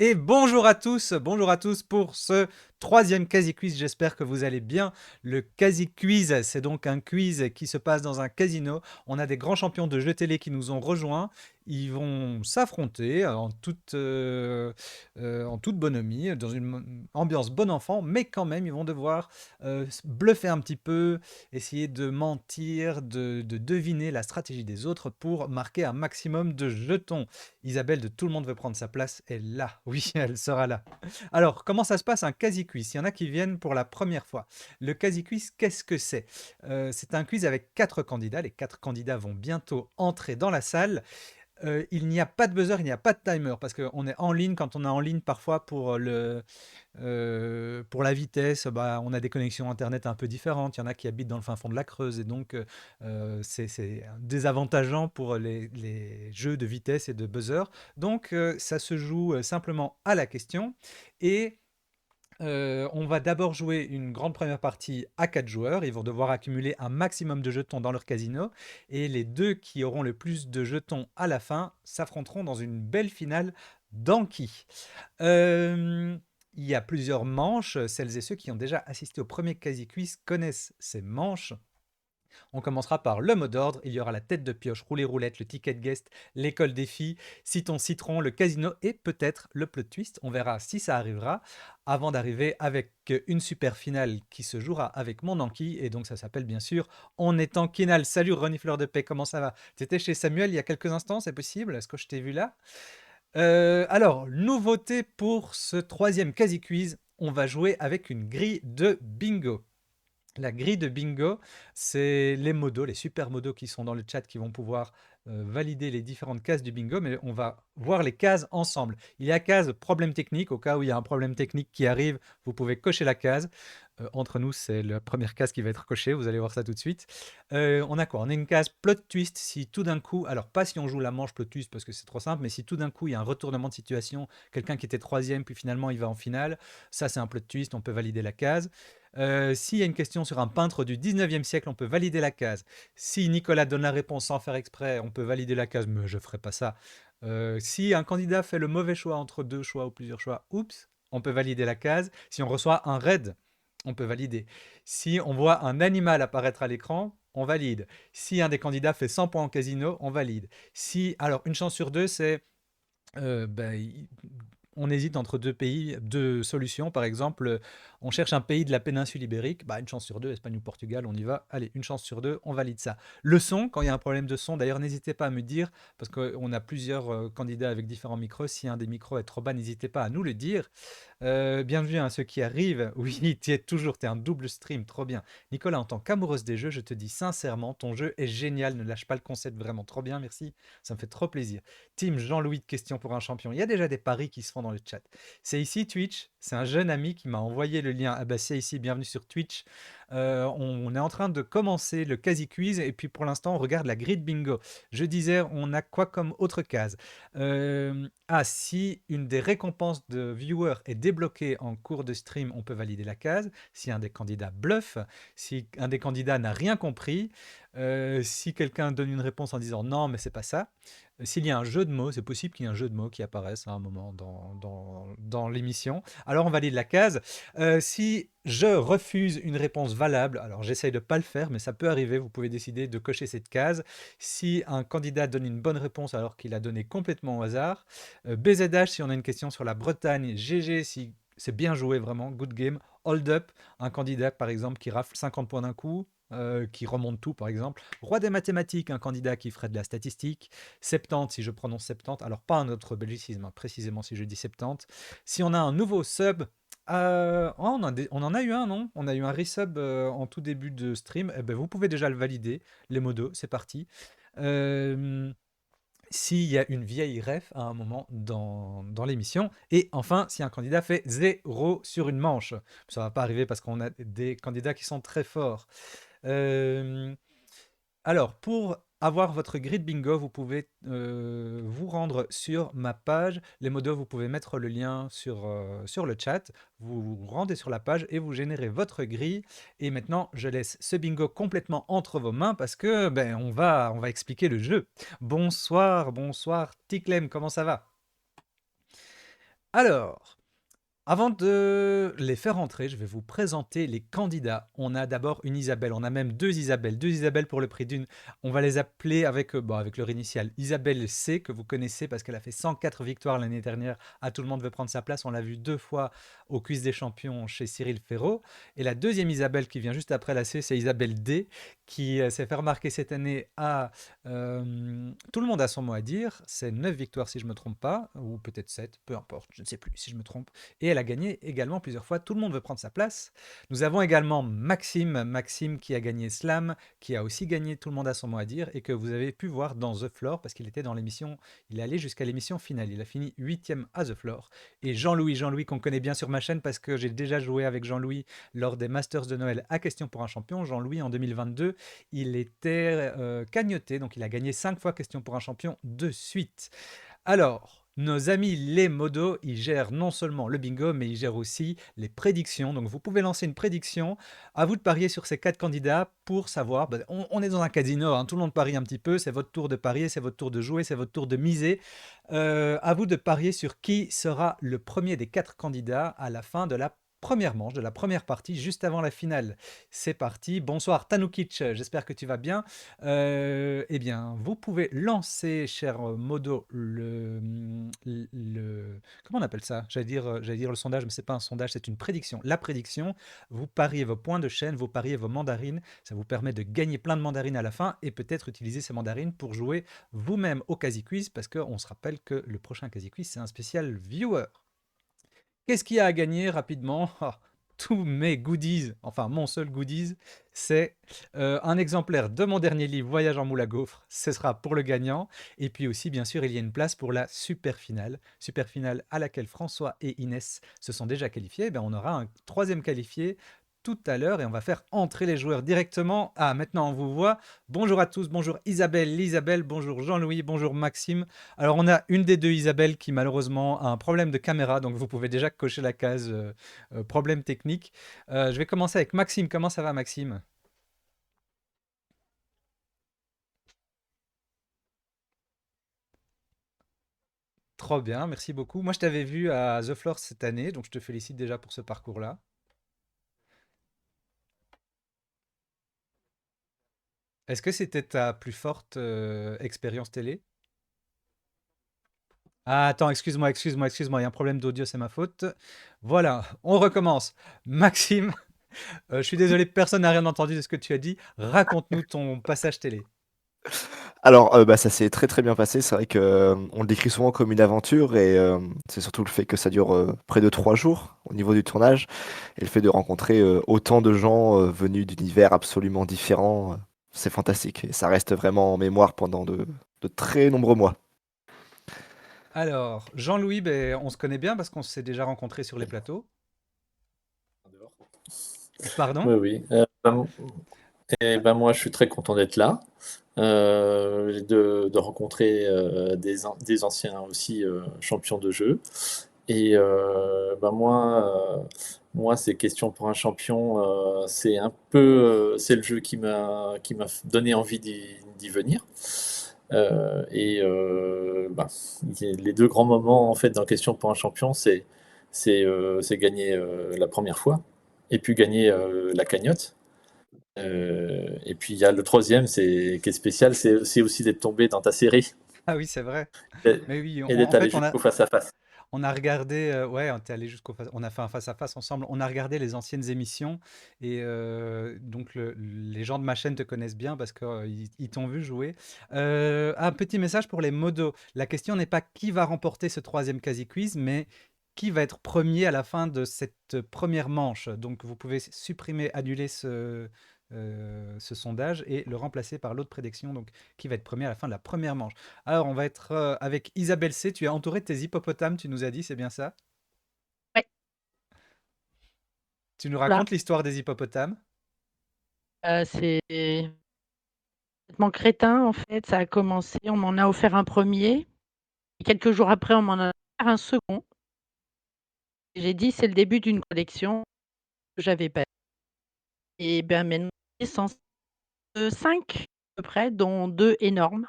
Et bonjour à tous pour ce troisième Quasi Quiz. J'espère que vous allez bien. Le Quasi Quiz, c'est donc un quiz qui se passe dans un casino. On a des grands champions de jeux télé qui nous ont rejoints. Ils vont s'affronter en toute bonhomie, dans une ambiance bon enfant, mais quand même, ils vont devoir bluffer un petit peu, essayer de mentir, de deviner la stratégie des autres pour marquer un maximum de jetons. Isabelle de Tout le monde veut prendre sa place est là. Oui, elle sera là. Alors, comment ça se passe un quasi-quiz? Il y en a qui viennent pour la première fois. Le quasi-quiz, qu'est-ce que c'est? C'est un quiz avec 4 candidats. Les 4 candidats vont bientôt entrer dans la salle. Il n'y a pas de buzzer, il n'y a pas de timer parce qu'on est en ligne. Quand on est en ligne, parfois pour la vitesse, bah, on a des connexions internet un peu différentes. Il y en a qui habitent dans le fin fond de la Creuse et donc c'est désavantageant pour les jeux de vitesse et de buzzer. Donc ça se joue simplement à la question et on va d'abord jouer une grande première partie à 4 joueurs. Ils vont devoir accumuler un maximum de jetons dans leur casino. Et les deux qui auront le plus de jetons à la fin s'affronteront dans une belle finale d'Anki. Euh, il y a plusieurs manches. Celles et ceux qui ont déjà assisté au premier Quasi Quiz connaissent ces manches. On commencera par le mot d'ordre. Il y aura la tête de pioche, rouler roulette, le ticket de guest, l'école des filles, Citon Citron, le casino et peut-être le plot twist. On verra si ça arrivera avant d'arriver avec une super finale qui se jouera avec mon Anki. Et donc ça s'appelle bien sûr On est en finale. Salut Ronnie Fleur de Paix, comment ça va? Tu étais chez Samuel il y a quelques instants, c'est possible? Est-ce que je t'ai vu là? Alors, nouveauté pour ce troisième quasi quiz, on va jouer avec une grille de bingo. La grille de bingo, c'est les modos, les super modos qui sont dans le chat qui vont pouvoir valider les différentes cases du bingo, mais on va voir les cases ensemble. Il y a case problème technique, au cas où il y a un problème technique qui arrive, vous pouvez cocher la case. Entre nous, c'est la première case qui va être cochée, vous allez voir ça tout de suite. On a quoi? On a une case plot twist si tout d'un coup, alors pas si on joue la manche plot twist parce que c'est trop simple, mais si tout d'un coup il y a un retournement de situation, quelqu'un qui était troisième, puis finalement il va en finale, ça c'est un plot twist, on peut valider la case. S'il y a une question sur un peintre du 19e siècle, on peut valider la case. Si Nicolas donne la réponse sans faire exprès, on peut valider la case, mais je ne ferai pas ça. Si un candidat fait le mauvais choix entre deux choix ou plusieurs choix, oups, on peut valider la case. Si on reçoit un raid, on peut valider. Si on voit un animal apparaître à l'écran, on valide. Si un des candidats fait 100 points en casino, on valide. Si, alors, une chance sur deux, c'est ben, on hésite entre deux pays, deux solutions. Par exemple, on cherche un pays de la péninsule ibérique. Bah, une chance sur deux, Espagne ou Portugal, on y va. Allez, une chance sur deux, on valide ça. Le son, quand il y a un problème de son, d'ailleurs, n'hésitez pas à me dire, parce qu'on a plusieurs candidats avec différents micros. Si un des micros est trop bas, n'hésitez pas à nous le dire. Bienvenue à ceux qui arrivent. Oui, tu es toujours, tu es un double stream, trop bien. Nicolas, en tant qu'amoureuse des jeux, je te dis sincèrement, ton jeu est génial. Ne lâche pas le concept, vraiment trop bien, merci. Ça me fait trop plaisir. Team Jean-Louis de Question pour un champion. Il y a déjà des paris qui se font dans le chat. C'est ici Twitch. C'est un jeune ami qui m'a envoyé le lien. Ah bah c'est ici, bienvenue sur Twitch. On est en train de commencer le quasi quiz et puis pour l'instant on regarde la grid bingo. Je disais, on a quoi comme autre case? Si une des récompenses de viewer est débloquée en cours de stream, on peut valider la case. Si un des candidats bluffe, si un des candidats n'a rien compris, si quelqu'un donne une réponse en disant non mais c'est pas ça, s'il y a un jeu de mots, c'est possible qu'il y ait un jeu de mots qui apparaisse à un moment dans l'émission. Alors on valide la case. Si je refuse une réponse valable, alors j'essaye de ne pas le faire, mais ça peut arriver, vous pouvez décider de cocher cette case. Si un candidat donne une bonne réponse alors qu'il a donné complètement au hasard. BZH si on a une question sur la Bretagne. GG si c'est bien joué vraiment, good game. Hold up, un candidat par exemple qui rafle 50 points d'un coup. Qui remonte tout par exemple. Roi des mathématiques, un candidat qui ferait de la statistique. 70, si je prononce 70, alors pas un autre belgicisme, hein, précisément si je dis 70. Si on a un nouveau sub, on en a eu un, non? On a eu un resub en tout début de stream. Eh ben, vous pouvez déjà le valider, les modos, c'est parti. Euh, S'il y a une vieille ref à un moment dans l'émission. Et enfin, si un candidat fait 0 sur une manche. Ça va pas arriver parce qu'on a des candidats qui sont très forts. Euh, alors, pour avoir votre grid bingo, vous pouvez vous rendre sur ma page. Les modos, vous pouvez mettre le lien sur le chat. Vous vous rendez sur la page et vous générez votre grille. Et maintenant, je laisse ce bingo complètement entre vos mains parce que ben, on va expliquer le jeu. Bonsoir, bonsoir, Ticlem, comment ça va? Alors, avant de les faire entrer, je vais vous présenter les candidats. On a d'abord une Isabelle, on a même deux Isabelles pour le prix d'une. On va les appeler avec, bon, avec leur initiale. Isabelle C, que vous connaissez parce qu'elle a fait 104 victoires l'année dernière. À Tout le monde veut prendre sa place. On l'a vu 2 fois au Quiz des champions chez Cyril Ferraud. Et la deuxième Isabelle qui vient juste après la C, c'est Isabelle D, qui s'est fait remarquer cette année à Tout le monde a son mot à dire. C'est 9 victoires si je ne me trompe pas, ou peut-être 7, peu importe, je ne sais plus si je me trompe. Et elle a gagné également plusieurs fois. Tout le monde veut prendre sa place. Nous avons également Maxime, Maxime qui a gagné Slam, qui a aussi gagné Tout le monde a son mot à dire et que vous avez pu voir dans The Floor parce qu'il était dans l'émission, il est allé jusqu'à l'émission finale. Il a fini 8e à The Floor. Et Jean-Louis, Jean-Louis qu'on connaît bien sur ma chaîne parce que j'ai déjà joué avec Jean-Louis lors des Masters de Noël à Question pour un champion. Jean-Louis en 2022, il était cagnoté, donc il a gagné 5 fois Question pour un champion de suite. Alors, nos amis les modos, ils gèrent non seulement le bingo, mais ils gèrent aussi les prédictions. Donc, vous pouvez lancer une prédiction. À vous de parier sur ces 4 candidats pour savoir. On est dans un casino, hein, tout le monde parie un petit peu. C'est votre tour de parier, c'est votre tour de jouer, c'est votre tour de miser. À vous de parier sur qui sera le premier des 4 candidats à la fin de la première manche, de la première partie, juste avant la finale. C'est parti. Bonsoir Tanoukic, j'espère que tu vas bien. Eh bien, vous pouvez lancer, cher Modo, comment on appelle ça? J'allais dire le sondage, mais c'est pas un sondage, c'est une prédiction. La prédiction, vous pariez vos points de chaîne, vous pariez vos mandarines. Ça vous permet de gagner plein de mandarines à la fin et peut-être utiliser ces mandarines pour jouer vous-même au Quasi Quiz, parce qu'on se rappelle que le prochain Quasi Quiz, c'est un spécial viewer. Qu'est-ce qu'il y a à gagner rapidement? Ah, tous mes goodies, enfin mon seul goodies, c'est un exemplaire de mon dernier livre Voyage en moule à gaufres. Ce sera pour le gagnant. Et puis aussi, bien sûr, il y a une place pour la super finale à laquelle François et Inès se sont déjà qualifiés. Eh ben, on aura un troisième qualifié tout à l'heure et on va faire entrer les joueurs directement. Ah, maintenant on vous voit. Bonjour à tous, bonjour Isabelle, bonjour Jean-Louis, bonjour Maxime. Alors, on a une des deux Isabelle qui malheureusement a un problème de caméra, donc vous pouvez déjà cocher la case problème technique. Je vais commencer avec Maxime. Comment ça va, Maxime? Trop bien, merci beaucoup. Moi, je t'avais vu à The Floor cette année, donc je te félicite déjà pour ce parcours-là. Est-ce que c'était ta plus forte expérience télé? Ah, attends, excuse-moi, il y a un problème d'audio, c'est ma faute. Voilà, on recommence. Maxime, je suis désolé, personne n'a rien entendu de ce que tu as dit. Raconte-nous ton passage télé. Alors, bah, ça s'est très, très bien passé. C'est vrai que, on le décrit souvent comme une aventure et c'est surtout le fait que ça dure, près de 3 jours au niveau du tournage et le fait de rencontrer, autant de gens, venus d'univers absolument différents, c'est fantastique et ça reste vraiment en mémoire pendant de très nombreux mois. Alors, Jean-Louis, ben, on se connaît bien parce qu'on s'est déjà rencontrés sur les plateaux. Pardon? Oui, oui. Ben, moi, je suis très content d'être là, de rencontrer des anciens aussi champions de jeu. Et moi, ces questions pour un champion, c'est un peu, c'est le jeu qui m'a donné envie d'y venir. Les deux grands moments en fait dans question pour un champion, c'est gagner la première fois et puis gagner la cagnotte. Et puis il y a le troisième, qui est spécial, c'est aussi d'être tombé dans ta série Ah oui, c'est vrai. et, Mais oui, et en d'être allé fait, jusqu'au face à face. on a regardé, ouais, on est allé on a fait un face-à-face ensemble. On a regardé les anciennes émissions et donc les gens de ma chaîne te connaissent bien parce qu'ils ils t'ont vu jouer. Un petit message pour les modos. La question n'est pas qui va remporter ce troisième quasi quiz, mais qui va être premier à la fin de cette première manche. Donc vous pouvez supprimer, annuler ce sondage et le remplacer par l'autre prédiction. Donc qui va être premier à la fin de la première manche. Alors, on va être avec Isabelle C. Tu es entourée de tes hippopotames, tu nous as dit, c'est bien ça? Ouais, Tu nous là, racontes l'histoire des hippopotames? c'est complètement crétin, en fait. Ça a commencé, on m'en a offert un premier et quelques jours après, on m'en a offert un second. J'ai dit: «C'est le début d'une collection» que j'avais pas et ben, maintenant, j'en ai 5 à peu près, dont 2 énormes,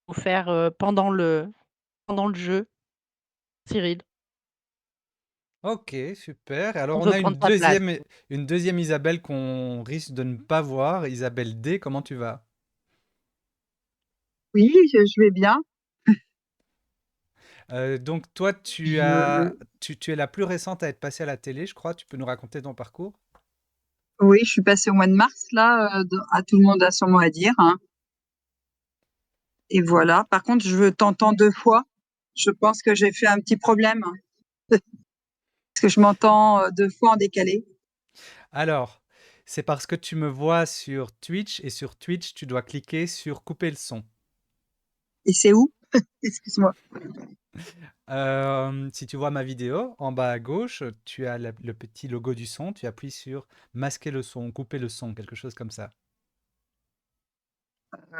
offerts, pendant le jeu, Cyril. Ok, super. Et alors, On on veut a prendre ta place. une deuxième Isabelle qu'on risque de ne pas voir. Isabelle D, comment tu vas? Oui, je vais bien. Donc, toi, Je, tu es la plus récente à être passée à la télé, je crois. Tu peux nous raconter ton parcours? oui, je suis passée au mois de mars, là, à tout le monde a son mot à dire, hein. Et voilà. Par contre, je t'entends 2 fois. Je pense que j'ai fait un petit problème, hein, parce que je m'entends 2 fois en décalé. Alors, c'est parce que tu me vois sur Twitch et sur Twitch, tu dois cliquer sur couper le son. Et c'est où? Excuse-moi. Si tu vois ma vidéo, en bas à gauche, tu as le petit logo du son, tu appuies sur masquer le son, couper le son, quelque chose comme ça.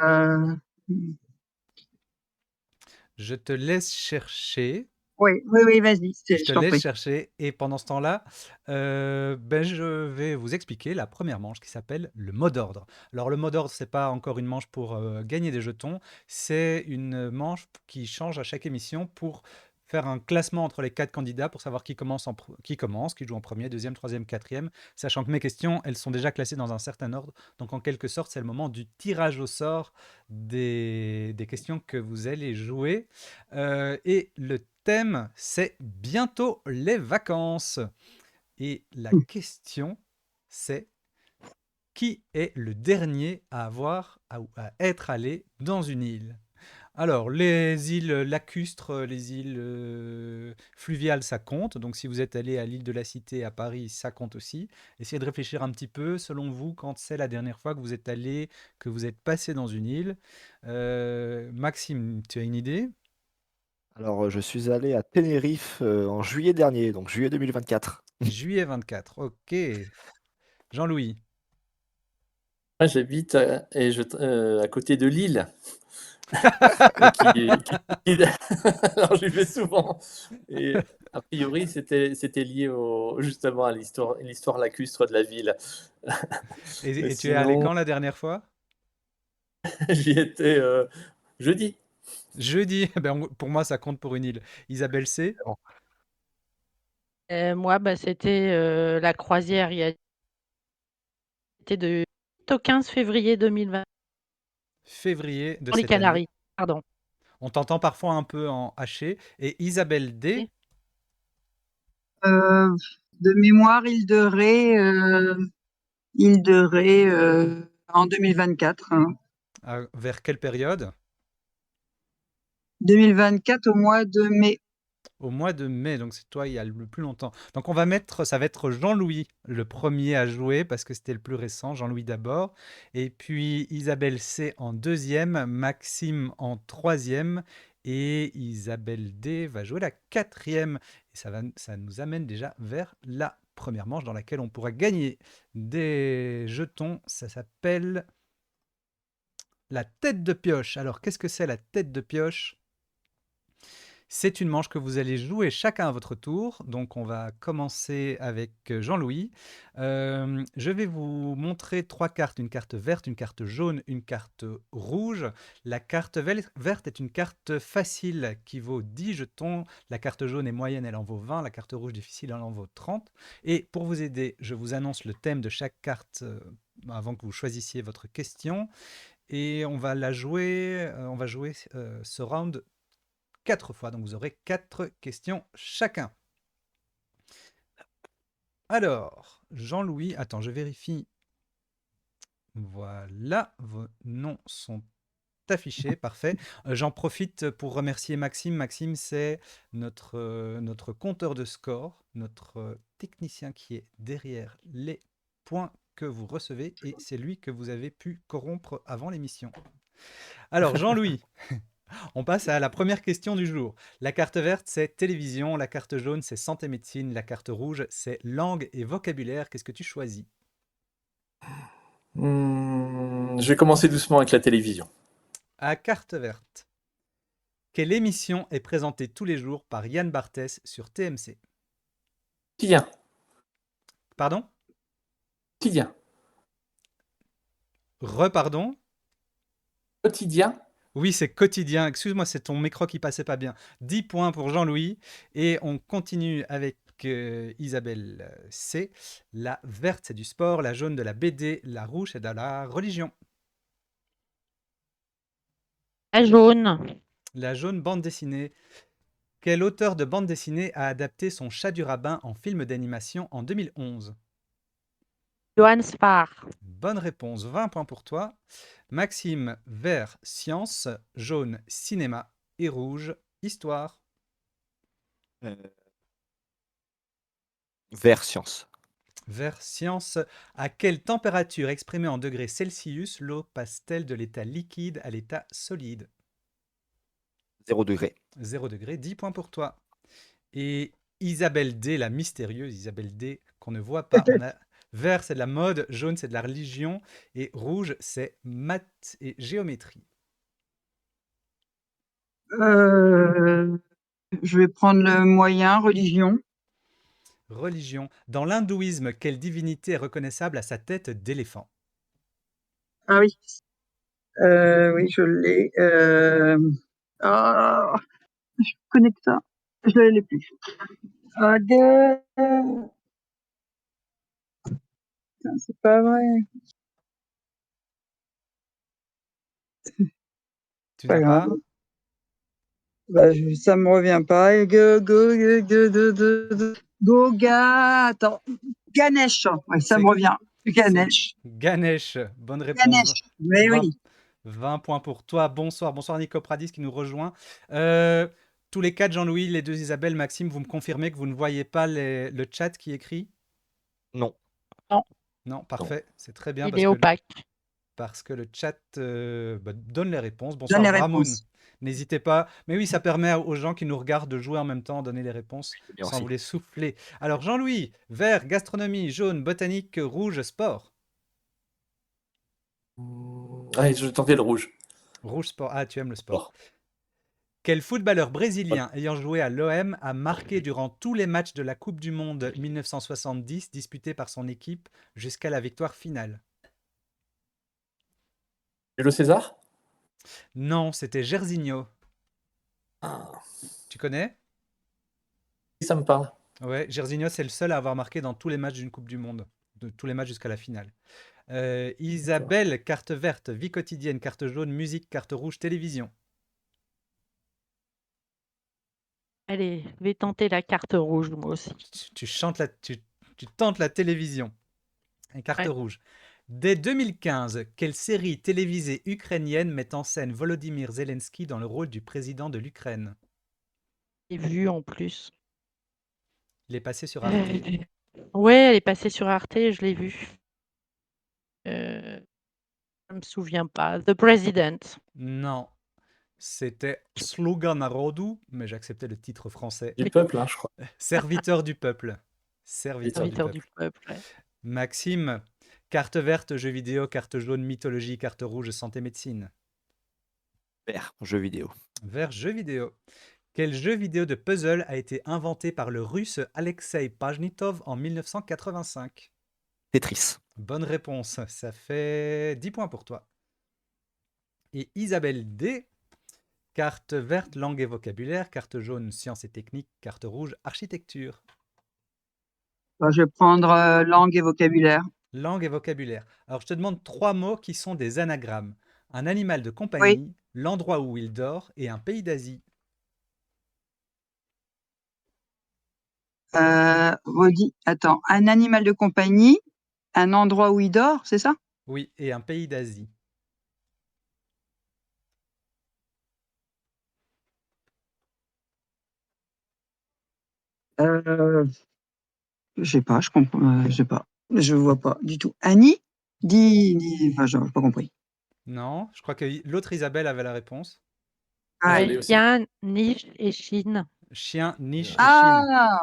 Euh, Je te laisse chercher. oui, oui, oui, vas-y, Je te je t'en laisse prie. chercher et pendant ce temps-là, je vais vous expliquer la première manche qui s'appelle le mot d'ordre. Alors le mot d'ordre, c'est pas encore une manche pour gagner des jetons, c'est une manche qui change à chaque émission pour faire un classement entre les 4 candidats pour savoir qui joue en premier, deuxième, troisième, quatrième, sachant que mes questions, elles sont déjà classées dans un certain ordre. Donc en quelque sorte, c'est le moment du tirage au sort des questions que vous allez jouer. Et le thème, c'est bientôt les vacances. Et la question, c'est qui est le dernier à à être allé dans une île? Alors, les îles lacustres, les îles fluviales, ça compte. Donc, si vous êtes allé à l'île de la Cité à Paris, ça compte aussi. Essayez de réfléchir un petit peu, selon vous, quand c'est la dernière fois que vous êtes allé, que vous êtes passé dans une île. Maxime, tu as une idée? Alors, je suis allé à Tenerife en juillet dernier, donc juillet 2024. Juillet 24, ok. Jean-Louis. Moi, j'habite à côté de Lille, alors j'y vais souvent. Et a priori, c'était lié justement à l'histoire lacustre de la ville. Mais Et tu es allé sinon, quand la dernière fois? j'y étais jeudi. Jeudi. Ben, pour moi, ça compte pour une île. Isabelle C. Moi, bah, c'était la croisière. C'était au 15 février 2020 Février de pour les cette année. Canaries. Pardon. On t'entend parfois un peu en haché. Et Isabelle D. Ok. Euh, de mémoire, Île de Ré en 2024, hein. Vers quelle période? 2024 au mois de mai. Au mois de mai, donc c'est toi il y a le plus longtemps. Donc on va mettre, ça va être Jean-Louis le premier à jouer parce que c'était le plus récent, Jean-Louis d'abord, et puis Isabelle C en deuxième, Maxime en troisième, et Isabelle D va jouer la quatrième. Et ça nous amène déjà vers la première manche dans laquelle on pourra gagner des jetons. Ça s'appelle la tête de pioche. Alors qu'est-ce que c'est la tête de pioche? C'est une manche que vous allez jouer chacun à votre tour. Donc, on va commencer avec Jean-Louis. Je vais vous montrer 3 cartes. Une carte verte, une carte jaune, une carte rouge. La carte verte est une carte facile qui vaut 10 jetons. La carte jaune est moyenne, elle en vaut 20. La carte rouge difficile, elle en vaut 30. Et pour vous aider, je vous annonce le thème de chaque carte avant que vous choisissiez votre question. Et on va jouer ce round 4 fois, donc vous aurez 4 questions chacun. Alors, Jean-Louis, attends, je vérifie. Voilà, vos noms sont affichés, parfait. J'en profite pour remercier Maxime. Maxime, c'est notre compteur de score, notre technicien qui est derrière les points que vous recevez, et c'est lui que vous avez pu corrompre avant l'émission. Alors, Jean-Louis, on passe à la première question du jour. La carte verte, c'est télévision. La carte jaune, c'est santé médecine. La carte rouge, c'est langue et vocabulaire. Qu'est-ce que tu choisis? Je vais commencer doucement avec la télévision. À carte verte. Quelle émission est présentée tous les jours par Yann Barthès sur TMC? Quotidien. Pardon? Quotidien. Repardon? Quotidien. Oui, c'est quotidien. Excuse-moi, c'est ton micro qui passait pas bien. 10 points pour Jean-Louis. Et on continue avec Isabelle C. La verte, c'est du sport. La jaune, de la BD. La rouge, c'est de la religion. La jaune. La jaune, bande dessinée. Quel auteur de bande dessinée a adapté son Chat du rabbin en film d'animation en 2011? Johann Spar. Bonne réponse, 20 points pour toi. Maxime, vert, science. Jaune, cinéma. Et rouge, histoire. Euh, Vert science. Vert, science. À quelle température exprimée en degrés Celsius l'eau passe-t-elle de l'état liquide à l'état solide? 0 degré. 0 degré, 10 points pour toi. Et Isabelle D, la mystérieuse Isabelle D, qu'on ne voit pas. On a vert, c'est de la mode, jaune, c'est de la religion, et rouge, c'est maths et géométrie. Je vais prendre le moyen, religion. Religion. Dans l'hindouisme, quelle divinité est reconnaissable à sa tête d'éléphant? Ah oui. Oui, je l'ai. Ah, je connais que ça. Je ne l'ai plus. Putain, c'est pas vrai. Tu Pas n'as grave. pas? Bah, ça me revient pas. Goga. Attends. Ganesh. Ouais, ça me C'est revient. Ganesh. Ganesh. Bonne réponse. Ganesh. Mais 20, oui. 20 points pour toi. Bonsoir. Bonsoir Nico Pradis qui nous rejoint. Tous les quatre, Jean-Louis, les deux Isabelle, Maxime, vous me confirmez que vous ne voyez pas le chat qui écrit? Non. Non, Non, parfait. C'est très bien il est opaque. parce que le chat donne les réponses. Donne Bonsoir les Ramoun. réponses. N'hésitez pas. Mais oui, ça permet aux gens qui nous regardent de jouer en même temps, donner les réponses C'est bien sans aussi. vous les souffler. Alors Jean-Louis, vert, gastronomie, jaune, botanique, rouge, sport. Allez, je vais tenter le rouge. Rouge, sport. Ah, tu aimes le sport. Sport. Quel footballeur brésilien ayant joué à l'OM a marqué durant tous les matchs de la Coupe du Monde 1970 disputés par son équipe jusqu'à la victoire finale? Julio César? Non, c'était Jairzinho. Ah, Tu connais? oui, ça me parle. Ouais, Jairzinho, c'est le seul à avoir marqué dans tous les matchs d'une Coupe du Monde, de tous les matchs jusqu'à la finale. Isabelle, carte verte, vie quotidienne, carte jaune, musique, carte rouge, télévision. Allez, je vais tenter la carte rouge, moi aussi. Tu tentes la télévision. Et carte Ouais. rouge. Dès 2015, quelle série télévisée ukrainienne met en scène Volodymyr Zelensky dans le rôle du président de l'Ukraine? J'ai vu en plus. Il est passé sur Arte. Ouais, elle est passée sur Arte, je l'ai vue. Je me souviens pas. The President. Non, c'était Sluga Narodu, mais j'acceptais le titre français. Du peuple, hein, je crois. Serviteur du peuple. Serviteur du Serviteur du peuple. peuple. Ouais. Maxime, carte verte, jeux vidéo, carte jaune, mythologie, carte rouge, santé, médecine. Vert, jeu vidéo. Vert, jeux vidéo. Quel jeu vidéo de puzzle a été inventé par le russe Alexei Pajnitov en 1985? Tetris. Bonne réponse, ça fait 10 points pour toi. Et Isabelle D, carte verte, langue et vocabulaire, carte jaune, sciences et techniques, carte rouge, architecture. Bah, je vais prendre langue et vocabulaire. Langue et vocabulaire. Alors je te demande 3 mots qui sont des anagrammes. Un animal de Oui. compagnie, l'endroit où il dort et un pays d'Asie. Redis. Attends. Un animal de compagnie, un endroit où il dort, c'est ça? Oui, et un pays d'Asie. Euh, je sais pas, je comprends, je sais pas. Je vois pas du tout. Annie? Enfin, j'ai pas compris. Non, je crois que l'autre Isabelle avait la réponse. Je Ah, l'ai aussi. Chien, niche et Chine. Chien, niche et Chine. ah,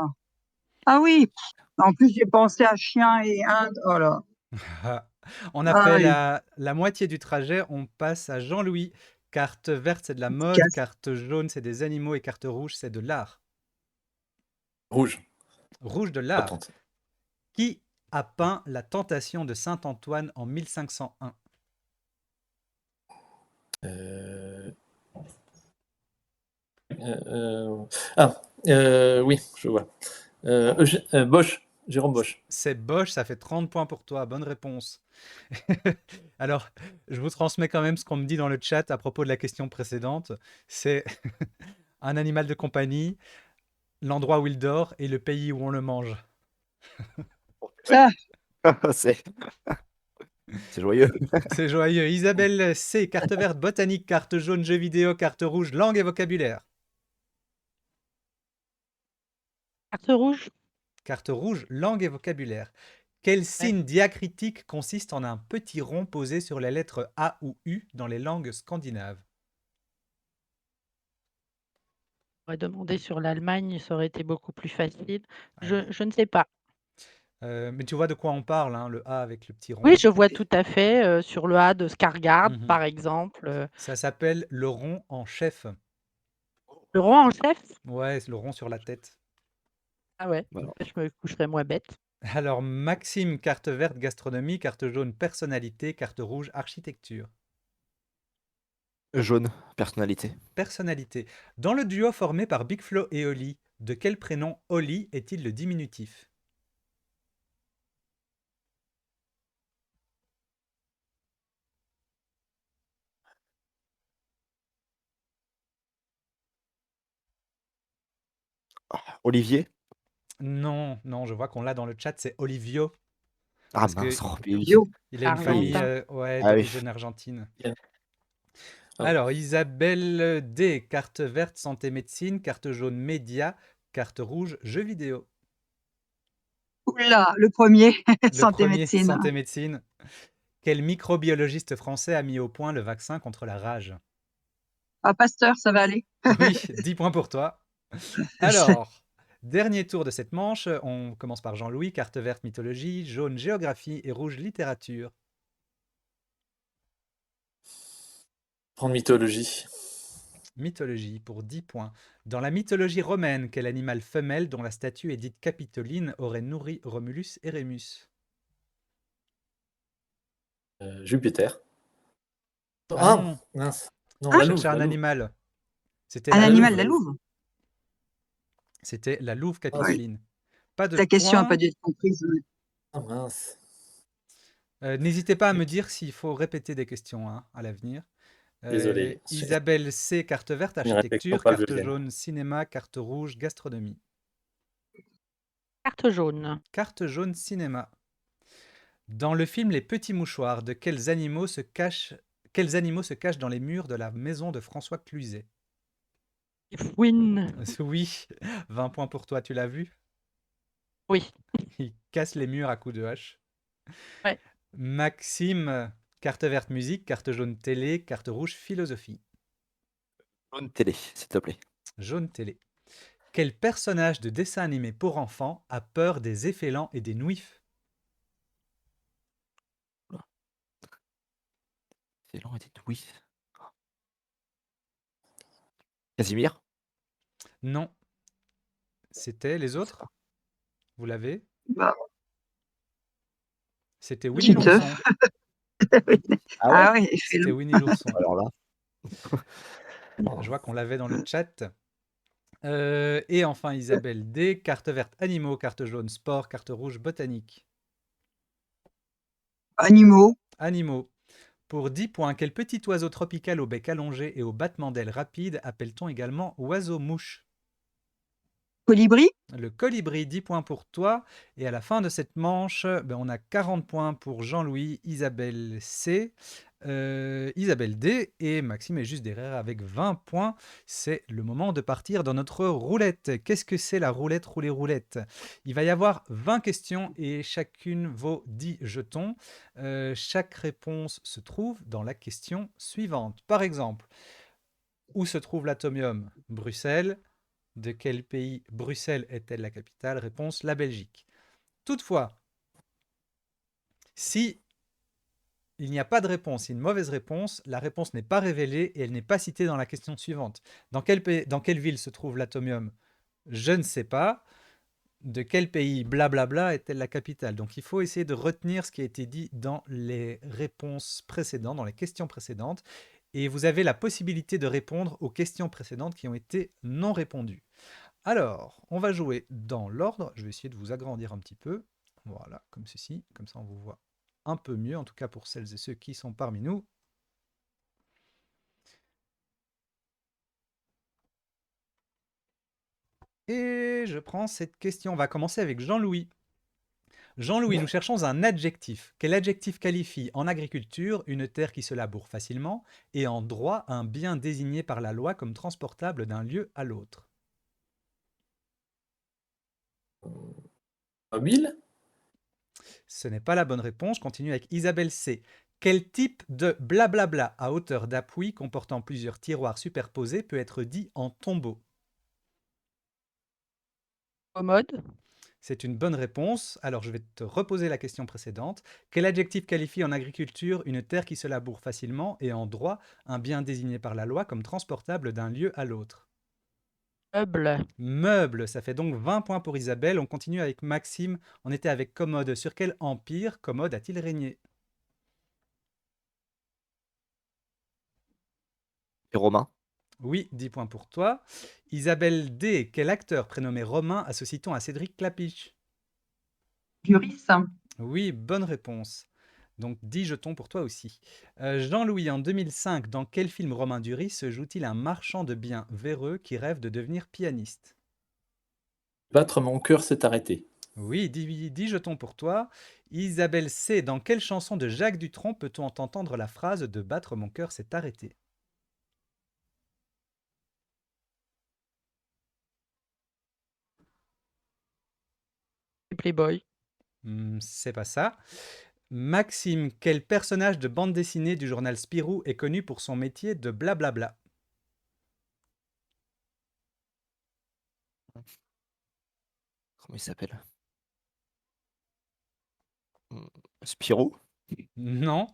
ah oui. En plus, j'ai pensé à chien et Inde. Oh là. On a fait Aïe, la moitié du trajet, on passe à Jean-Louis. Carte verte, c'est de la mode, efficace. carte jaune, c'est des animaux, et carte rouge, c'est de l'art. Rouge. Rouge de Pas l'art. tenter. Qui a peint la Tentation de Saint-Antoine en 1501? Oui, je vois. Bosch, Jérôme Bosch. C'est Bosch, ça fait 30 points pour toi. Bonne réponse. Alors, je vous transmets quand même ce qu'on me dit dans le chat à propos de la question précédente. C'est un animal de compagnie, l'endroit où il dort et le pays où on le mange. Ça, C'est c'est joyeux. C'est joyeux. Isabelle C, carte verte, botanique, carte jaune, jeux vidéo, carte rouge, langue et vocabulaire. Carte rouge. Carte rouge, langue et vocabulaire. Quel Ouais. signe diacritique consiste en un petit rond posé sur les lettres A ou U dans les langues scandinaves? On va demander sur l'Allemagne, ça aurait été beaucoup plus facile. Allez. Je ne sais pas. Mais tu vois de quoi on parle, hein, le A avec le petit rond. Oui, je vois tout à fait, sur le A de Skarsgård, Mhm. par exemple, Ça s'appelle le rond en chef. le rond en chef? Ouais, c'est le rond sur la tête. Ah ouais, Voilà. je me coucherais moins bête. Alors, Maxime, carte verte, gastronomie, carte jaune, personnalité, carte rouge, architecture. Jaune, personnalité. Personnalité. Dans le duo formé par Big Flo et Oli, de quel prénom Oli est-il le diminutif? Olivier? Non, non, je vois qu'on l'a dans le chat, c'est Olivio, Ah parce que mince, oh, mais oui. Yo. il a une famille Argentin. ouais, Ah oui. d'origine argentine. Ah. Alors, Isabelle D, carte verte, santé médecine, carte jaune, média, carte rouge, jeux vidéo. Oula, le premier, Le santé premier, médecine. santé médecine. Quel microbiologiste français a mis au point le vaccin contre la rage? Ah, Pasteur, ça va aller. Oui, 10 points pour toi. Alors, dernier tour de cette manche. On commence par Jean-Louis, carte verte mythologie, jaune géographie et rouge littérature. Prendre mythologie. Mythologie pour 10 points. Dans la mythologie romaine, quel animal femelle dont la statue est dite Capitoline aurait nourri Romulus et Rémus? Jupiter. Ah Ah, non, mince. Non, on la cherchait louve, un la louve. animal. C'était Un la animal, louve. la louve. C'était la louve Ah, Capitoline. Pas de La question n'a pas points. dû être comprise. ah, mince. N'hésitez pas à me dire s'il faut répéter des questions hein, à l'avenir. Désolé. Isabelle C, carte verte, Une réflexion architecture, pas carte veuve. jaune, cinéma, carte rouge, gastronomie. Carte jaune. Carte jaune, cinéma. Dans le film Les Petits Mouchoirs, de quels animaux se cachent dans les murs de la maison de François Cluzet? Fouine. Oui, 20 points pour toi, tu l'as vu? Oui. Il casse les murs à coups de hache. Ouais. Maxime, carte verte musique, carte jaune télé, carte rouge philosophie. Jaune télé, s'il te plaît. Jaune télé. Quel personnage de dessin animé pour enfants a peur des effets lents et des nouifs? C'est long, dit oui. Casimir? Non. C'était les autres? Vous l'avez? Bah, C'était Winnie Titeuf. l'ourson. Ah ouais? Ah oui, il fait C'était long. Winnie l'ourson. Alors là. Je vois qu'on l'avait dans le chat. Et enfin, Isabelle D, carte verte animaux, carte jaune sport, carte rouge botanique. Animaux. Animaux. Pour 10 points, quel petit oiseau tropical au bec allongé et au battement d'ailes rapide appelle-t-on également oiseau-mouche? Colibri. Le colibri, 10 points pour toi. Et à la fin de cette manche, on a 40 points pour Jean-Louis, Isabelle C, Isabelle D et Maxime est juste derrière avec 20 points. C'est le moment de partir dans notre roulette. Qu'est-ce que c'est la roulette rouler roulette? Il va y avoir 20 questions et chacune vaut 10 jetons. Chaque réponse se trouve dans la question suivante. Par exemple, où se trouve l'atomium? Bruxelles. De quel pays Bruxelles est-elle la capitale? Réponse, la Belgique. Toutefois, si il n'y a pas de réponse, une mauvaise réponse, la réponse n'est pas révélée et elle n'est pas citée dans la question suivante. Dans quelle ville se trouve l'atomium? Je ne sais pas. De quel pays blablabla est-elle la capitale? Donc il faut essayer de retenir ce qui a été dit dans les réponses précédentes, dans les questions précédentes. Et vous avez la possibilité de répondre aux questions précédentes qui ont été non répondues. Alors, on va jouer dans l'ordre. Je vais essayer de vous agrandir un petit peu. Voilà, comme ceci. Comme ça, on vous voit un peu mieux, en tout cas pour celles et ceux qui sont parmi nous. Et je prends cette question. On va commencer avec Jean-Louis. Jean-Louis, nous cherchons un adjectif. Quel adjectif qualifie en agriculture une terre qui se laboure facilement et en droit un bien désigné par la loi comme transportable d'un lieu à l'autre? Mobile? Ce n'est pas la bonne réponse. Je continue avec Isabelle C. Quel type de blablabla à hauteur d'appui comportant plusieurs tiroirs superposés peut être dit en tombeau? Commode. C'est une bonne réponse. Alors je vais te reposer la question précédente. Quel adjectif qualifie en agriculture une terre qui se laboure facilement et en droit un bien désigné par la loi comme transportable d'un lieu à l'autre? Meuble. Meuble, ça fait donc 20 points pour Isabelle. On continue avec Maxime. On était avec Commode. Sur quel empire Commode a-t-il régné? Et Romain. Oui, 10 points pour toi. Isabelle D. Quel acteur prénommé Romain associe-t-on à Cédric Clapiche? Duris. Oui, bonne réponse. Donc 10 jetons pour toi aussi. Jean-Louis, en 2005, dans quel film Romain Duris joue-t-il un marchand de biens véreux qui rêve de devenir pianiste? Battre mon cœur s'est arrêté. Oui, 10 jetons pour toi. Isabelle C. Dans quelle chanson de Jacques Dutronc peut-on entendre la phrase de battre mon cœur s'est arrêté? Playboy. C'est pas ça. Maxime, quel personnage de bande dessinée du journal Spirou est connu pour son métier de blablabla? Comment il s'appelle? Spirou? Non.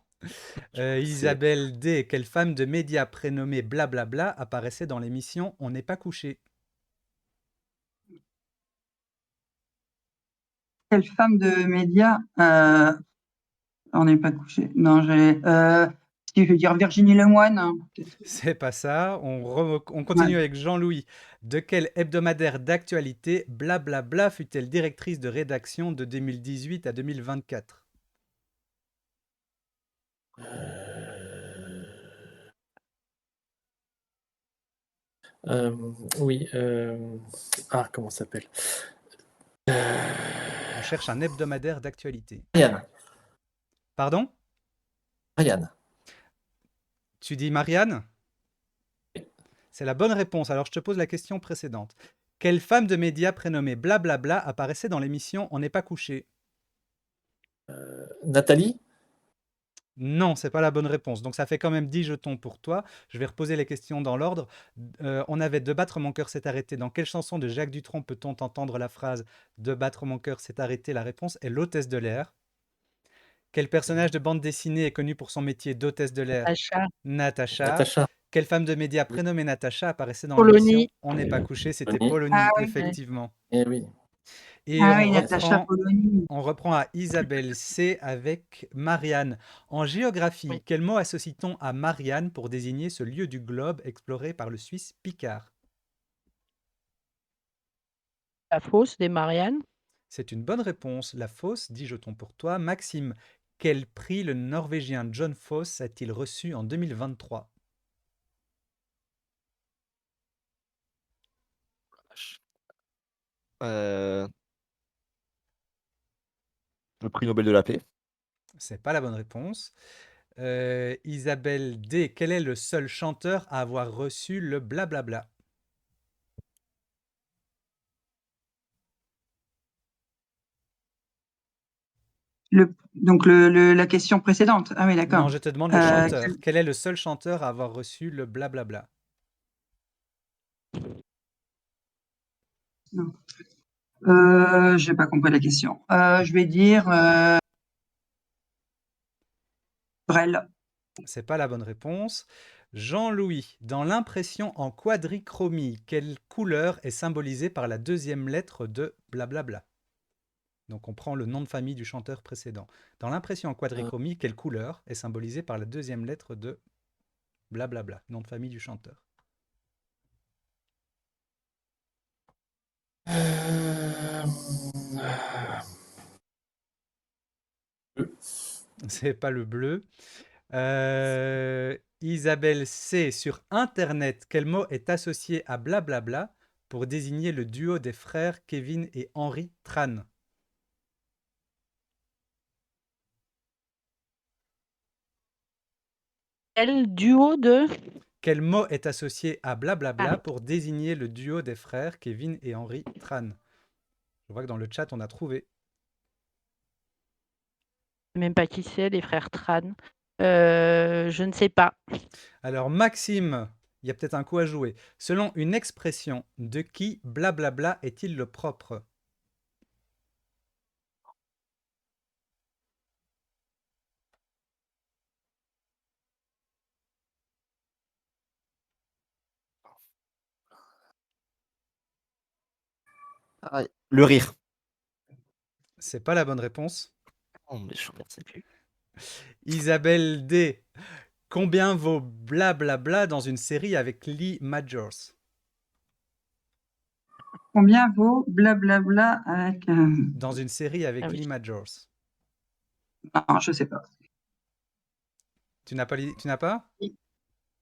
C'est Isabelle D. Quelle femme de médias prénommée blablabla apparaissait dans l'émission On n'est pas couché? Quelle femme de médias on n'est pas couché. Non, si je veux dire Virginie Lemoine, hein, peut-être. C'est pas ça. On Ouais. continue avec Jean-Louis. De quel hebdomadaire d'actualité blablabla fut-elle directrice de rédaction de 2018 à 2024? oui. Comment ça s'appelle? On cherche un hebdomadaire d'actualité. Marianne. Pardon? Marianne. Tu dis Marianne? C'est la bonne réponse. Alors je te pose la question précédente. Quelle femme de médias prénommée blablabla apparaissait dans l'émission On n'est pas couché? Nathalie? Non, c'est pas la bonne réponse. Donc ça fait quand même 10 jetons pour toi. Je vais reposer les questions dans l'ordre. On avait De battre mon cœur s'est arrêté. Dans quelle chanson de Jacques Dutronc peut-on entendre la phrase De battre mon cœur s'est arrêté? La réponse est l'hôtesse de l'air. Quel personnage de bande dessinée est connu pour son métier d'hôtesse de l'air? Achat. Natacha. Natacha. Quelle femme de médias prénommée Natacha apparaissait dans l'émission Colonie. On n'est pas couché? C'était Denis. Ah Polonie, oui, effectivement. Eh oui. Et ah on oui, Natacha reprend Polony. On reprend à Isabelle C avec Marianne. En géographie, Oui. quel mot associe-t-on à Marianne pour désigner ce lieu du globe exploré par le Suisse Picard? La fosse des Mariannes. C'est une bonne réponse. La fosse, 10 jetons pour toi. Maxime, quel prix le Norvégien John Foss a-t-il reçu en 2023? Euh, le prix Nobel de la paix. C'est pas la bonne réponse. Isabelle D, quel est le seul chanteur à avoir reçu le blablabla? Donc la question précédente. Ah oui, d'accord. Non, je te demande le chanteur. Quel- Quel est le seul chanteur à avoir reçu le blablabla? non. J'ai pas compris la question. Je vais dire Brel. C'est pas la bonne réponse. Jean-Louis, dans l'impression en quadrichromie, quelle couleur est symbolisée par la deuxième lettre de blablabla? Donc on prend le nom de famille du chanteur précédent. Dans l'impression en quadrichromie, quelle couleur est symbolisée par la deuxième lettre de blablabla, nom de famille du chanteur? Euh, C'est pas le bleu. Isabelle C. Sur Internet, quel mot est associé à blablabla pour désigner le duo des frères Kevin et Henri Tran? Quel duo de... Quel mot est associé à blablabla Ah, pour désigner le duo des frères Kevin et Henri Tran? Je vois que dans le chat, on a trouvé. je sais même pas qui c'est, les frères Tran. Je ne sais pas. Alors, Maxime, il y a peut-être un coup à jouer. Selon une expression, de qui blablabla est-il le propre? Ah, le rire. C'est pas la bonne réponse. Oh, mais je ne sais plus. Isabelle D. Combien vaut blablabla dans une série avec Lee Majors? Combien vaut blablabla avec un... Dans une série Ah avec oui. Lee Majors. Non, je sais pas. Tu n'as pas? Tu n'as pas?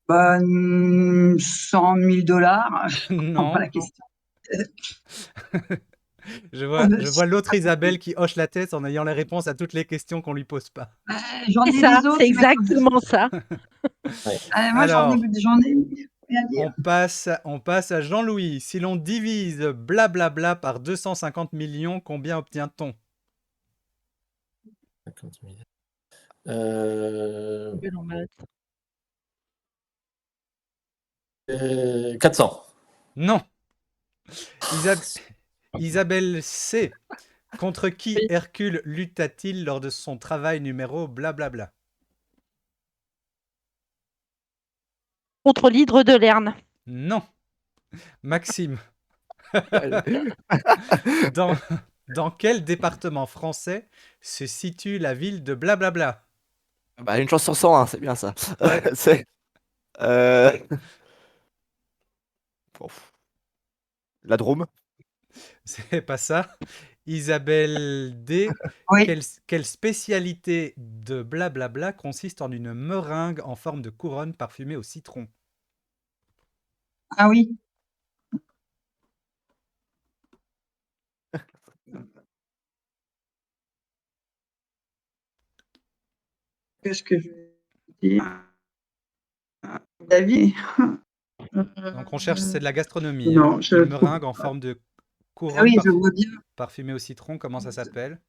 Bah, 100 000 $. Je comprends pas la Non. question. Je vois l'autre Isabelle qui hoche la tête en ayant les réponses à toutes les questions qu'on lui pose pas. J'en C'est ai ça, les autres. c'est exactement ça. Moi, Alors, j'en ai rien à dire. on passe à Jean-Louis. Si l'on divise blablabla par 250 millions, combien obtient-on? 50 000. Quel en maths. 400. Non. Isabelle C. Contre qui Oui. Hercule lutta-t-il lors de son travail numéro blablabla? Contre l'hydre de Lerne. Non. Maxime. Dans, dans quel département français se situe la ville de blablabla? Bah, une chance sur 100, hein, c'est bien ça. Ouais. C'est. euh, Ouf. La Drôme. C'est pas ça. Isabelle D. Oui. Quelle spécialité de blablabla consiste en une meringue en forme de couronne parfumée au citron? Ah oui. Qu'est-ce que je vais dire? David. Donc on cherche, c'est de la gastronomie, hein. Non, je Une trouve meringue en pas. forme de Ah couronne oui, je vois bien. parfumée au citron, comment ça s'appelle?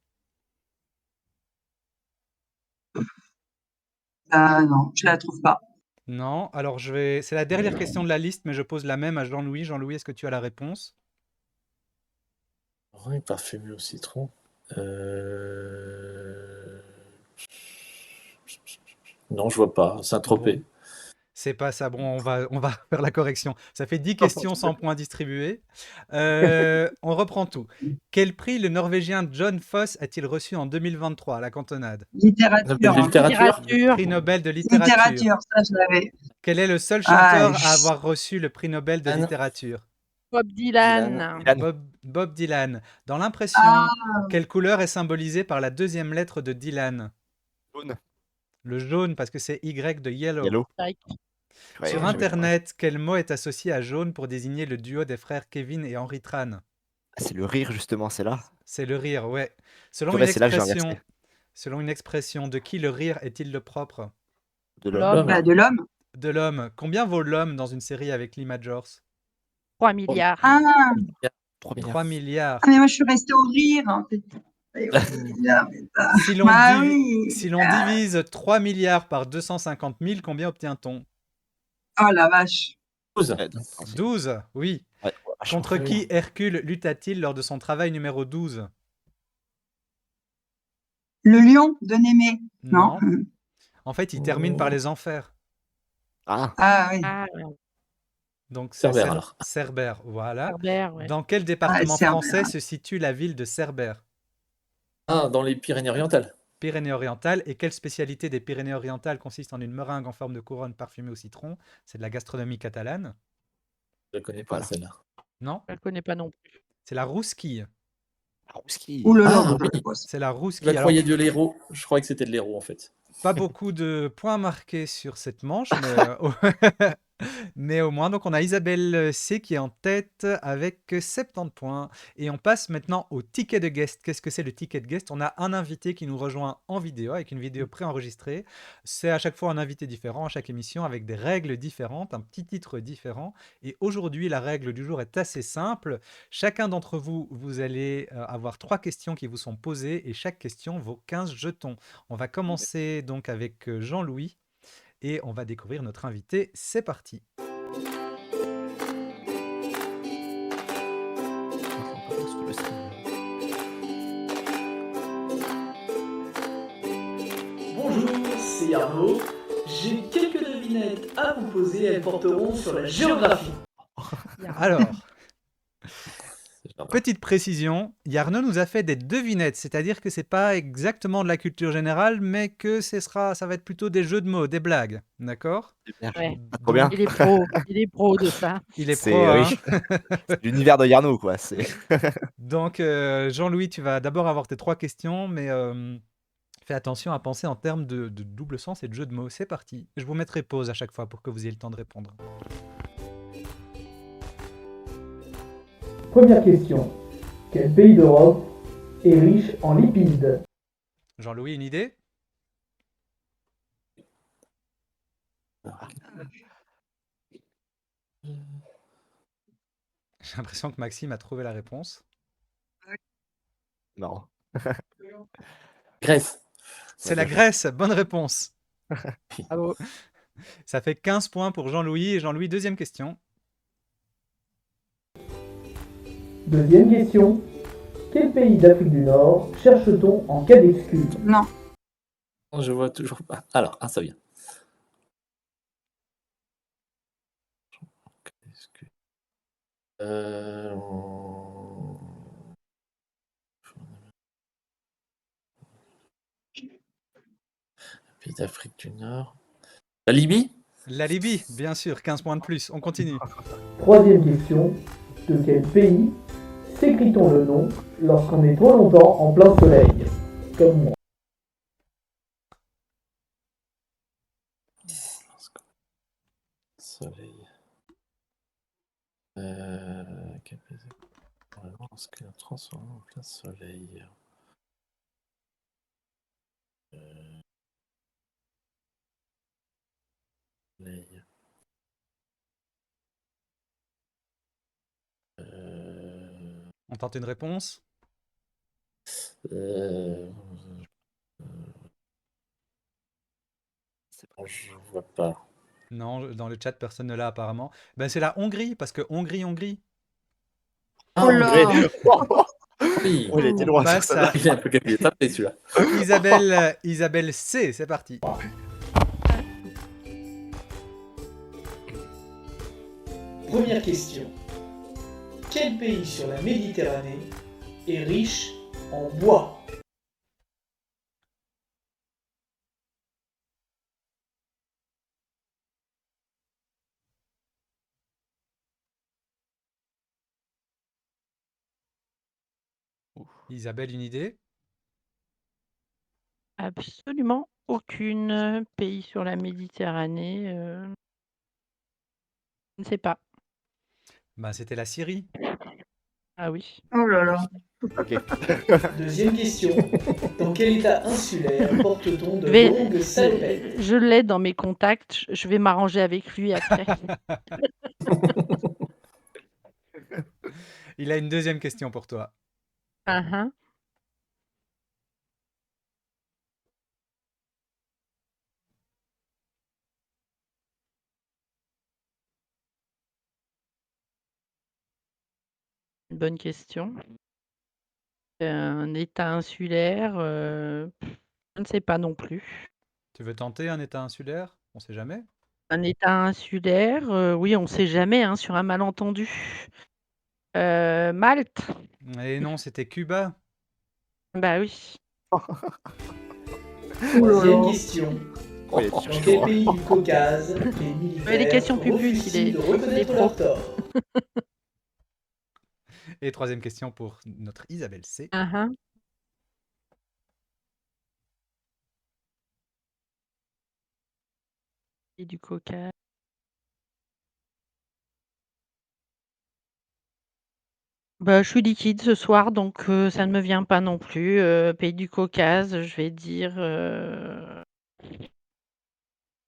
Ah non, je la trouve pas. Non, alors c'est la dernière question de la liste, mais je pose la même à Jean-Louis. Jean-Louis, est-ce que tu as la réponse? Oui, parfumé au citron. Non, je vois pas. Saint-Tropez. Bon, c'est pas ça. Bon, on va faire la correction. Ça fait 10 questions, 100 points distribués. On reprend tout. Quel prix le Norvégien John Foss a-t-il reçu en 2023 à la cantonade? Littérature. Nobel de littérature. Littérature. Prix Nobel de littérature. Littérature, ça je l'avais. Quel est le seul Ah, chanteur à avoir reçu le prix Nobel de Dylan. littérature? Bob Dylan. Dylan. Bob Dylan. Dans l'impression, quelle couleur est symbolisée par la deuxième lettre de Dylan? Jaune. Le jaune, parce que c'est Y de yellow. Yellow. Like. Ouais, Sur j'avais- Internet, quel mot est associé à jaune pour désigner le duo des frères Kevin et Henry Tran? Ah, c'est le rire, justement, c'est là. C'est le rire, ouais. Purée, c'est là que j'ai inversé. Selon une expression, de qui le rire est-il le propre? De L'homme. bah, de l'homme. De l'homme. Combien vaut l'homme dans une série avec Lee Majors? 3 milliards. Ah, 3 milliards. mais moi je suis restée au rire. En fait. Si l'on Bah oui. si l'on divise 3 milliards par 250 000, combien obtient-on? Oh la vache. 12. 12, oui. Ouais, Contre oui. qui Hercule lutta-t-il lors de son travail numéro 12? Le lion de Némée. Non. En fait, il termine par les enfers. Ah, Ah oui. Ah, ouais. Donc c'est Cerbère, alors. Cerbère, voilà. Cerbère, ouais. Dans quel département Cerbère. français se situe la ville de Cerbère? Ah, dans les Pyrénées-Orientales. Pyrénées-Orientales. Et quelle spécialité des Pyrénées-Orientales consiste en une meringue en forme de couronne parfumée au citron? C'est de la gastronomie catalane. Je ne connais pas Voilà. celle-là. Non? Je ne connais pas non plus. C'est la rousquille. Ah, Rouski. Ouh là là, Ah bah, oui, C'est la je rousquille. la Alors, croyais de l'héros. Je croyais que c'était de l'héros en fait. pas beaucoup de points marqués sur cette manche, mais, mais au moins, donc on a Isabelle C qui est en tête avec 70 points. Et on passe maintenant au ticket de guest. Qu'est-ce que c'est le ticket de guest? On a un invité qui nous rejoint en vidéo, avec une vidéo préenregistrée. C'est à chaque fois un invité différent, à chaque émission, avec des règles différentes, un petit titre différent. Et aujourd'hui, la règle du jour est assez simple. Chacun d'entre vous, vous allez avoir 3 questions qui vous sont posées, et chaque question vaut 15 jetons. On va commencer donc avec Jean-Louis, et on va découvrir notre invité. C'est parti. Bonjour, c'est Arnaud. J'ai quelques devinettes à vous poser, elles porteront sur la géographie. Alors, C'est sympa. petite précision, Yarno nous a fait des devinettes, c'est-à-dire que c'est pas exactement de la culture générale, mais que ça va être plutôt des jeux de mots, des blagues, d'accord? Super. Ouais. Ah, trop bien. Donc, Il est pro de ça. il est C'est pro, hein? c'est l'univers de Yarno, quoi. Donc, Jean-Louis, tu vas d'abord avoir tes 3 questions, mais fais attention à penser en termes de double sens et de jeu de mots. C'est parti. Je vous mettrai pause à chaque fois pour que vous ayez le temps de répondre. Première question. Quel pays d'Europe est riche en lipides? Jean-Louis, une idée? J'ai l'impression que Maxime a trouvé la réponse. Non. Grèce. C'est la Grèce, bonne réponse. Bravo. Ça fait 15 points pour Jean-Louis. Et Jean-Louis, deuxième question. Deuxième question. Quel pays d'Afrique du Nord cherche-t-on en cas d'excuse? Non. Je vois toujours pas. Alors, ça vient. Euh... Pays d'Afrique du Nord. La Libye? La Libye, bien sûr, 15 points de plus. On continue. Troisième question. De quel pays s'écrit-on le nom lorsqu'on est trop longtemps en plein soleil? Comme moi. Soleil. Quel pays? Vraiment, lorsqu'il est transformé en plein soleil. Soleil. On tente une réponse. Je vois pas. Non, dans le chat, personne ne l'a apparemment. Ben, c'est la Hongrie, parce que Hongrie. Ah, Oh là. Hongrie. Oui. Oh, il était loin Bah, sur celle-là. ça. Il est un peu capé, tapé celui-là. Isabelle C, c'est parti. Première question. Quel pays sur la Méditerranée est riche en bois? Isabelle, une idée? Absolument aucune pays sur la Méditerranée. Je ne sais pas. Ben, c'était la Syrie. Ah oui. Oh là là. Ok. Deuxième question. Dans quel état insulaire porte-t-on de Mais, longues salopettes? je l'ai dans mes contacts. Je vais m'arranger avec lui après. Il a une deuxième question pour toi. Ah, une bonne question. Un état insulaire, je ne sais pas non plus. Tu veux tenter un état insulaire? On sait jamais. Un état insulaire, oui, on ne sait jamais, hein, sur un malentendu. Malte? Et non, c'était Cuba. Bah oui. Troisième question. Oh, il est Dans chaud, quel hein. pays du Caucase les militaires les questions publiques, refusent-ils il est de reconnaître pro. leurs torts? Et troisième question pour notre Isabelle C. Uhum. Et du Caucase. Bah, je suis liquide ce soir, donc ça ne me vient pas non plus. Pays du Caucase, je vais dire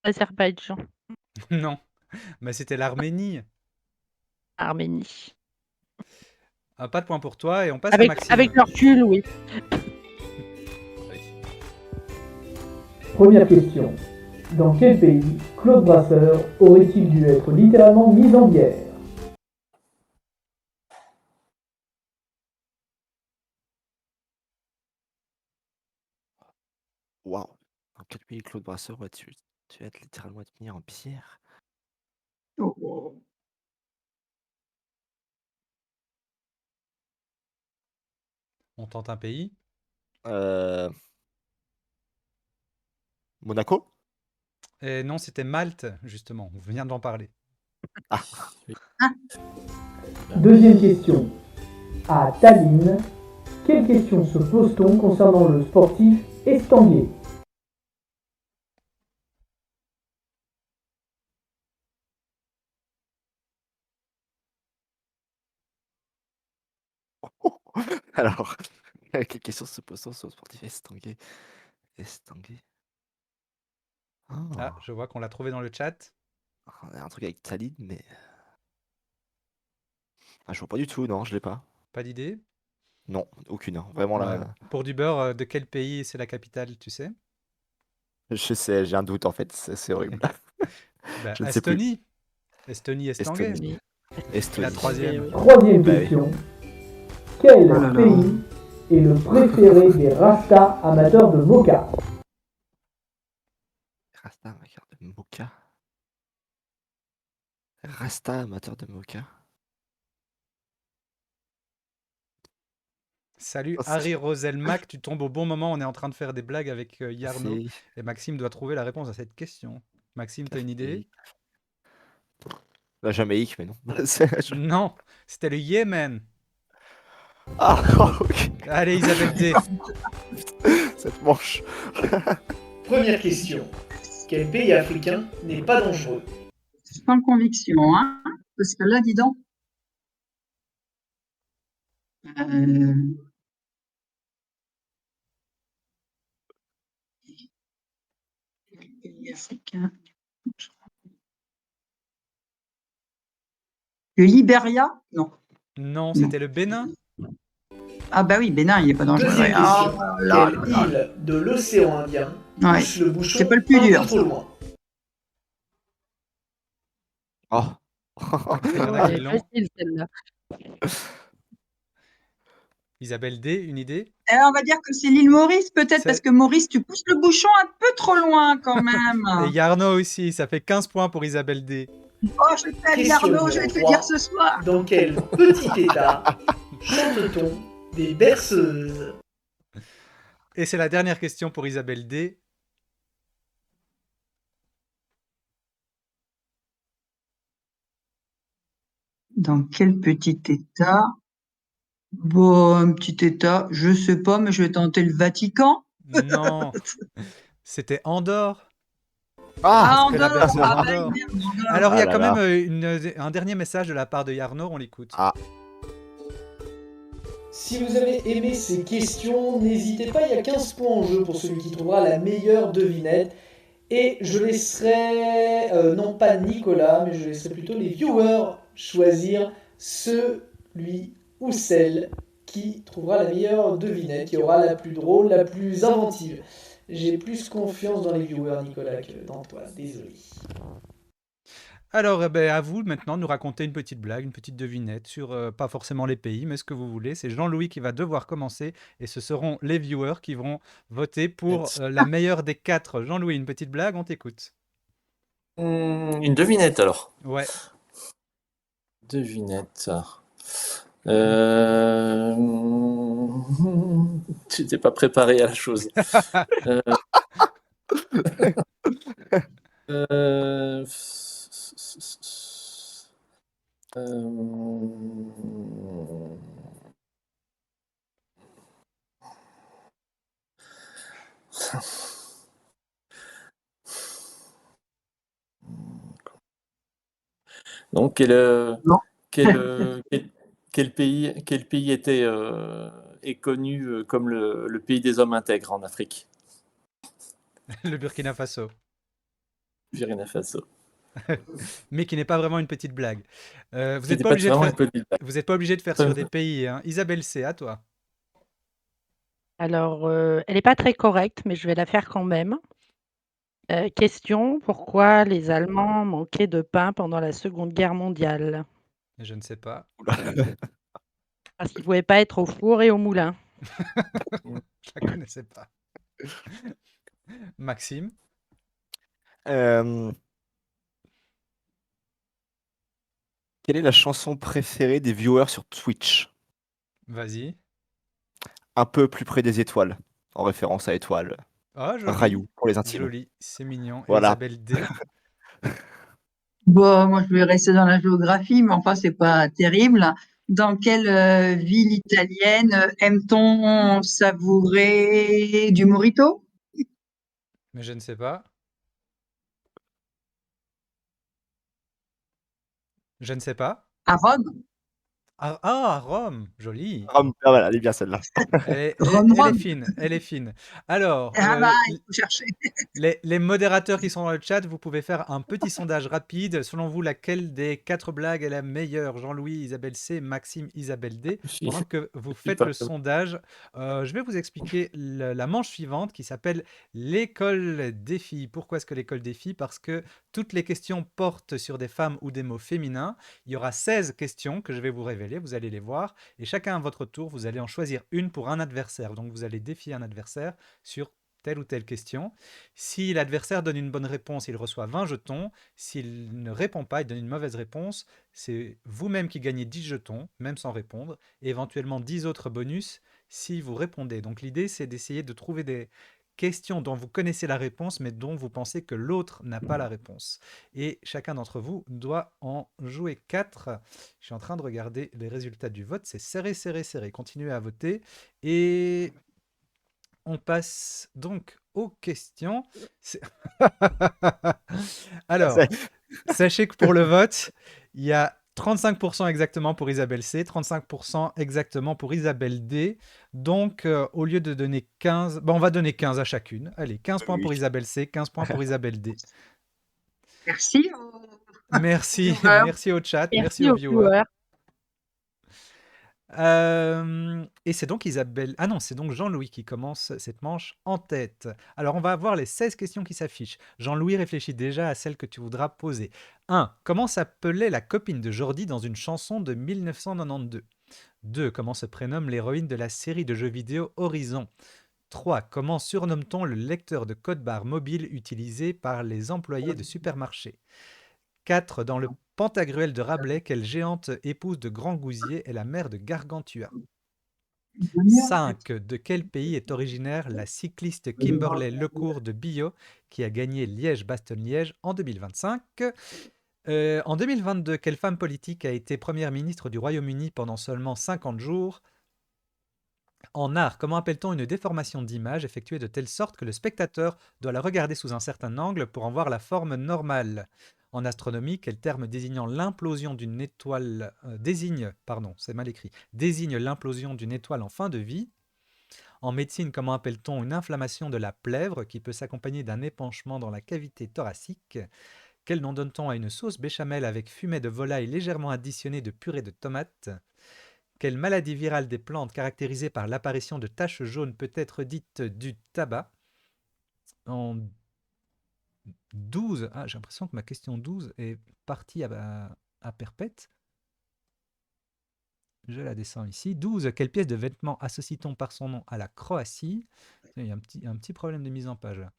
Azerbaïdjan, Non, mais c'était l'Arménie. Arménie. Pas de point pour toi et on passe à Avec Maxime. le recul, oui. Première question. Dans quel pays Claude Brasseur aurait-il dû être littéralement mis en bière? Waouh. Dans quel pays Claude Brasseur tu vas être littéralement être mis en pierre? Oh, oh. On tente un pays. Euh, Monaco? Et non, c'était Malte, justement. On vient d'en parler. Ah, Deuxième question. À Tallinn, quelle question se pose-t-on concernant le sportif Estanguet? alors, quelle question se pose sur le sportif Estanguet? Estanguet? Ah, je vois qu'on l'a trouvé dans le chat. Il y a un truc avec Tallinn, mais. Je vois pas du tout, non, je l'ai pas. Pas d'idée? Non, aucune, hein. Vraiment Ouais. là. Pour du beurre, de quel pays c'est la capitale, tu sais? Je sais, j'ai un doute en fait, c'est horrible. Bah, Je ne sais plus. Estonie. Estonie, Estanguet. Estonie. Oui. Et la Estonie. troisième. Oui. Troisième Bah oui. question. Quel Oh là là. pays est le préféré des Rastas amateurs de mocha? Rasta, amateur de mocha. Rasta, amateur de mocha. Salut Oh, Harry Roselmack, tu tombes au bon moment. On est en train de faire des blagues avec Yarno. Merci. Et Maxime doit trouver la réponse à cette question. Maxime, t'as une idée? La Jamaïque, mais non. Non, c'était le Yémen. Ah, ok. Allez, Isabelle D. Cette manche. Première question. Quel pays africain n'est pas dangereux? Sans conviction, hein? Parce que là, dis donc. Pays africain. Le Libéria? Non. Non, c'était le Bénin. Ah bah oui, Bénin, il est pas dangereux. Deuxième Ah question. là Quelle là. île de l'océan Indien Ouais. pousse le bouchon C'est pas le plus un dur, peu trop loin? Oh. Il y en a qui Elle est l'ont. facile celle-là. Isabelle D, une idée? On va dire que c'est l'île Maurice, peut-être, parce C'est- que Maurice, tu pousses le bouchon un peu trop loin quand Et même. Yarno aussi, ça fait 15 points pour Isabelle D. Oh, je t'aime, Question Yarno, je vais numéro te le 3. dire ce soir. Dans quel petit état chante-t-on des berceuses? Et c'est la dernière question pour Isabelle D. Dans quel petit état? Bon, un petit état, je sais pas, mais je vais tenter le Vatican. Non, c'était Andorre. Ah, C'était la Andorre, berceuse ah bah Andorre. merde, Andorre. Alors, il y Ah a là quand là. même un dernier message de la part de Yarno, on l'écoute. Ah, Si vous avez aimé ces questions, n'hésitez pas, il y a 15 points en jeu pour celui qui trouvera la meilleure devinette. Et je laisserai, non pas Nicolas, mais je laisserai plutôt les viewers choisir celui ou celle qui trouvera la meilleure devinette, qui aura la plus drôle, la plus inventive. J'ai plus confiance dans les viewers, Nicolas, que dans toi, désolé. Alors, à vous maintenant de nous raconter une petite blague, une petite devinette sur pas forcément les pays, mais ce que vous voulez. C'est Jean-Louis qui va devoir commencer et ce seront les viewers qui vont voter pour la meilleure des 4. Jean-Louis, une petite blague, on t'écoute. Une devinette alors. Ouais. Devinette. Tu n'étais pas préparé à la chose. Euh, Donc, Non. quel, euh, quel, quel pays est connu comme le pays des hommes intègres en Afrique? Le Burkina Faso. Burkina Faso. Mais qui n'est pas vraiment une petite blague. Vous n'êtes C'était pas pas obligé de vraiment faire, une petite blague. vous êtes pas obligé de faire sur des pays, hein. Isabelle C, à toi. Alors, elle n'est pas très correcte, mais je vais la faire quand même. Question, pourquoi les Allemands manquaient de pain pendant la Seconde Guerre mondiale? Je ne sais pas. Parce qu'ils ne pouvaient pas être au four et au moulin. Je la connaissais pas. Maxime, Euh, Quelle est la chanson préférée des viewers sur Twitch? vas-y. Un peu plus près des étoiles, en référence à étoile. Oh, joli, Rayou, pour les intimes. joli, c'est mignon. Et Voilà. Isabelle D. Bon, moi, je vais rester dans la géographie, mais enfin, c'est pas terrible. Dans quelle ville italienne aime-t-on savourer du mojito? Mais je ne sais pas. Je ne sais pas. À Rome. Ah, Rome, joli. Rome, ah, voilà, elle est bien celle-là. Rome, Elle est Rome. fine, elle est fine. Alors, Ah bah, il faut chercher. les modérateurs qui sont dans le chat, vous pouvez faire un petit sondage rapide. Selon vous, laquelle des 4 blagues est la meilleure? Jean-Louis, Isabelle C, Maxime, Isabelle D. Pendant que vous faites pas le très bon. sondage, je vais vous expliquer la manche suivante qui s'appelle l'école des filles. Pourquoi est-ce que l'école des filles? Parce que toutes les questions portent sur des femmes ou des mots féminins. Il y aura 16 questions que je vais vous révéler, vous allez les voir. Et chacun à votre tour, vous allez en choisir une pour un adversaire. Donc vous allez défier un adversaire sur telle ou telle question. Si l'adversaire donne une bonne réponse, il reçoit 20 jetons. S'il ne répond pas, il donne une mauvaise réponse. C'est vous-même qui gagnez 10 jetons, même sans répondre, et éventuellement 10 autres bonus si vous répondez. Donc l'idée, c'est d'essayer de trouver des questions dont vous connaissez la réponse, mais dont vous pensez que l'autre n'a pas la réponse. Et chacun d'entre vous doit en jouer 4. Je suis en train de regarder les résultats du vote. C'est serré, serré, serré. Continuez à voter. Et on passe donc aux questions. C'est- Alors, sachez que pour le vote, il y a 35% exactement pour Isabelle C, 35% exactement pour Isabelle D. Donc, au lieu de donner 15, on va donner 15 à chacune. Allez, 15 points pour Oui. Isabelle C, 15 points pour Isabelle D. Merci aux Merci, viewers. merci au chat, merci Merci aux aux viewers. viewers. Et c'est donc Isabelle. Ah non, c'est donc Jean-Louis qui commence cette manche en tête. Alors, on va avoir les 16 questions qui s'affichent. Jean-Louis réfléchit déjà à celle que tu voudras poser. 1. Comment s'appelait la copine de Jordi dans une chanson de 1992? 2. Comment se prénomme l'héroïne de la série de jeux vidéo Horizon? 3. Comment surnomme-t-on le lecteur de code-barre mobile utilisé par les employés de supermarché? 4. Dans le Pantagruel de Rabelais, quelle géante épouse de Grand Gousier est la mère de Gargantua? 5. De quel pays est originaire la cycliste Kimberley Lecourt de Millau qui a gagné Liège-Bastogne-Liège en 2025? En 2022, quelle femme politique a été première ministre du Royaume-Uni pendant seulement 50 jours? En art, comment appelle-t-on une déformation d'image effectuée de telle sorte que le spectateur doit la regarder sous un certain angle pour en voir la forme normale? En astronomie, quel terme désignant l'implosion d'une étoile c'est mal écrit, désigne l'implosion d'une étoile en fin de vie? En médecine, comment appelle-t-on une inflammation de la plèvre qui peut s'accompagner d'un épanchement dans la cavité thoracique? Quel nom donne-t-on à une sauce béchamel avec fumet de volaille légèrement additionnée de purée de tomate? Quelle maladie virale des plantes caractérisée par l'apparition de taches jaunes peut être dite du tabac? En 12, j'ai l'impression que ma question 12 est partie à perpète. Je la descends ici. 12. Quelle pièce de vêtement associe-t-on par son nom à la Croatie? Il y a un petit problème de mise en page là.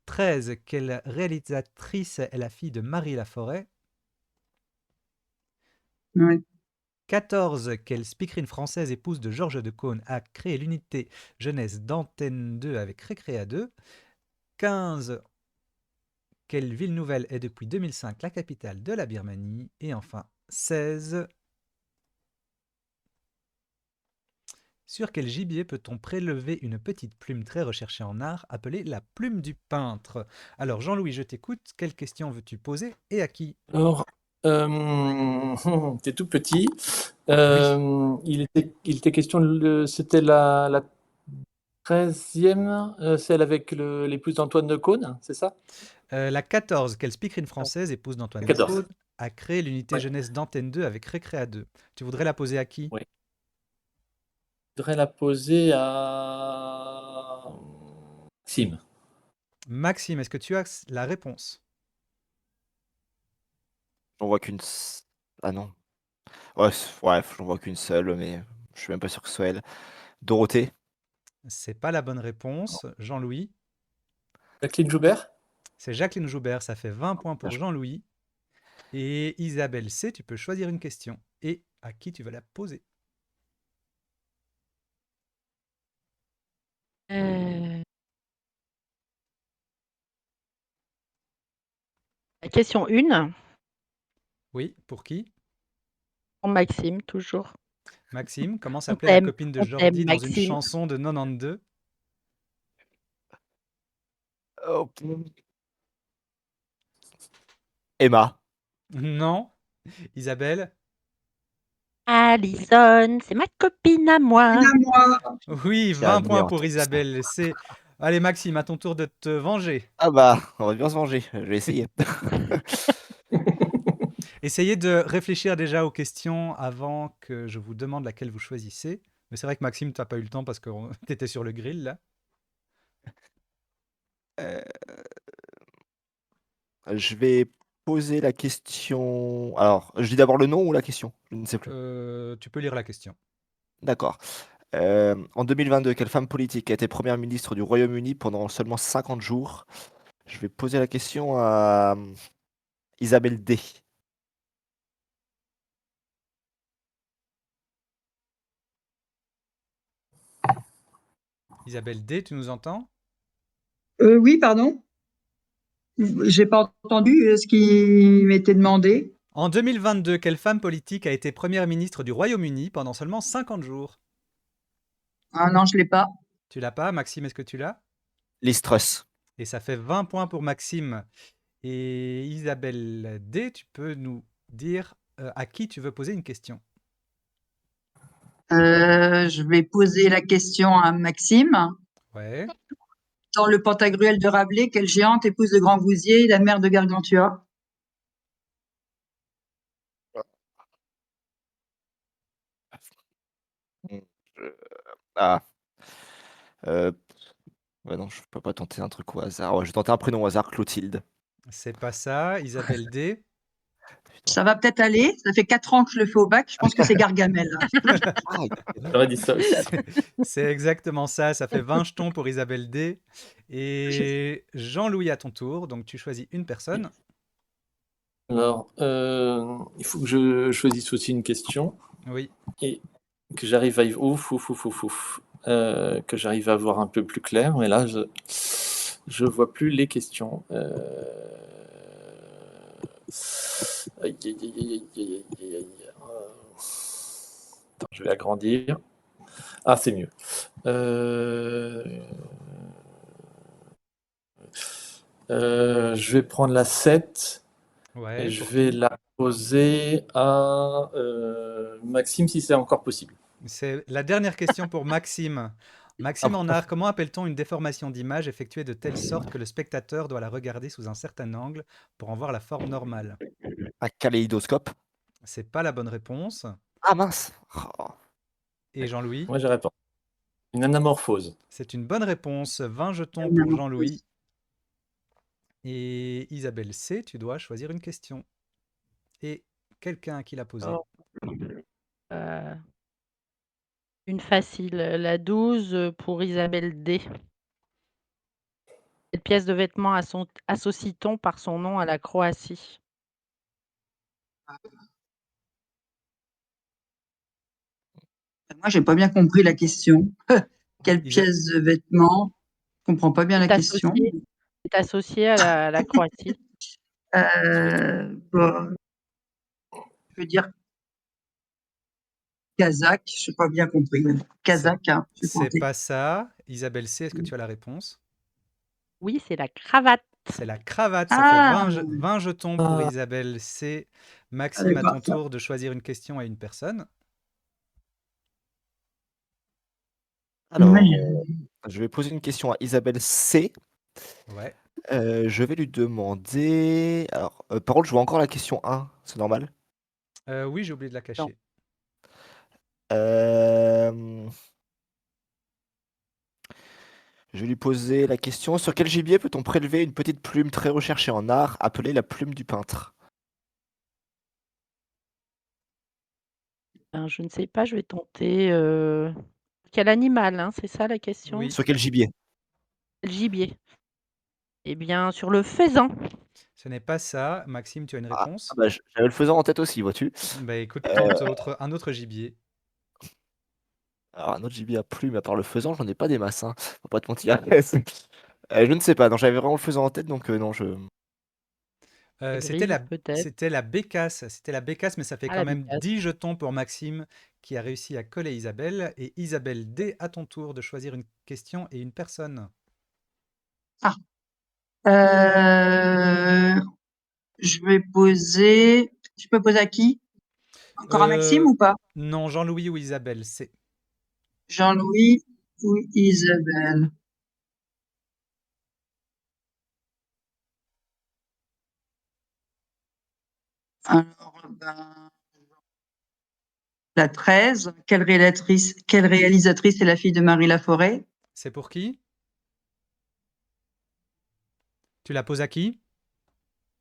13. Quelle réalisatrice est la fille de Marie Laforêt? Oui. 14. Quelle speakerine française épouse de Georges Decaune a créé l'unité jeunesse d'Antenne 2 avec Récréa 2? 15. Quelle ville nouvelle est depuis 2005 la capitale de la Birmanie? Et enfin, 16. Sur quel gibier peut-on prélever une petite plume très recherchée en art appelée la plume du peintre? Alors Jean-Louis, je t'écoute. Quelle question veux-tu poser et à qui? Alors, t'es tout petit. Oui. Il était question, c'était la 13e, celle avec l'épouse d'Antoine de Caunes, c'est ça? La 14, quelle speakerine française, épouse d'Antoine La Decaune, 14. a créé l'unité Ouais, jeunesse d'Antenne 2 avec Récréa 2? Tu voudrais la poser à qui? ouais. Je voudrais la poser à Maxime. Maxime, est-ce que tu as la réponse? J'en vois qu'une. Ah non. Ouais, ouais, j'en vois qu'une seule, mais je suis même pas sûr que ce soit elle. Dorothée. C'est pas la bonne réponse. Jean-Louis? Jacqueline Joubert? C'est Jacqueline Joubert, ça fait 20 points Ah, pour Jean-Louis. Et Isabelle C, tu peux choisir une question. Et à qui tu vas la poser? La question 1, Oui, pour qui? pour Maxime, toujours. Maxime, comment s'appelait la copine de On t'aime, Jordi dans une Maxime. chanson de 92? oh, Emma. Non. Isabelle? Alison, c'est ma copine à Une moi. à moi. Oui, J'ai un 20 nez points en pour tête. Isabelle. C'est... Allez Maxime, à ton tour de te venger. Ah bah, on va bien se venger. Je vais essayer. Essayez de réfléchir déjà aux questions avant que je vous demande laquelle vous choisissez. Mais c'est vrai que Maxime, tu n'as pas eu le temps parce que tu étais sur le grill là. Euh, je vais poser la question. Alors, je dis d'abord le nom ou la question? Je ne sais plus. Tu peux lire la question. D'accord. En 2022, quelle femme politique a été première ministre du Royaume-Uni pendant seulement 50 jours? Je vais poser la question à Isabelle D. Isabelle D, tu nous entends? Oui, pardon. J'ai pas entendu ce qui m'était demandé. En 2022, quelle femme politique a été première ministre du Royaume-Uni pendant seulement 50 jours? Ah non, je l'ai pas. Tu l'as pas, Maxime, est-ce que tu l'as? Liz Truss. Et ça fait 20 points pour Maxime. Et Isabelle D, tu peux nous dire à qui tu veux poser une question. Je vais poser la question à Maxime. Ouais. Dans le Pantagruel de Rabelais, quelle géante épouse de Grangousier, la mère de Gargantua? Mm, je- Ah. Euh, Ouais, non, je peux pas tenter un truc au hasard. Ouais, je vais tenter un prénom au hasard, Clotilde. C'est pas ça, Isabelle D. Putain. Ça va peut-être aller. Ça fait 4 ans que je le fais au bac. Je pense que c'est Gargamel. Ah, exactement. J'aurais dit ça aussi. C'est exactement ça, ça fait 20 jetons pour Isabelle D. Et Jean-Louis à ton tour, donc tu choisis une personne. Alors, il faut que je choisisse aussi une question Oui, et que j'arrive à que j'arrive à voir un peu plus clair. Mais là, je vois plus les questions. Aïe, aïe, aïe, aïe, aïe, aïe, aïe. Attends, je vais agrandir. Ah, c'est mieux. Je vais prendre la 7 ouais, et je pour vais qui? la poser à Maxime si c'est encore possible. C'est la dernière question pour Maxime. Ah Maxime bon. en art, comment appelle-t-on une déformation d'image effectuée de telle sorte que le spectateur doit la regarder sous un certain angle pour en voir la forme normale? Un kaléidoscope. C'est pas la bonne réponse. Ah mince. Oh. Et Jean-Louis? Moi, j'ai répondu. Une anamorphose. C'est une bonne réponse. 20 jetons pour Jean-Louis. Et Isabelle C, tu dois choisir une question. Et quelqu'un qui l'a posée. Euh, une facile, la 12 pour Isabelle D. Cette pièce de vêtement associe-t-on par son nom à la Croatie? Moi, j'ai pas bien compris la question. Quelle Isa- pièce de vêtement? Je comprends pas bien la question. C'est associé à la Croatie. Bon, je veux dire Kazakh, je n'ai pas bien compris. Kazakh, hein, je vais C'est tenter. pas ça. Isabelle C, est-ce que tu as la réponse? Oui, c'est la cravate. C'est la cravate, ça fait Ah, 20 jetons pour Ah, Isabelle C. Maxime, à d'accord. ton tour de choisir une question à une personne. Alors, Oui. je vais poser une question à Isabelle C. Ouais. Je vais lui demander. Alors, par contre, je vois encore la question 1, c'est normal? Oui, j'ai oublié de la Non. cacher. Euh, Je vais lui poser la question: sur quel gibier peut-on prélever une petite plume très recherchée en art, appelée la plume du peintre? Ben, je ne sais pas, je vais tenter, quel animal, hein, c'est ça la question? Oui, Sur quel gibier? Quel gibier? Eh bien, sur le faisan. ce n'est pas ça. Maxime, tu as une réponse? Bah, j'avais le faisan en tête aussi, vois-tu? Bah écoute, Euh, tente un autre gibier. alors, un autre gibier à plume, à part le faisan, j'en ai pas des masses, hein, faut pas te mentir. Je ne sais pas, non, j'avais vraiment le faisan en tête, donc non, je. Euh, La c'était grille, la, peut-être. c'était la bécasse. C'était la bécasse, mais ça fait Ah, quand la même bécasse. 10 jetons pour Maxime qui a réussi à coller Isabelle. Et Isabelle D, à ton tour de choisir une question et une personne. Ah. Je vais poser. Je peux poser à qui? Encore à Maxime Euh, ou pas? non, Jean-Louis ou Isabelle, c'est. Jean-Louis ou Isabelle? Alors, ben, la 13. Quelle réalisatrice est la fille de Marie Laforêt? C'est pour qui? Tu la poses à qui?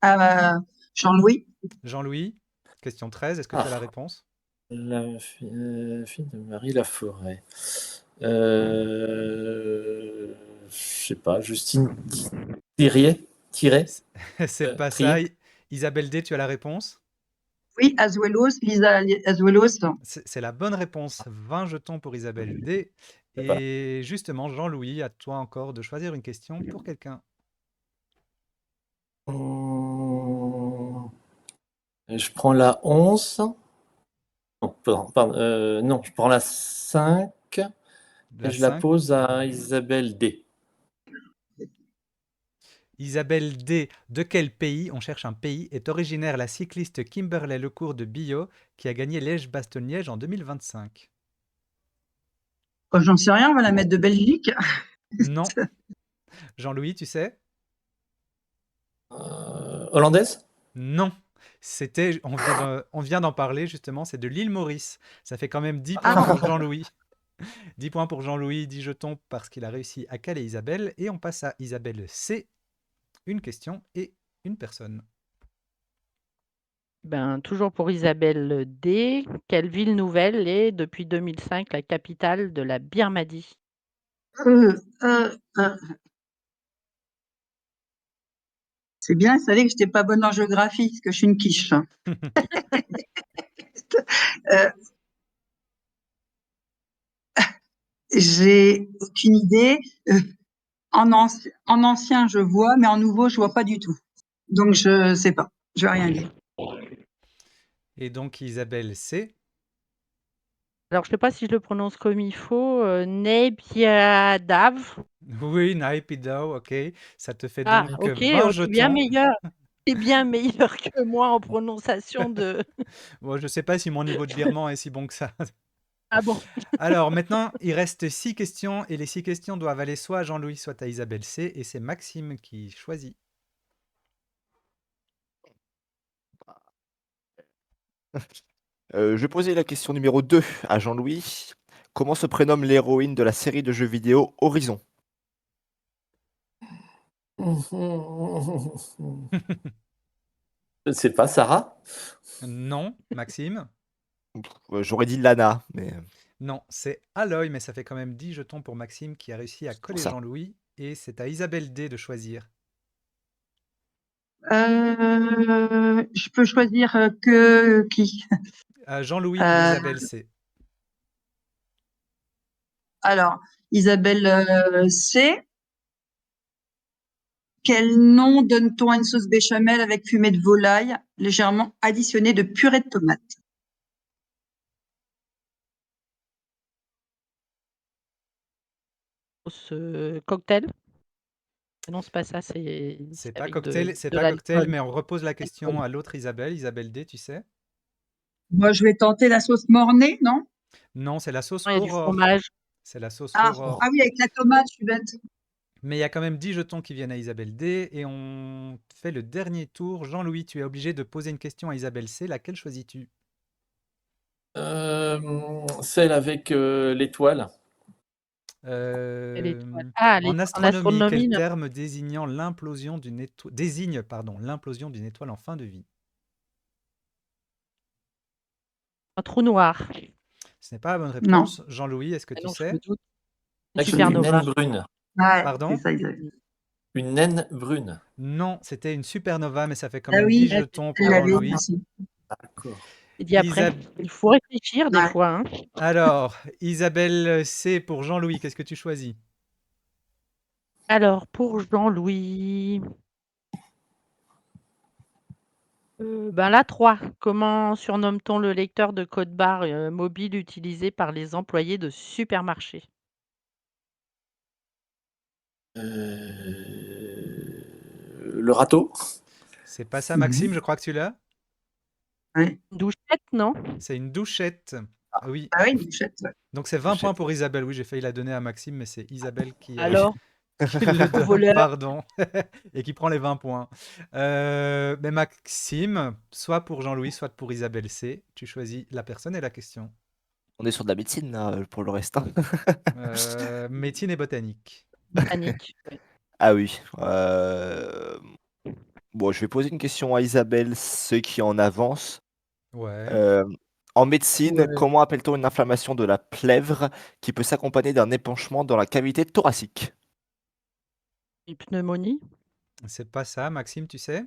Ah, Jean-Louis? Jean-Louis. Question 13, est-ce que tu as la réponse? fille de Marie Laforêt. Je sais pas, Justine Thiriet? Thierry? C'est pas ça. Trier? Isabelle D, tu as la réponse? Oui, Azuelos, Lisa Azuelos. C'est la bonne réponse. 20 jetons pour Isabelle D. Je sais pas. Et justement, Jean-Louis, à toi encore de choisir une question pour quelqu'un. Je prends la 11. Non, pardon, non, je prends la 5 La et je la 5. pose à Isabelle D. Isabelle D. De quel pays, on cherche un pays, est originaire la cycliste Kimberley Lecourt de Millau qui a gagné Liège-Bastogne-Liège en 2025? Oh, j'en sais rien, on va la mettre de Belgique. Non. Jean-Louis, tu sais? Hollandaise? Non. On vient d'en parler justement, c'est de l'île Maurice. Ça fait quand même 10 points Ah, pour Jean-Louis. 10 points pour Jean-Louis, 10 jetons parce qu'il a réussi à caler Isabelle. Et on passe à Isabelle C. Une question et une personne. Ben, toujours pour Isabelle D. Quelle ville nouvelle est, depuis 2005, la capitale de la Birmanie? euh, euh, euh. C'est bien, il savait que j'étais pas bonne en géographie, parce que je suis une quiche. Euh, j'ai aucune idée. En ancien, je vois, mais en nouveau, je vois pas du tout. Donc, je sais pas. Je vais rien dire. Et donc Isabelle C. Alors, je ne sais pas si je le prononce comme il faut, Naypyidaw. Oui, Naypyidaw, ok. Ça te fait Ah, donc OK, 20 tu es bien jetons. meilleur. Tu es bien meilleur que moi en prononciation de Bon, je ne sais pas si mon niveau de birman est si bon que ça. ah bon? Alors maintenant, il reste 6 questions et les 6 questions doivent aller soit à Jean-Louis, soit à Isabelle C. Et c'est Maxime qui choisit. Je vais poser la question numéro 2 à Jean-Louis. Comment se prénomme l'héroïne de la série de jeux vidéo Horizon? Je ne sais pas, Sarah? Non, Maxime. J'aurais dit Lana, mais Non, c'est Aloy, mais ça fait quand même 10 jetons pour Maxime qui a réussi à c'est pour coller ça. Jean-Louis. Et c'est à Isabelle D de choisir. Je peux choisir que qui? Jean-Louis ou Euh, Isabelle C. alors, Isabelle C. Quel nom donne-t-on à une sauce béchamel avec fumée de volaille, légèrement additionnée de purée de tomate? sauce cocktail. Non, c'est pas ça, c'est C'est pas avec cocktail, c'est de pas cocktail, l'alcool. mais on repose la Alcool. question à l'autre Isabelle, Isabelle D, tu sais? Moi, je vais tenter la sauce Mornay, non? Non, c'est la sauce Non, il y a du Aurore. fromage. C'est la sauce Ah, Aurore. ah oui, avec la tomate, je suis bête. Mais il y a quand même 10 jetons qui viennent à Isabelle D et on fait le dernier tour. Jean-Louis, tu es obligé de poser une question à Isabelle C. Laquelle choisis-tu? Celle avec l'étoile. Et l'étoile. Euh, Ah, En en astronomie, astronomie, quel non, terme désignant l'implosion d'une étoile désigne l'implosion d'une étoile en fin de vie? un trou noir. Ce n'est pas la bonne Non. réponse. Jean-Louis, est-ce que Ah tu non, je me sais? doute. Une Une supernova. naine brune. Ouais, c'est Pardon? ça, Isabelle. Une naine brune. Non, c'était une supernova, mais ça fait quand Ah même 10 oui, Ouais, c'est jetons elle pour l'avait supernova. dit Jean-Louis. aussi. D'accord. J'ai dit après. Isab- Il faut réfléchir des Ouais. fois. Hein. Alors, Isabelle C pour Jean-Louis, qu'est-ce que tu choisis? Alors, pour Jean-Louis, ben là, 3. Comment surnomme-t-on le lecteur de code barre mobile utilisé par les employés de supermarché? Le râteau. C'est pas ça, Maxime, je crois que tu l'as? Ouais. Une douchette, non? C'est une douchette. Oui, Ah oui, une bouchette, ouais. donc c'est 20 points pour Isabelle. Oui, j'ai failli la donner à Maxime, mais c'est Isabelle qui, Alors, qui le donne, voleur. pardon, et qui prend les 20 points. Mais Maxime, soit pour Jean-Louis, soit pour Isabelle C. Tu choisis la personne et la question. On est sur de la médecine là, pour le reste, hein. Médecine et botanique. Botanique. Ouais. Ah oui. Bon, je vais poser une question à Isabelle, ceux qui en avance. Ouais. En médecine, Ouais. comment appelle-t-on une inflammation de la plèvre qui peut s'accompagner d'un épanchement dans la cavité thoracique? Une pneumonie. C'est pas ça, Maxime, tu sais?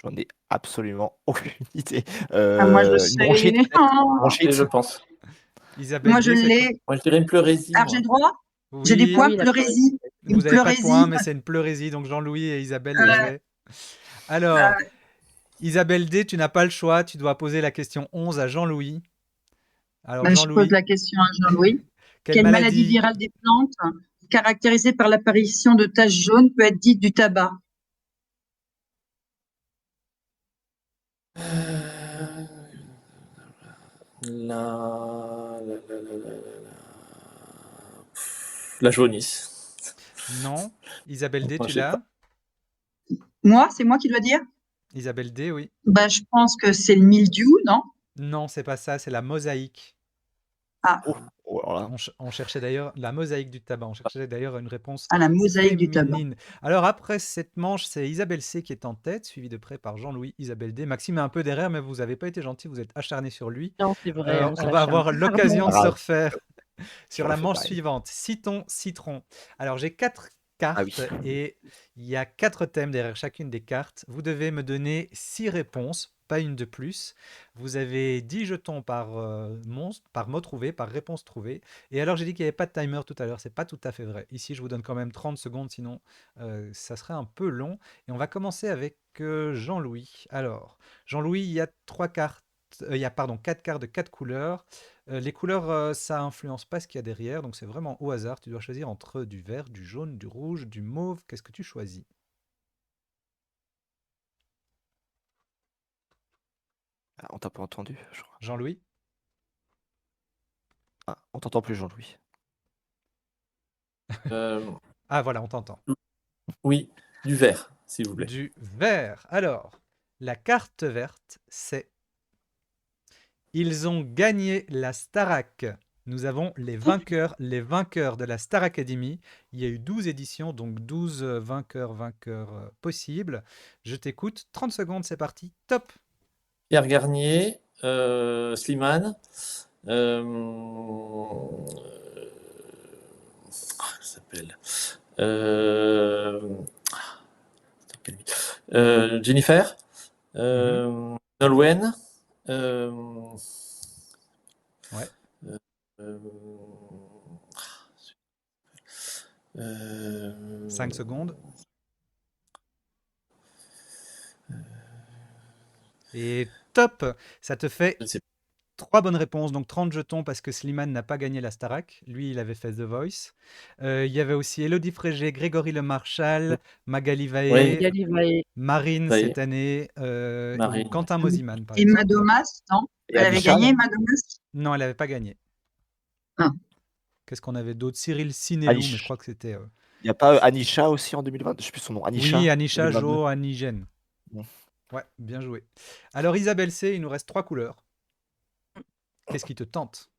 J'en ai absolument aucune idée. Ah, moi, je Une sais. bronchite peut-être? Oh, Et Bronchite? je pense. Isabelle moi, je D, c'est quoi? l'ai. Moi, je dirais une pleurésie, Alors, j'ai moi. le droit? J'ai des Oui, Ah points, oui, la pleurésie. vous Une n'avez pas de points, pleurésie. mais c'est une pleurésie, donc Jean-Louis et Isabelle Euh, l'avaient. Alors, Isabelle D, tu n'as pas le choix, tu dois poser la question 11 à Jean-Louis. Alors, je pose Jean-Louis, la question à Jean-Louis. quelle Quelle maladie maladie? virale des plantes, caractérisée par l'apparition de taches jaunes, peut être dite du tabac? La jaunisse. Non. Isabelle D, Moi, tu je sais pas. l'as? Moi, c'est moi qui dois dire? Isabelle D, oui. Ben, je pense que c'est le mildiou, non? Non, c'est pas ça, c'est la mosaïque. Ah, Oh là là. On cherchait d'ailleurs la mosaïque du tabac. On cherchait d'ailleurs une réponse la mosaïque du tabac. féminine. Alors après cette manche, c'est Isabelle C qui est en tête, suivie de près par Jean-Louis, Isabelle D. Maxime est un peu derrière, mais vous n'avez pas été gentil, vous êtes acharné sur lui. Non, c'est vrai, on On va avoir s'acharne. l'occasion de se Grave. refaire Je sur la refais manche pareil. suivante. Citons citron. Alors j'ai 4 Ah oui. cartes et il y a 4 thèmes derrière chacune des cartes. Vous devez me donner 6 réponses, pas une de plus. Vous avez 10 jetons par, par mot trouvé, par réponse trouvée. Et alors j'ai dit qu'il n'y avait pas de timer tout à l'heure, c'est pas tout à fait vrai. Ici je vous donne quand même 30 secondes, sinon ça serait un peu long. Et on va commencer avec Jean-Louis. Alors, Jean-Louis, il y a 3 cartes. Il y a pardon, 4 cartes de 4 couleurs. Les couleurs, ça influence pas ce qu'il y a derrière, donc c'est vraiment au hasard. Tu dois choisir entre du vert, du jaune, du rouge, du mauve. Qu'est-ce que tu choisis? Ah, on t'a pas entendu, je crois. Jean-Louis? Ah, on t'entend plus, Jean-Louis. Ah voilà, on t'entend. Oui, du vert, s'il vous plaît. Du vert. Alors, la carte verte, c'est ils ont gagné la Starac. Nous avons les vainqueurs de la Star Academy. Il y a eu 12 éditions, donc 12 vainqueurs possibles. Je t'écoute, 30 secondes, c'est parti, top. Pierre Garnier, Slimane, ça s'appelle Jennifer, Nolwenn, Ouais. 5 secondes. Et top, ça te fait je ne sais 3 bonnes réponses, donc 30 jetons parce que Slimane n'a pas gagné la Starac. Lui, il avait fait The Voice. Il y avait aussi Élodie Frégé, Grégory Le Marchal, Magali Oui, Vaé, Magali Vaé. Marine ça y cette est, année, ou Marine. Quentin Mosiman, par Et exemple. Madomas, non? Et Elle avait Anisha, gagné, non? Madomas? Non, elle n'avait pas gagné. Ah. Qu'est-ce qu'on avait d'autre? Cyril Sinelou, mais je Anish. crois que c'était... Il n'y a pas Anisha aussi en 2020? Je sais plus son nom. Oui, Anisha Anisha 2022. Jo Anigène. Bon. Ouais, bien joué. Alors Isabelle C, il nous reste 3 couleurs. Qu'est-ce qui te tente?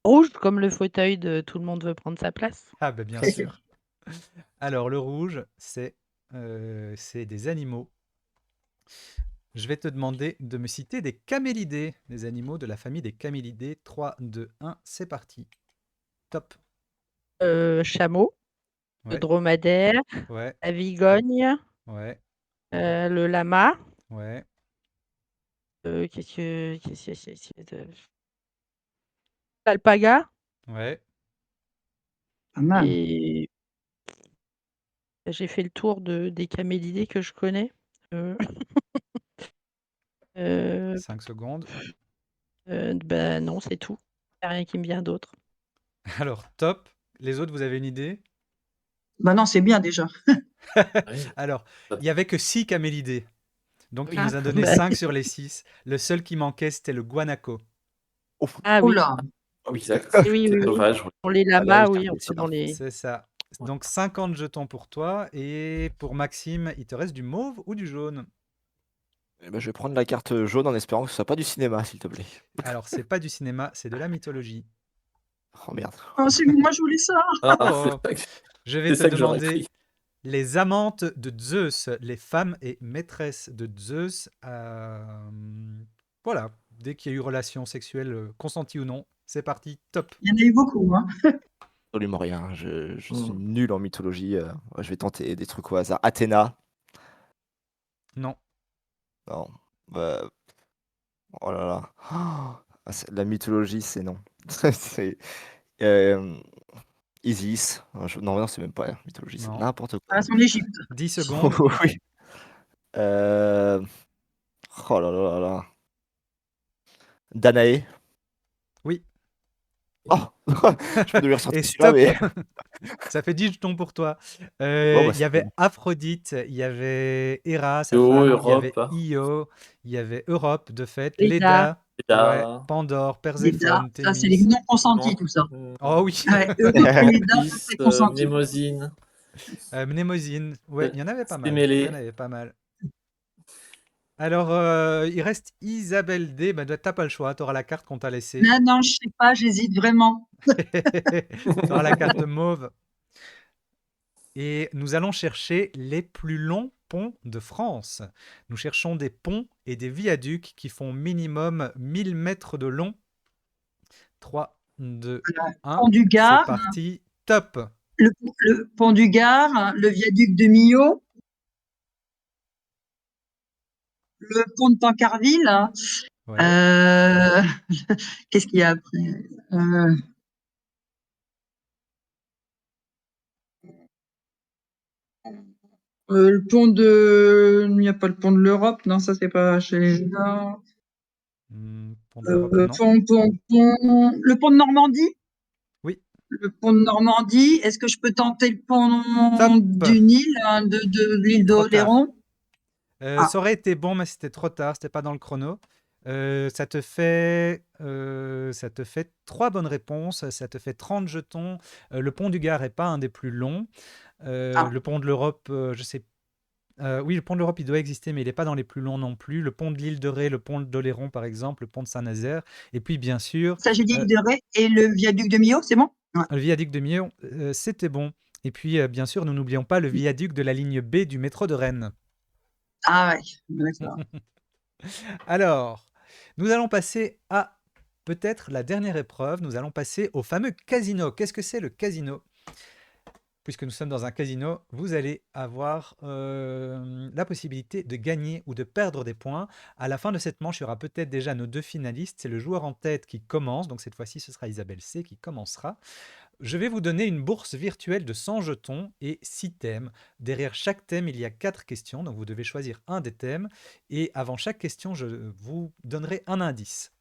Rouge, comme le fauteuil de Tout le monde veut prendre sa place. Ah ben bien sûr. Alors le rouge, c'est des animaux. Je vais te demander de me citer des camélidés, des animaux de la famille des camélidés. 3, 2, 1, c'est parti. Top. Chameau, le Ouais, dromadaire, ouais, la vigogne, ouais, le lama. ouais. Qu'est-ce que l'alpaga Ouais. Pas mal. et j'ai fait le tour des camélidés que je connais. 5 secondes. Bah non, c'est tout. Il y a rien qui me vient d'autre. Alors, top. Les autres, vous avez une idée? Bah non, c'est bien déjà. Oui. Alors, il n'y avait que 6 camélidés. Donc, il Ah, nous a donné bah, 5 sur les 6. Le seul qui manquait, c'était le guanaco. ah Oh oui. là. Ah oui. Exact. Oui, oui, C'est oui. sauvage. Oui. Pour les Ah là, lamas, je oui, t'ai enfin laissé là. dans les. C'est ça. Ouais. Donc, 50 jetons pour toi. Et pour Maxime, il te reste du mauve ou du jaune? Eh ben, je vais prendre la carte jaune en espérant que ce soit pas du cinéma, s'il te plaît. Alors, c'est pas du cinéma, c'est de la mythologie. Oh merde. Oh, moi, je voulais ça. Ah, Oh, c'est je vais c'est te ça que j'aurais demander pris. les amantes de Zeus, les femmes et maîtresses de Zeus. Voilà, dès qu'il y a eu relation sexuelle consentie ou non, c'est parti, top. Il y en a eu beaucoup, hein. Absolument rien. Je suis Hmm. nul en mythologie. Ouais, je vais tenter des trucs au hasard. Athéna. Non, Non. Bah, oh là là. Ah, la mythologie, c'est non. C'est euh, Isis. Non, c'est même pas la mythologie, c'est non. n'importe À quoi. son Égypte. 10 secondes. Oui. Euh, Oh là là là là. Danaé. Oui. Oh Je peux lui Et ressortir celui-là, mais. stop. Ça fait 10 jetons pour toi. Bon, bah, Il y c'est avait bon. Aphrodite, il y avait Héra, sa Io, femme, il y avait Europe, Io, il y avait Europe, de fait, Léda. Léda, ouais, Leda, Pandore, Léda, Perséphone, ça, c'est les Thémis. non consentis, tout ça. Oh oui. Ouais, Europe et Léda, ça, Atlantis, c'est consenti. Mnémosyne, Mnémosyne, ouais, il y en avait pas mal. Il y en Sémélé. avait pas mal. Alors, il reste Isabelle D. Bah, t'as pas le choix, t'auras la carte qu'on t'a laissée. Non, non, je sais pas, j'hésite vraiment. T'auras la carte mauve. Et nous allons chercher les plus longs ponts de France. Nous cherchons des ponts et des viaducs qui font minimum 1000 mètres de long. 3, 2, Voilà. 1, Pont du c'est Gard, parti, top. le pont du Gard, le viaduc de Millau, le pont de Tancarville. Ouais. Euh, Qu'est-ce qu'il y a après? Le pont de... Il n'y a pas le pont de l'Europe, non, ça c'est pas chez les Gens. Pont de l'Europe, non. Le pont de Normandie? Oui, Le pont de Normandie. Est-ce que je peux tenter le pont top. du Nil, hein, de l'île Trop tard. d'Oléron? Ah, Ça aurait été bon, mais c'était trop tard, c'était pas dans le chrono. Ça te fait 3 bonnes réponses, ça te fait 30 jetons. Le pont du Gard est pas un des plus longs. ah. Le pont de l'Europe, je sais. Oui, le pont de l'Europe, il doit exister, mais il n'est pas dans les plus longs non plus. Le pont de l'île de Ré, le pont d'Oléron, par exemple, le pont de Saint-Nazaire. Et puis, bien sûr, Ça, j'ai dit l'île de Ré et le viaduc de Millau, c'est bon? Ouais. le viaduc de Millau, c'était bon. Et puis, bien sûr, nous n'oublions pas le viaduc de la ligne B du métro de Rennes. Ah ouais, d'accord. Alors, nous allons passer à peut-être la dernière épreuve. Nous allons passer au fameux casino. Qu'est-ce que c'est le casino? Puisque nous sommes dans un casino, vous allez avoir la possibilité de gagner ou de perdre des points. À la fin de cette manche, il y aura peut-être déjà nos 2 finalistes. C'est le joueur en tête qui commence. Donc cette fois-ci, ce sera Isabelle C qui commencera. Je vais vous donner une bourse virtuelle de 100 jetons et 6 thèmes. Derrière chaque thème, il y a 4 questions. Donc vous devez choisir un des thèmes. Et avant chaque question, je vous donnerai un indice.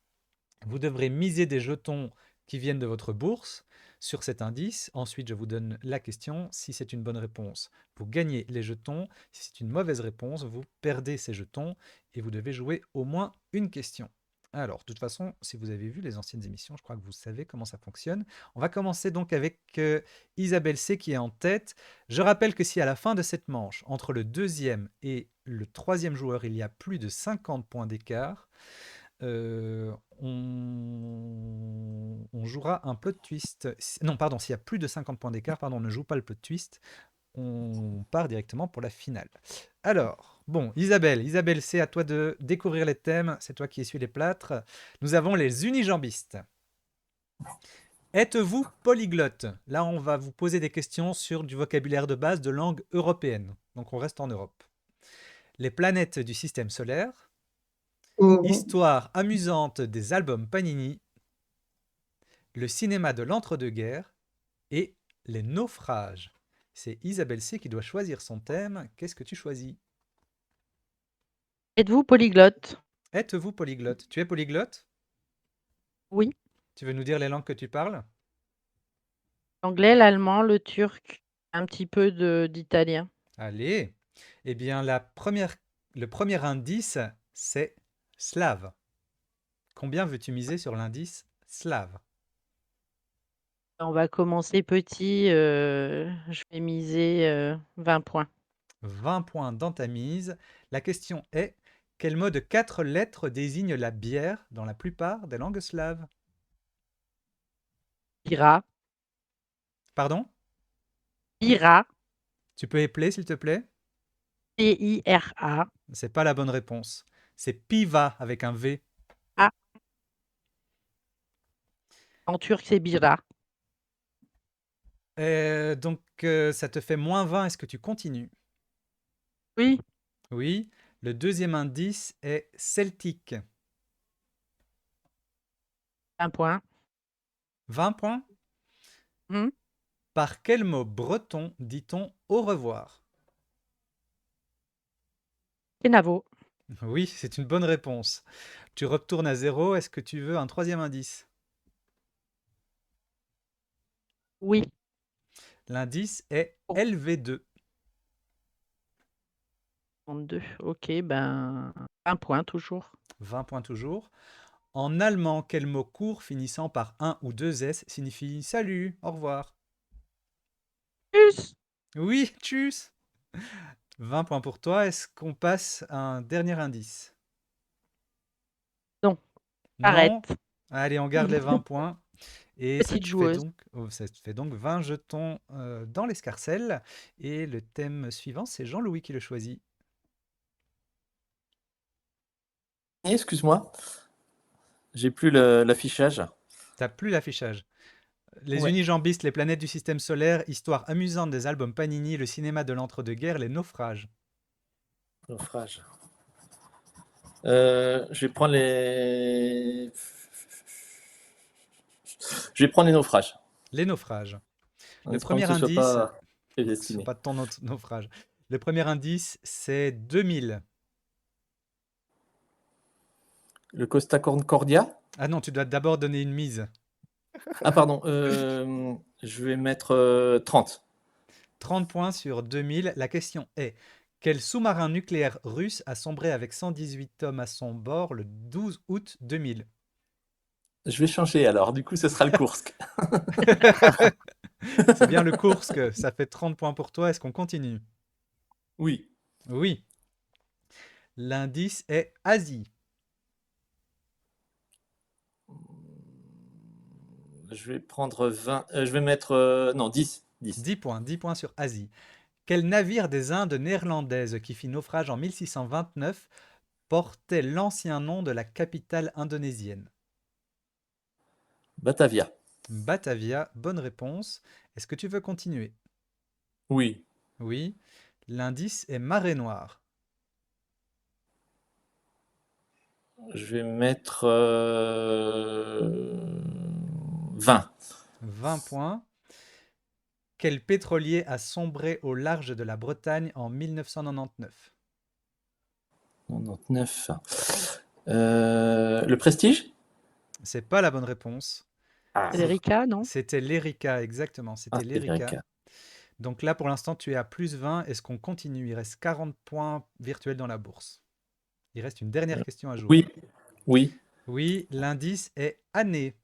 Vous devrez miser des jetons qui viennent de votre bourse sur cet indice. Ensuite, je vous donne la question. Si c'est une bonne réponse, vous gagnez les jetons. Si c'est une mauvaise réponse, vous perdez ces jetons et vous devez jouer au moins une question. Alors, de toute façon, si vous avez vu les anciennes émissions, je crois que vous savez comment ça fonctionne. On va commencer donc avec Isabelle C qui est en tête. Je rappelle que si à la fin de cette manche, entre le deuxième et le troisième joueur, il y a plus de 50 points d'écart, on jouera un plot twist. Non, pardon, s'il y a plus de 50 points d'écart, pardon, on ne joue pas le plot twist. On part directement pour la finale. Alors, bon, Isabelle, c'est à toi de découvrir les thèmes. C'est toi qui essuie les plâtres. Nous avons les unijambistes. Êtes-vous polyglotte? Là, on va vous poser des questions sur du vocabulaire de base de langue européenne. Donc, on reste en Europe. Les planètes du système solaire. Histoire amusante des albums Panini, le cinéma de l'entre-deux-guerres et les naufrages. C'est Isabelle C qui doit choisir son thème. Qu'est-ce que tu choisis? Êtes-vous polyglotte? Êtes-vous polyglotte? Tu es polyglotte? Oui. Tu veux nous dire les langues que tu parles? L'anglais, l'allemand, le turc, un petit peu d'italien. Allez. Eh bien, le premier indice, c'est slave. Combien veux-tu miser sur l'indice slave? On va commencer petit. Je vais miser 20 points. 20 points dans ta mise. La question est, quel mot de 4 lettres désigne la bière dans la plupart des langues slaves? Bira. Pardon? Bira. Tu peux épeler, s'il te plaît? P-I-R-A. C'est pas la bonne réponse. C'est piva avec un V. Ah. En turc, c'est bira. Donc, ça te fait moins 20. Est-ce que tu continues? Oui. Oui. Le deuxième indice est celtique. 1 point. 20 points. Hmm. Par quel mot breton dit-on au revoir? Kenavo. Oui, c'est une bonne réponse. Tu retournes à 0. Est-ce que tu veux un troisième indice? Oui. L'indice est Oh. LV2. 32. Ok, ben 1 point toujours. 20 points toujours. En allemand, quel mot court finissant par un ou deux S signifie salut, au revoir? Tchuss. Oui, tchuss. 20 points pour toi. Est-ce qu'on passe à un dernier indice? Non. Non? Arrête. Allez, on garde les 20 points. Et Petite joueuse. ça te fait donc 20 jetons dans l'escarcelle. Et le thème suivant, c'est Jean-Louis qui le choisit. Excuse-moi, j'ai plus l'affichage. T'as plus l'affichage. Les Ouais. unijambistes, les planètes du système solaire, histoire amusante des albums Panini, le cinéma de l'entre-deux-guerres, les naufrages. Naufrage. Je vais prendre les. Je vais prendre les naufrages. Les naufrages. En Le espérant que premier ce soit indice, pas ce prédestiné. n'est pas de ton naufrage. Le premier indice, c'est 2000. Le Costa Concordia. Ah non, tu dois d'abord donner une mise. Ah, pardon. Je vais mettre 30. 30 points sur 2000. La question est, quel sous-marin nucléaire russe a sombré avec 118 hommes à son bord le 12 août 2000? Je vais changer alors. Du coup, ce sera le Kursk. C'est bien le Kursk. Ça fait 30 points pour toi. Est-ce qu'on continue? Oui. Oui. L'indice est Asie. Je vais prendre 20. Je vais mettre. Non, 10. 10. 10 points. 10 points sur Asie. Quel navire des Indes néerlandaises qui fit naufrage en 1629 portait l'ancien nom de la capitale indonésienne? Batavia. Batavia, bonne réponse. Est-ce que tu veux continuer? Oui. Oui. L'indice est marée noire. Je vais mettre 20. 20 points. Quel pétrolier a sombré au large de la Bretagne en 1999? 99. Le Prestige. C'est pas la bonne réponse. Ah, C'est l'Erika, non? C'était l'Erika, exactement. ah, C'était c'était l'Erika. l'Erika. Donc là, pour l'instant, tu es à plus 20. Est-ce qu'on continue? Il reste 40 points virtuels dans la bourse. Il reste une dernière question à jouer. Oui, oui. Oui, l'indice est année.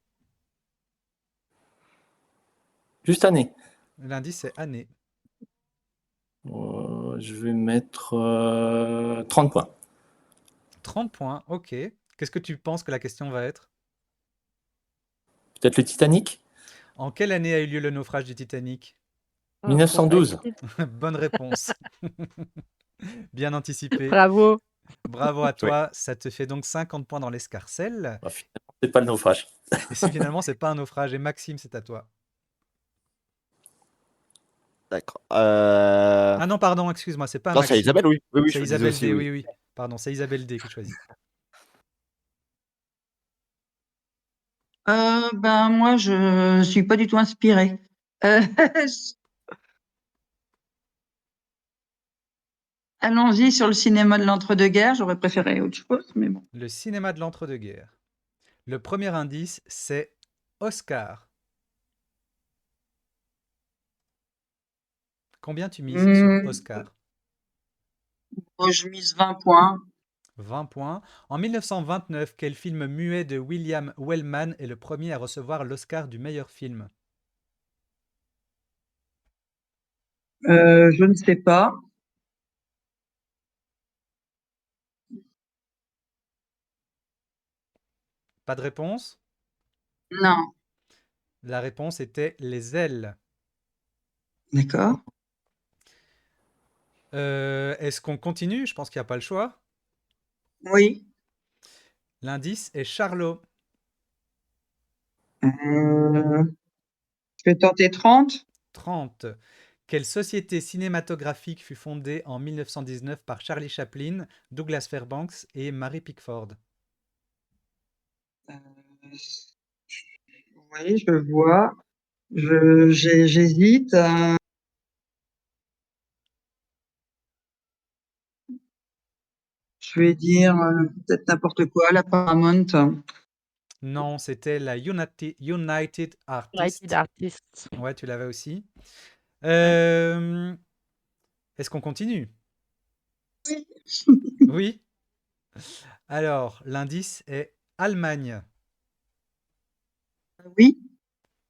Juste année. L'indice est année. Je vais mettre 30 points. 30 points, ok. Qu'est-ce que tu penses que la question va être? Peut-être le Titanic? En quelle année a eu lieu le naufrage du Titanic? Oh, 1912. Bonne réponse. Bien anticipé. Bravo. Bravo à Oui. toi. Ça te fait donc 50 points dans l'escarcelle. Bah, finalement, c'est pas le naufrage. Et finalement, c'est pas un naufrage. Et Maxime, c'est à toi. D'accord. Ah non, pardon, excuse-moi, c'est pas Non, c'est Maxime. Isabelle, oui. Oui, oui, C'est je me disais Isabelle aussi, D, oui. oui, oui. Pardon, c'est Isabelle D qui choisit. Ben moi, je suis pas du tout inspirée. Allons-y sur le cinéma de l'entre-deux-guerres. J'aurais préféré autre chose, mais bon. Le cinéma de l'entre-deux-guerres. Le premier indice, c'est Oscar. Combien tu mises sur Oscar? Moi, je mise 20 points. 20 points. En 1929, quel film muet de William Wellman est le premier à recevoir l'Oscar du meilleur film? Je ne sais pas. Pas de réponse? Non. La réponse était Les Ailes. D'accord. Est-ce qu'on continue? Je pense qu'il n'y a pas le choix. Oui. L'indice est Charlot. Je vais tenter 30. 30. Quelle société cinématographique fut fondée en 1919 par Charlie Chaplin, Douglas Fairbanks et Mary Pickford? Oui, je vois. J'hésite. Je vais dire peut-être n'importe quoi, la Paramount. Non, c'était la United Artists. United Artists. Ouais, tu l'avais aussi. Ouais. Est-ce qu'on continue? Oui. Oui. Alors, l'indice est Allemagne. Oui,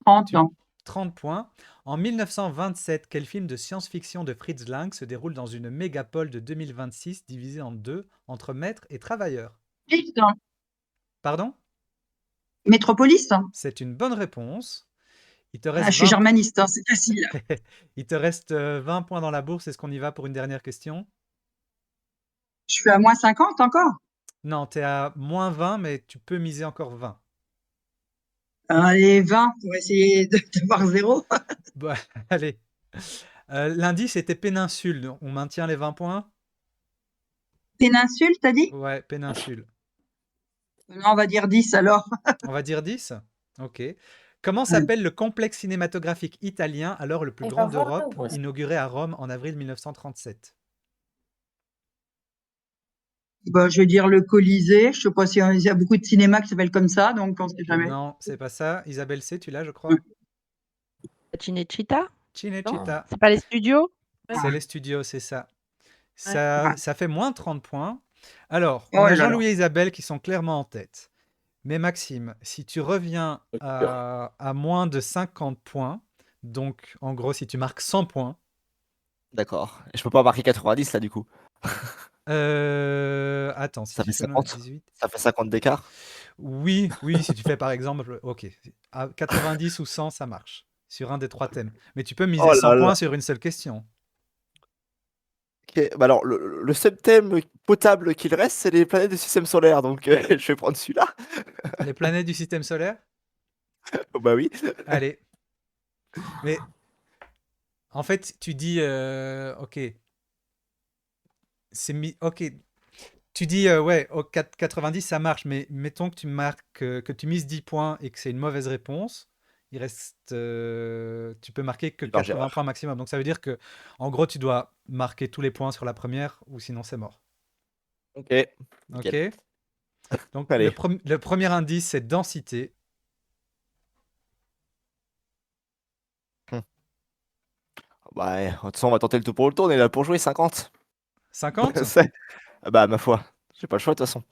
30 Tu- ans. 30 points. En 1927, quel film de science-fiction de Fritz Lang se déroule dans une mégapole de 2026 divisée en deux entre maîtres et travailleurs? Pardon? Métropolis. C'est une bonne réponse. Il te Ah, reste je suis 20, germaniste, hein, c'est facile. il te reste 20 points dans la bourse. Est-ce qu'on y va pour une dernière question? Je suis à moins 50 encore. Non, tu es à moins 20, mais tu peux miser encore 20. Allez, 20 pour essayer d'avoir 0. Bah, allez. L'indice était péninsule. On maintient les 20 points? Péninsule, t'as dit? Ouais, péninsule. Non, on va dire 10 alors. On va dire 10? Ok. Comment s'appelle le complexe cinématographique italien, alors le plus grand d'Europe, Ouais. inauguré à Rome en avril 1937? Bah, je vais dire le Colisée. Je sais pas s'il y a beaucoup de cinémas qui s'appellent comme ça, donc on sait jamais. Non, c'est pas ça. Isabelle C, tu l'as, je crois. Cinecittà? Non? Cinecittà. C'est pas les studios? Ouais. C'est les studios, c'est ça. Ouais. Ça fait moins 30 points. Alors, on Oh a là là. Jean-Louis et Isabelle qui sont clairement en tête. Mais Maxime, si tu reviens à moins de 50 points, donc en gros, si tu marques 100 points, D'accord. Et je peux pas marquer 90 là, du coup. attends, si Ça tu fait fais 50. 18. Ça fait 50 d'écart. Oui, oui, si tu fais par exemple, ok, à 90 ou 100, ça marche sur un des trois thèmes. Mais tu peux miser Oh 100 là là. points sur une seule question. Ok, bah alors, le seul thème potable qu'il reste, c'est les planètes du système solaire. Donc, je vais prendre celui-là. Les planètes du système solaire? Oh, bah oui. Allez. Mais en fait, tu dis, ok, ok, tu dis, ouais, 90, ça marche, mais mettons que tu marques, que tu mises 10 points et que c'est une mauvaise réponse, il reste, tu peux marquer que Une marge 80 d'erreur. points maximum. Donc ça veut dire que, en gros, tu dois marquer tous les points sur la première, ou sinon c'est mort. Ok, Ok? nickel. Donc, Allez. le premier indice, c'est densité. Bah, ouais, de toute façon, on va tenter le tout pour le tour. On est là pour jouer 50. 50? Bah, ma foi, j'ai pas le choix de toute façon.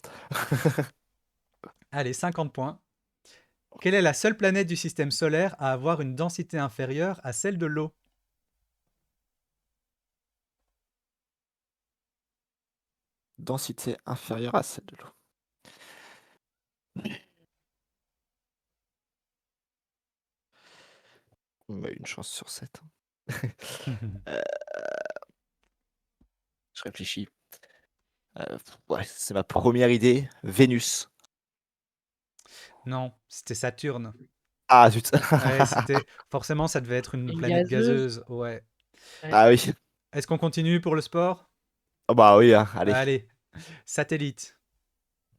Allez, 50 points. Quelle est la seule planète du système solaire à avoir une densité inférieure à celle de l'eau? Densité inférieure à celle de l'eau. On a une chance sur 7. Je réfléchis. Ouais, c'est ma première idée. Vénus. Non, c'était Saturne. Ah, zut. Ouais, forcément, ça devait être une Une planète gazeuse. gazeuse. Ouais. Ah oui. Est-ce qu'on continue pour le sport? Oh bah oui, hein, allez. Allez, satellite.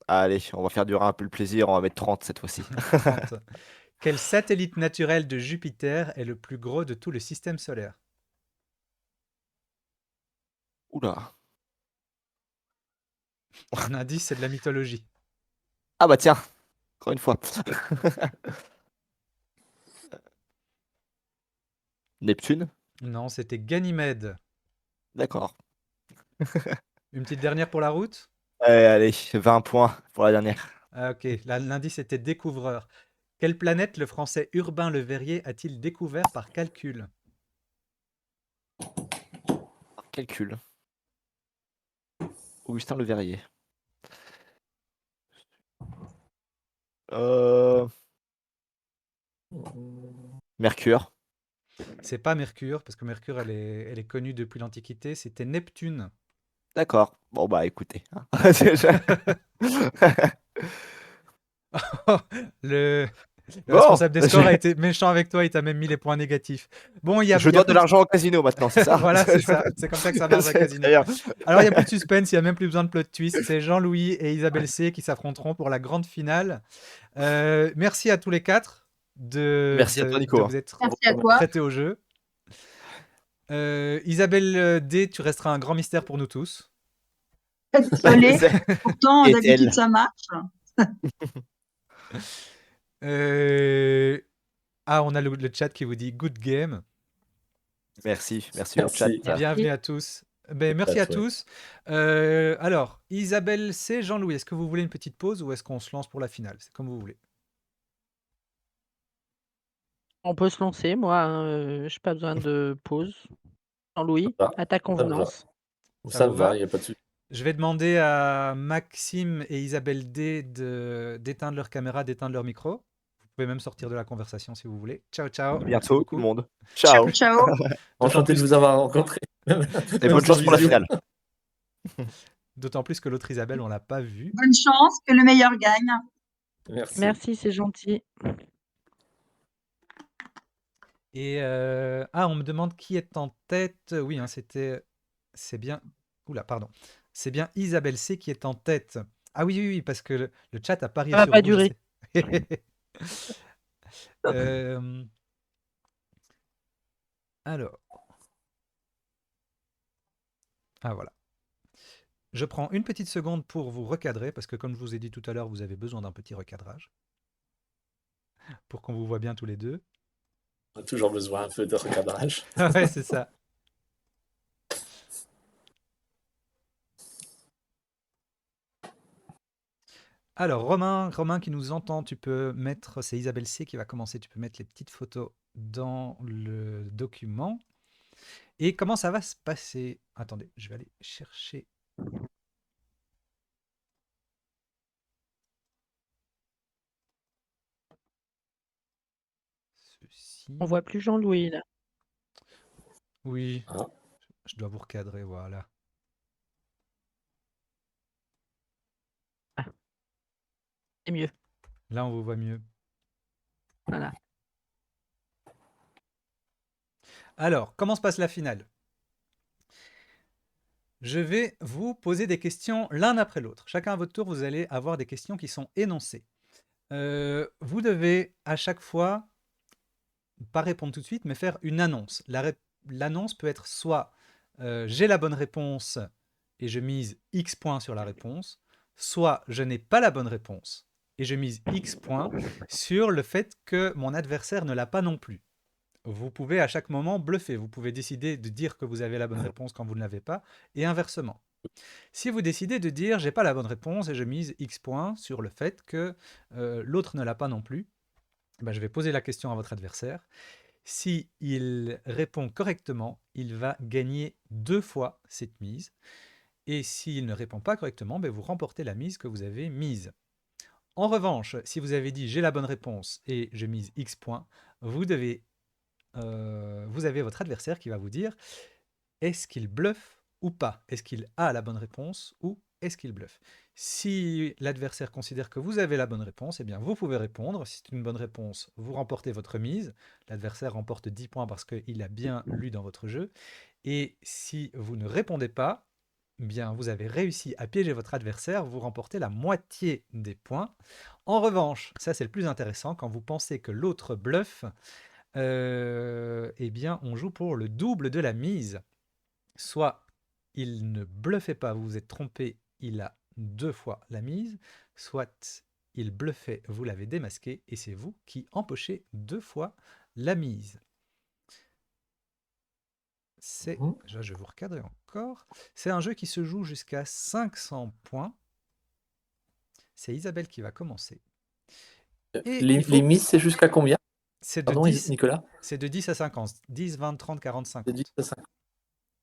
Allez, on va faire durer un peu le plaisir. On va mettre 30 cette fois-ci. 30. Quel satellite naturel de Jupiter est le plus gros de tout le système solaire? Oula. Un indice, c'est de la mythologie. Ah bah tiens, encore une fois. Neptune? Non, c'était Ganymède. D'accord. Une petite dernière pour la route? Allez, 20 points pour la dernière. Ah, ok, l'indice était découvreur. Quelle planète le français Urbain Le Verrier a-t-il découvert par calcul? Calcul. Augustin Le Verrier. Mercure. C'est pas Mercure, parce que Mercure, elle est connue depuis l'Antiquité. C'était Neptune. D'accord. Bon bah écoutez, hein. Le Bon, responsable des scores a été méchant avec toi, il t'a même mis les points négatifs. Bon, il y je a dois de plus l'argent au casino maintenant, c'est ça? Voilà, c'est ça. C'est comme ça que ça marche à C'est Casino. très bien. Alors, il n'y a plus de suspense, il n'y a même plus besoin de plot twist. C'est Jean-Louis et Isabelle C qui s'affronteront pour la grande finale. Merci à tous les quatre Merci à toi, Nico, de hein. vous être Merci à toi. prêtés au jeu. Isabelle D, tu resteras un grand mystère pour nous tous. Désolée. Pourtant, Et d'habitude, elle. ça marche. On a le chat qui vous dit good game. Merci au Merci. chat. Bienvenue à tous. Ben, merci à tous. Alors, Isabelle C, Jean-Louis, est-ce que vous voulez une petite pause ou est-ce qu'on se lance pour la finale? C'est comme vous voulez. On peut se lancer, moi, hein, j'ai pas besoin de pause. Jean-Louis, Ça va, à ta convenance. Ça vous va, va il n'y a pas de souci. Je vais demander à Maxime et Isabelle D d'éteindre leur caméra, d'éteindre leur micro. Vous pouvez même sortir de la conversation si vous voulez. Ciao, ciao. À Merci bientôt, tout beaucoup. le monde. Ciao. Ciao. Enchanté de vous avoir rencontré. Et bonne chance pour la finale. D'autant plus que l'autre Isabelle, on l'a pas vue. Bonne chance, que le meilleur gagne. Merci. Merci, c'est gentil. Et on me demande qui est en tête. Oui, hein, c'est bien. Oula, pardon. C'est bien Isabelle C qui est en tête. Ah oui, oui, oui, parce que le chat a parié Ça va sur pas vous, je durer. sais. Alors. Ah voilà. Je prends une petite seconde pour vous recadrer, parce que comme je vous ai dit tout à l'heure, vous avez besoin d'un petit recadrage. Pour qu'on vous voit bien tous les deux. On a toujours besoin un peu de recadrage. Ouais, c'est ça. Alors, Romain qui nous entend, tu peux mettre, c'est Isabelle C qui va commencer, tu peux mettre les petites photos dans le document. Et comment ça va se passer? Attendez, je vais aller chercher. Ceci. On voit plus Jean-Louis, là. Oui, Ah. je dois vous recadrer, voilà. C'est mieux. Là, on vous voit mieux. Voilà. Alors, comment se passe la finale? Je vais vous poser des questions l'un après l'autre. Chacun à votre tour, vous allez avoir des questions qui sont énoncées. Vous devez à chaque fois, pas répondre tout de suite, mais faire une annonce. L'annonce peut être soit j'ai la bonne réponse et je mise X points sur la réponse, soit je n'ai pas la bonne réponse et je mise X points sur le fait que mon adversaire ne l'a pas non plus. Vous pouvez à chaque moment bluffer. Vous pouvez décider de dire que vous avez la bonne réponse quand vous ne l'avez pas, et inversement. Si vous décidez de dire j'ai pas la bonne réponse et je mise X points sur le fait que l'autre ne l'a pas non plus, ben, je vais poser la question à votre adversaire. Si il répond correctement, il va gagner 2 fois cette mise. Et s'il ne répond pas correctement, ben, vous remportez la mise que vous avez mise. En revanche, si vous avez dit j'ai la bonne réponse et je mise X points, vous avez votre adversaire qui va vous dire est-ce qu'il bluffe ou pas? Est-ce qu'il a la bonne réponse ou est-ce qu'il bluffe? Si l'adversaire considère que vous avez la bonne réponse, eh bien vous pouvez répondre. Si c'est une bonne réponse, vous remportez votre mise. L'adversaire remporte 10 points parce qu'il a bien lu dans votre jeu. Et si vous ne répondez pas, eh bien vous avez réussi à piéger votre adversaire, vous remportez la moitié des points. En revanche, ça c'est le plus intéressant, quand vous pensez que l'autre bluffe, eh bien on joue pour le double de la mise. Soit il ne bluffait pas, vous vous êtes trompé, il a 2 fois la mise, soit il bluffait, vous l'avez démasqué, et c'est vous qui empochez 2 fois la mise. C'est, je vais vous recadrer encore, c'est un jeu qui se joue jusqu'à 500 points. C'est Isabelle qui va commencer. Et Les mises, c'est jusqu'à combien? c'est de Pardon, 10, Nicolas? c'est de 10 à 50, 10, 20, 30, 40, De 50. 10 à 50.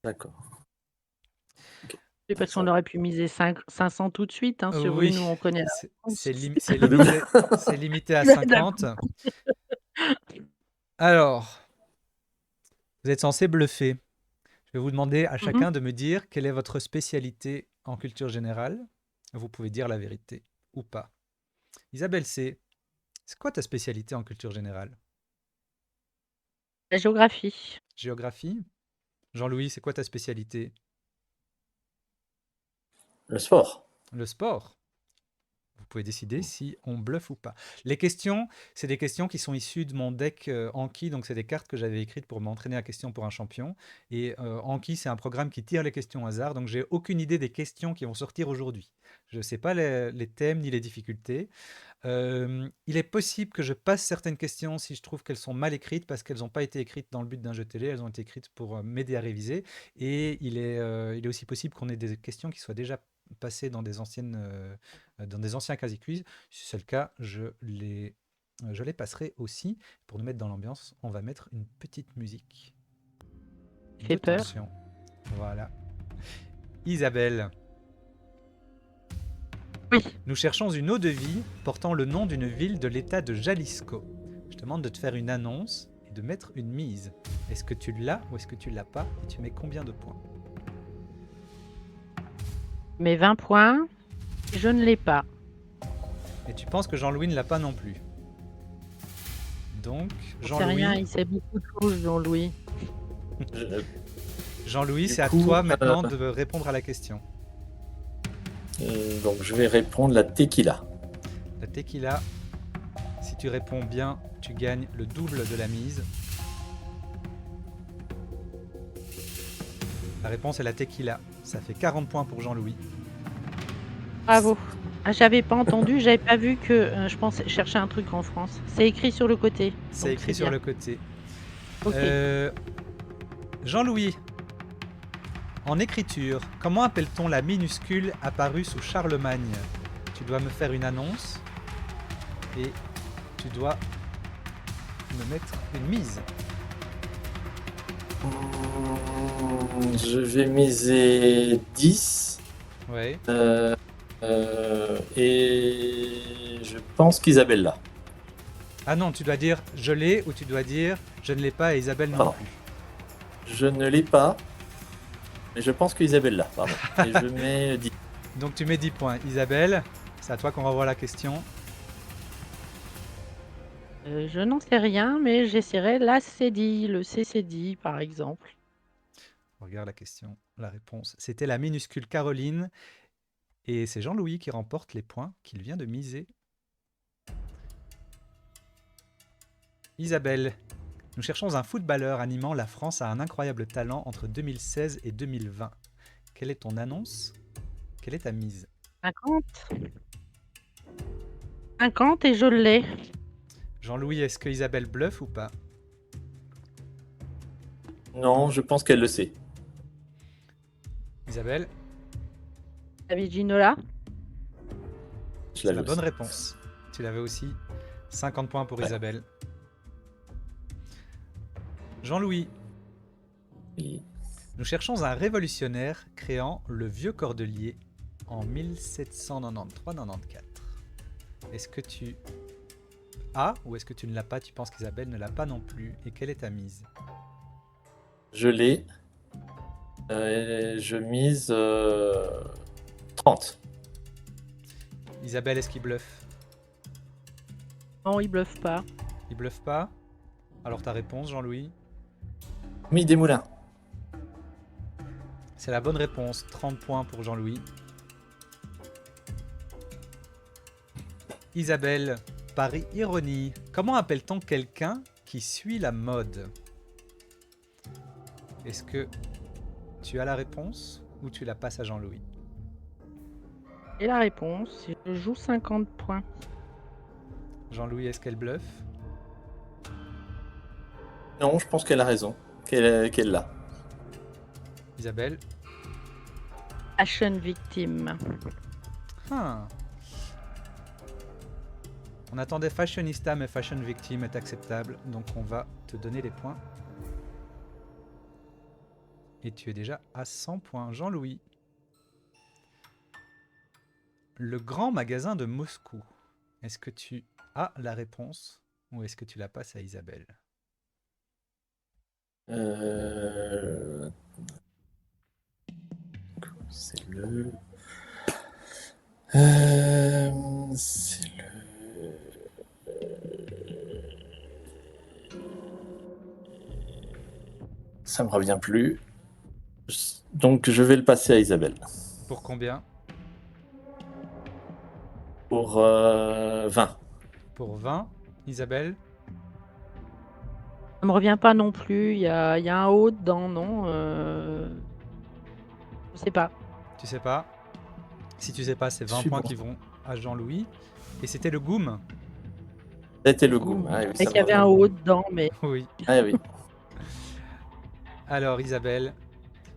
D'accord. C'est parce qu'on aurait pu miser 500 tout de suite, hein, sur Oui, une où on connaît la c'est réponse. limité à 50. Alors, vous êtes censé bluffer. Je vais vous demander à chacun de me dire quelle est votre spécialité en culture générale. Vous pouvez dire la vérité ou pas. Isabelle, c'est quoi ta spécialité en culture générale? La géographie. Géographie? Jean-Louis, c'est quoi ta spécialité? Le sport. Le sport. Vous pouvez décider si on bluffe ou pas. Les questions, c'est des questions qui sont issues de mon deck Anki, donc c'est des cartes que j'avais écrites pour m'entraîner à question pour un champion. Et Anki, c'est un programme qui tire les questions au hasard, donc j'ai aucune idée des questions qui vont sortir aujourd'hui. Je ne sais pas les thèmes ni les difficultés. Il est possible que je passe certaines questions si je trouve qu'elles sont mal écrites, parce qu'elles n'ont pas été écrites dans le but d'un jeu télé, elles ont été écrites pour m'aider à réviser. Et il est aussi possible qu'on ait des questions qui soient déjà passées dans des anciens quasi-quiz. Si c'est le cas, je les passerai aussi. Pour nous mettre dans l'ambiance, on va mettre une petite musique. Fait peur. Tension. Voilà. Isabelle. Oui. Nous cherchons une eau de vie portant le nom d'une ville de l'état de Jalisco. Je te demande de te faire une annonce et de mettre une mise. Est-ce que tu l'as ou est-ce que tu l'as pas? Et tu mets combien de points? Mes 20 points, je ne l'ai pas. Et tu penses que Jean-Louis ne l'a pas non plus. Donc, C'est rien, Jean-Louis, il sait beaucoup de choses, Jean-Louis. Jean-Louis, Du c'est à coup, toi maintenant de répondre à la question. Donc je vais répondre la tequila. La tequila, si tu réponds bien, tu gagnes le double de la mise. La réponse est la tequila. Ça fait 40 points pour Jean-Louis. Bravo. Ah, j'avais pas entendu, j'avais pas vu que je pensais chercher un truc en France. C'est écrit sur le côté. C'est donc écrit c'est sur bien. le côté. Ok. Jean-Louis, en écriture, comment appelle-t-on la minuscule apparue sous Charlemagne? Tu dois me faire une annonce et tu dois me mettre une mise. Je vais miser 10. Ouais. Et je pense qu'Isabelle l'a. Ah non, tu dois dire je l'ai ou tu dois dire je ne l'ai pas et Isabelle non Pardon. plus. Je ne l'ai pas, mais je pense qu'Isabelle l'a. Pardon. Et je mets 10. Donc tu mets 10 points. Isabelle, c'est à toi qu'on revoit la question. Je n'en sais rien, mais j'essaierai la CDI, le CCDI par exemple. On regarde la question, la réponse. C'était la minuscule Caroline. Et c'est Jean-Louis qui remporte les points qu'il vient de miser. Isabelle, nous cherchons un footballeur animant la France à un incroyable talent entre 2016 et 2020. Quelle est ton annonce? Quelle est ta mise? 50. 50 et je l'ai. Jean-Louis, est-ce que Isabelle bluffe ou pas? Non, je pense qu'elle le sait. Isabelle, David Ginola. Je c'est l'avais la bonne aussi. réponse. Tu l'avais aussi. 50 points pour Ouais. Isabelle. Jean-Louis, Oui. nous cherchons un révolutionnaire créant le Vieux Cordelier en 1793-94. Est-ce que tu as ou est-ce que tu ne l'as pas? Tu penses qu'Isabelle ne l'a pas non plus. Et quelle est ta mise? Je l'ai. Je mise 30. Isabelle, est-ce qu'il bluffe? Non, il bluffe pas. Il bluffe pas? Alors ta réponse, Jean-Louis? Camille Desmoulins. C'est la bonne réponse. 30 points pour Jean-Louis. Isabelle, par ironie, comment appelle-t-on quelqu'un qui suit la mode? Est-ce que tu as la réponse ou tu la passes à Jean-Louis? Et la réponse, je joue 50 points. Jean-Louis, est-ce qu'elle bluffe? Non, je pense qu'elle a raison. Qu'elle l'a. Isabelle? Fashion victime. Ah. On attendait fashionista, mais fashion victime est acceptable, donc on va te donner les points. Et tu es déjà à 100 points. Jean-Louis. Le grand magasin de Moscou. Est-ce que tu as la réponse ou est-ce que tu la passes à Isabelle? C'est le. C'est le. Ça me revient plus. Donc je vais le passer à Isabelle. Pour combien? Pour 20. Pour 20. Isabelle? Ça me revient pas non plus. Il y a un haut dedans, non Je sais pas. Tu sais pas? Si tu sais pas, c'est 20 points qui vont à Jean-Louis. Et c'était le Goum. C'était le goût. Ah, oui, Et qu'il y avait un haut dedans, mais Oui. Ah oui. Alors Isabelle,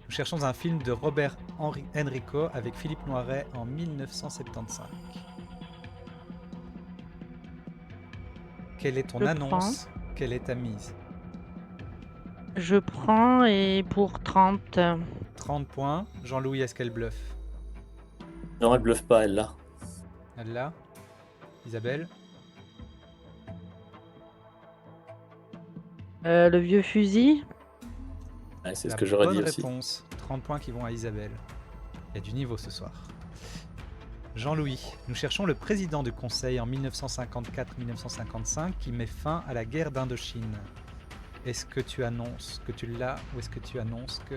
nous cherchons un film de Robert Enrico avec Philippe Noiret en 1975. Quelle est ton Je annonce? Quelle est ta mise? je prends et pour 30. 30 points. Jean-Louis, est-ce qu'elle bluffe? Non, elle bluffe pas, elle l'a. Elle l'a? Isabelle? Le vieux fusil. Ouais, c'est La ce que j'aurais bonne dit aussi. réponse. 30 points qui vont à Isabelle. Il y a du niveau ce soir. Jean-Louis, nous cherchons le président du Conseil en 1954-1955 qui met fin à la guerre d'Indochine. Est-ce que tu annonces que tu l'as ou est-ce que tu annonces que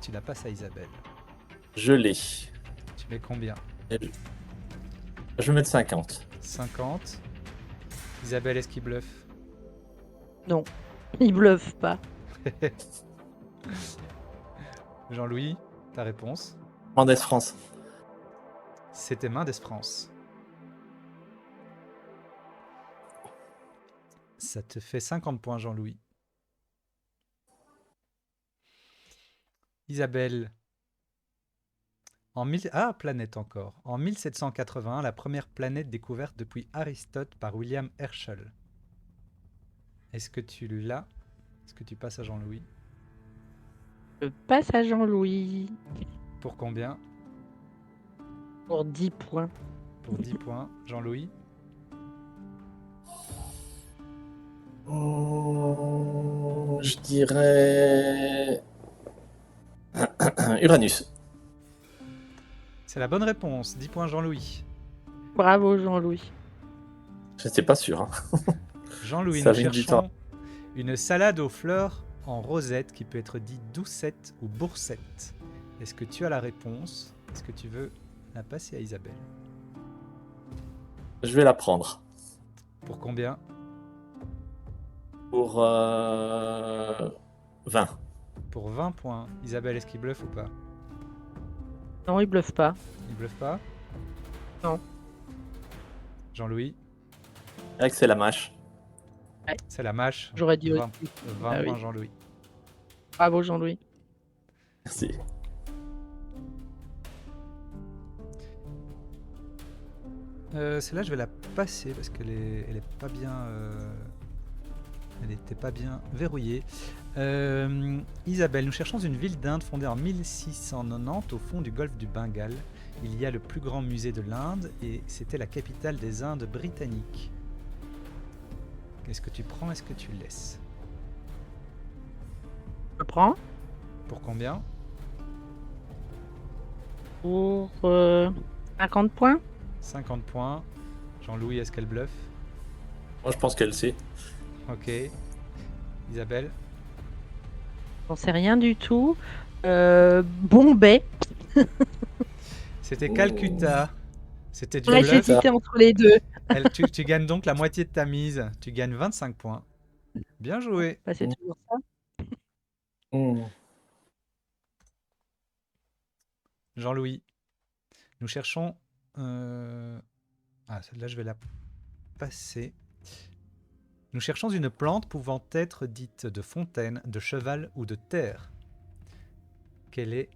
tu la passes à Isabelle? Je l'ai. Tu mets combien? Je vais mettre 50. 50. Isabelle, est-ce qu'il bluffe? Non, il bluffe pas. Jean-Louis, ta réponse? Mendes France. C'était Mendes France. Ça te fait 50 points, Jean-Louis. Isabelle. Planète encore. En 1781, la première planète découverte depuis Aristote par William Herschel. Est-ce que tu l'as? Est-ce que tu passes à Jean-Louis? Je passe à Jean-Louis Pour combien? pour 10 points. Pour 10 points. Jean-Louis? Je dirais. Uranus. C'est la bonne réponse. 10 points, Jean-Louis. Bravo Jean-Louis. J'étais pas sûr. Hein. Jean-Louis, Ça nous vient du cherchons une salade aux fleurs en rosette qui peut être dite doucette ou boursette. Est-ce que tu as la réponse? Est-ce que tu veux la passer à Isabelle? Je vais la prendre. Pour combien? Pour 20. Pour 20 points. Isabelle, est-ce qu'il bluffe ou pas? Non, il bluffe pas. Il bluffe pas? Non. Jean-Louis? C'est vrai que c'est la mâche. C'est la mâche. J'aurais dit 20, aussi. 20 Ah oui. points Jean-Louis. Bravo Jean-Louis. Merci. Celle-là, je vais la passer parce qu'elle elle est pas bien. Elle n'était pas bien verrouillée. Isabelle, nous cherchons une ville d'Inde fondée en 1690 au fond du golfe du Bengale. Il y a le plus grand musée de l'Inde et c'était la capitale des Indes britanniques. Est-ce que tu prends, est-ce que tu laisses? Je prends Pour combien? pour 50 points. 50 points. Jean-Louis, est-ce qu'elle bluffe? Moi, je pense qu'elle sait. Ok. Isabelle? J'en sais rien du tout. Bombay. C'était Calcutta. C'était du Ouais, bluff. j'hésitais entre les deux. Tu gagnes donc la moitié de ta mise. Tu gagnes 25 points. Bien joué. Bah, c'est toujours ça. Jean-Louis, nous cherchons... Ah, celle-là, je vais la passer. Nous cherchons une plante pouvant être dite de fontaine, de cheval ou de terre. Quelle est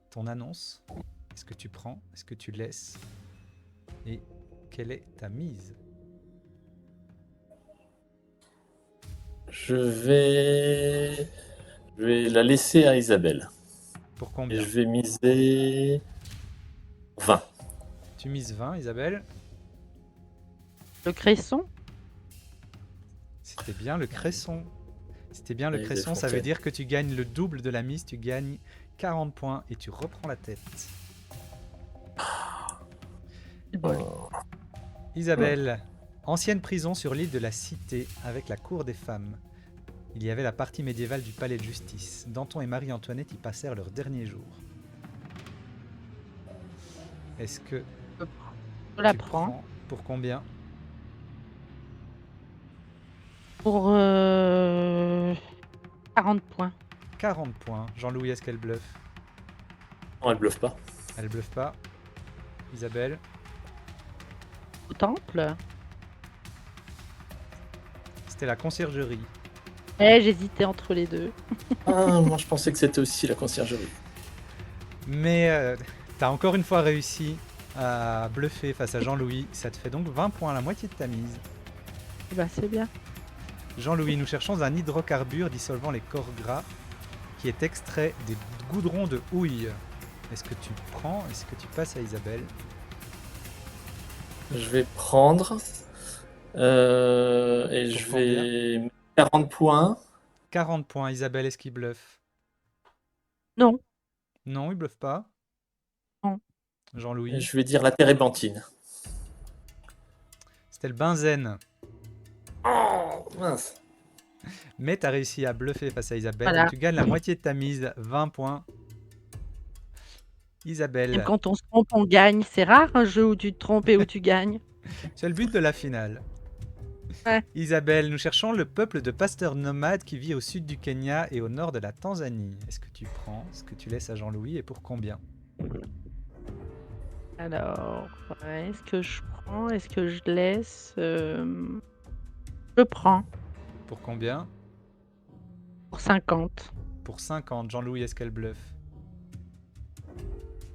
ton annonce? Est-ce que tu prends? Est-ce que tu laisses? Et quelle est ta mise? Je vais la laisser à Isabelle. Pour Et combien? je vais miser 20. Tu mises 20, Isabelle? Le cresson. C'était bien le cresson. C'était bien le Et cresson, des ça veut fontaines. dire que tu gagnes le double de la mise, tu gagnes 40 points et tu reprends la tête. C'est bon. Isabelle, ancienne prison sur l'île de la Cité avec la cour des femmes. Il y avait la partie médiévale du palais de justice. Danton et Marie-Antoinette y passèrent leurs derniers jours. Est-ce que Je la tu prends. pour combien? Pour 40 points. 40 points. Jean-Louis, est-ce qu'elle bluffe? Non, elle bluffe pas. Elle bluffe pas. Isabelle, Au temple. c'était la conciergerie. J'hésitais entre les deux. Ah, moi, je pensais que c'était aussi la conciergerie. Mais t'as encore une fois réussi à bluffer face à Jean-Louis. Ça te fait donc 20 points, la moitié de ta mise. Bah, c'est bien. Jean-Louis, nous cherchons un hydrocarbure dissolvant les corps gras qui est extrait des goudrons de houille. Est-ce que tu prends? Est-ce que tu passes à Isabelle? Je vais prendre. Et Pour je vais 40 points. 40 points. Isabelle, est-ce qu'il bluffe? Non. Non, il bluffe pas. Non. Et Jean-Louis, je vais dire la térébenthine. c'était le benzène. Oh, mince. Mais t'as réussi à bluffer face à Isabelle. Voilà. Donc tu gagnes la moitié de ta mise, 20 points. Isabelle, Même quand on se trompe, on gagne. C'est rare un jeu où tu te trompes et où tu gagnes. c'est le but de la finale. Ouais. Isabelle, nous cherchons le peuple de pasteurs nomades qui vit au sud du Kenya et au nord de la Tanzanie. Est-ce que tu prends? Est-ce que tu laisses à Jean-Louis et pour combien? Alors, ouais, est-ce que je prends? Est-ce que je laisse? Je prends. Pour combien? Pour 50. Pour 50. Jean-Louis, est-ce qu'elle bluffe?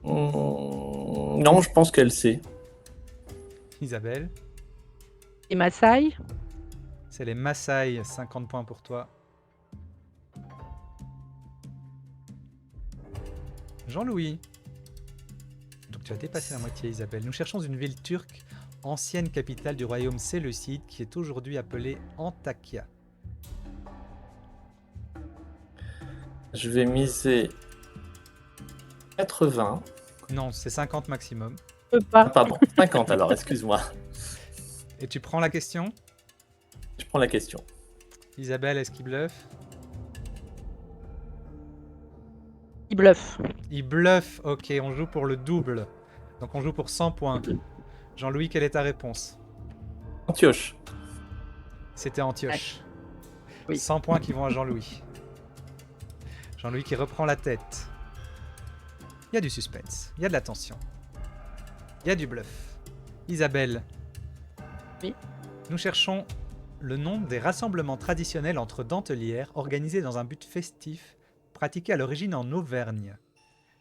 Non, je pense qu'elle sait. Isabelle, Et Maasai? c'est les Maasai, 50 points pour toi. Jean-Louis, donc tu as dépassé la moitié Isabelle. Nous cherchons une ville turque, ancienne capitale du royaume séleucide, qui est aujourd'hui appelée Antakya. Je vais miser 80. Non, c'est 50 maximum. Je peux Ah, pas. pardon, 50 alors, excuse-moi. Et tu prends la question? Je prends la question. Isabelle, est-ce qu'il bluffe? Il bluffe. Il bluffe, ok, on joue pour le double. Donc on joue pour 100 points. Jean-Louis, quelle est ta réponse? Antioche. C'était Antioche. Oui. 100 points qui vont à Jean-Louis. Jean-Louis qui reprend la tête. Il y a du suspense, il y a de la tension, il y a du bluff. Isabelle, Oui. nous cherchons le nom des rassemblements traditionnels entre dentelières organisés dans un but festif, pratiqués à l'origine en Auvergne.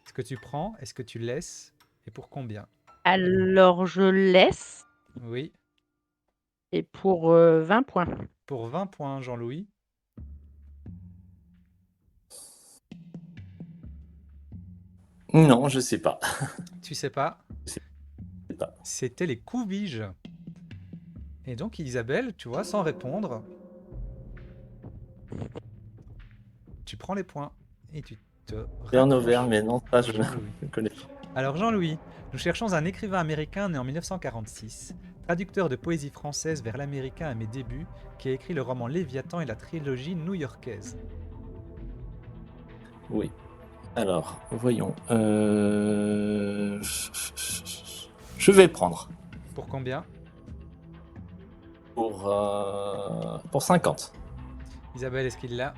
Est-ce que tu prends? Est-ce que tu laisses? Et pour combien? Alors je laisse Oui. et pour, 20 points. Pour 20 points, Jean-Louis. Non, je sais pas. Tu sais pas? Je sais pas. C'était les Couviges. Et donc Isabelle, tu vois, sans répondre, tu prends les points et tu te C'est en rapproches Auvergne, mais non, ça, je de Jean-Louis. ne connais pas. Alors Jean-Louis, nous cherchons un écrivain américain né en 1946, traducteur de poésie française vers l'américain à mes débuts, qui a écrit le roman Léviathan et la trilogie new-yorkaise. Oui. Alors, voyons. Je vais le prendre Pour combien? pour 50. Isabelle, est-ce qu'il l'a?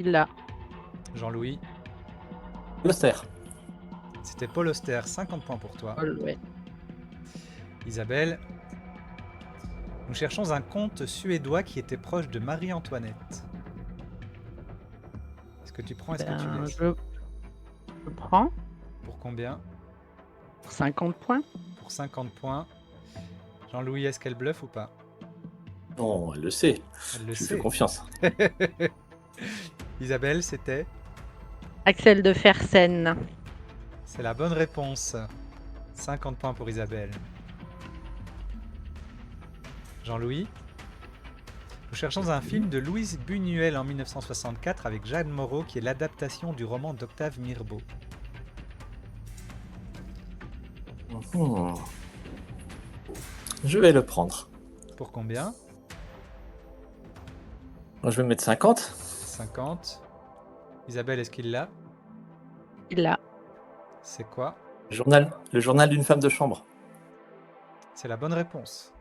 Il l'a. Jean-Louis, Auster. c'était Paul Auster, 50 points pour toi. Ouais. Isabelle, nous cherchons un comte suédois qui était proche de Marie-Antoinette. Est-ce que tu prends? Est-ce que tu Ben, laisses? je prends Pour combien? pour 50 points. Pour 50 points. Jean-Louis, est-ce qu'elle bluffe ou pas? Non, elle le sait. Elle le Je lui sait. fais confiance. Isabelle, c'était? Axel de Fersen. C'est la bonne réponse. 50 points pour Isabelle. Jean-Louis, nous cherchons un film de Louise Buñuel en 1964 avec Jeanne Moreau qui est l'adaptation du roman d'Octave Mirbeau. Hmm. Je vais le prendre. Pour combien? Je vais mettre 50. 50. Isabelle, est-ce qu'il l'a? Il l'a. C'est quoi? Le journal d'une femme de chambre. C'est la bonne réponse.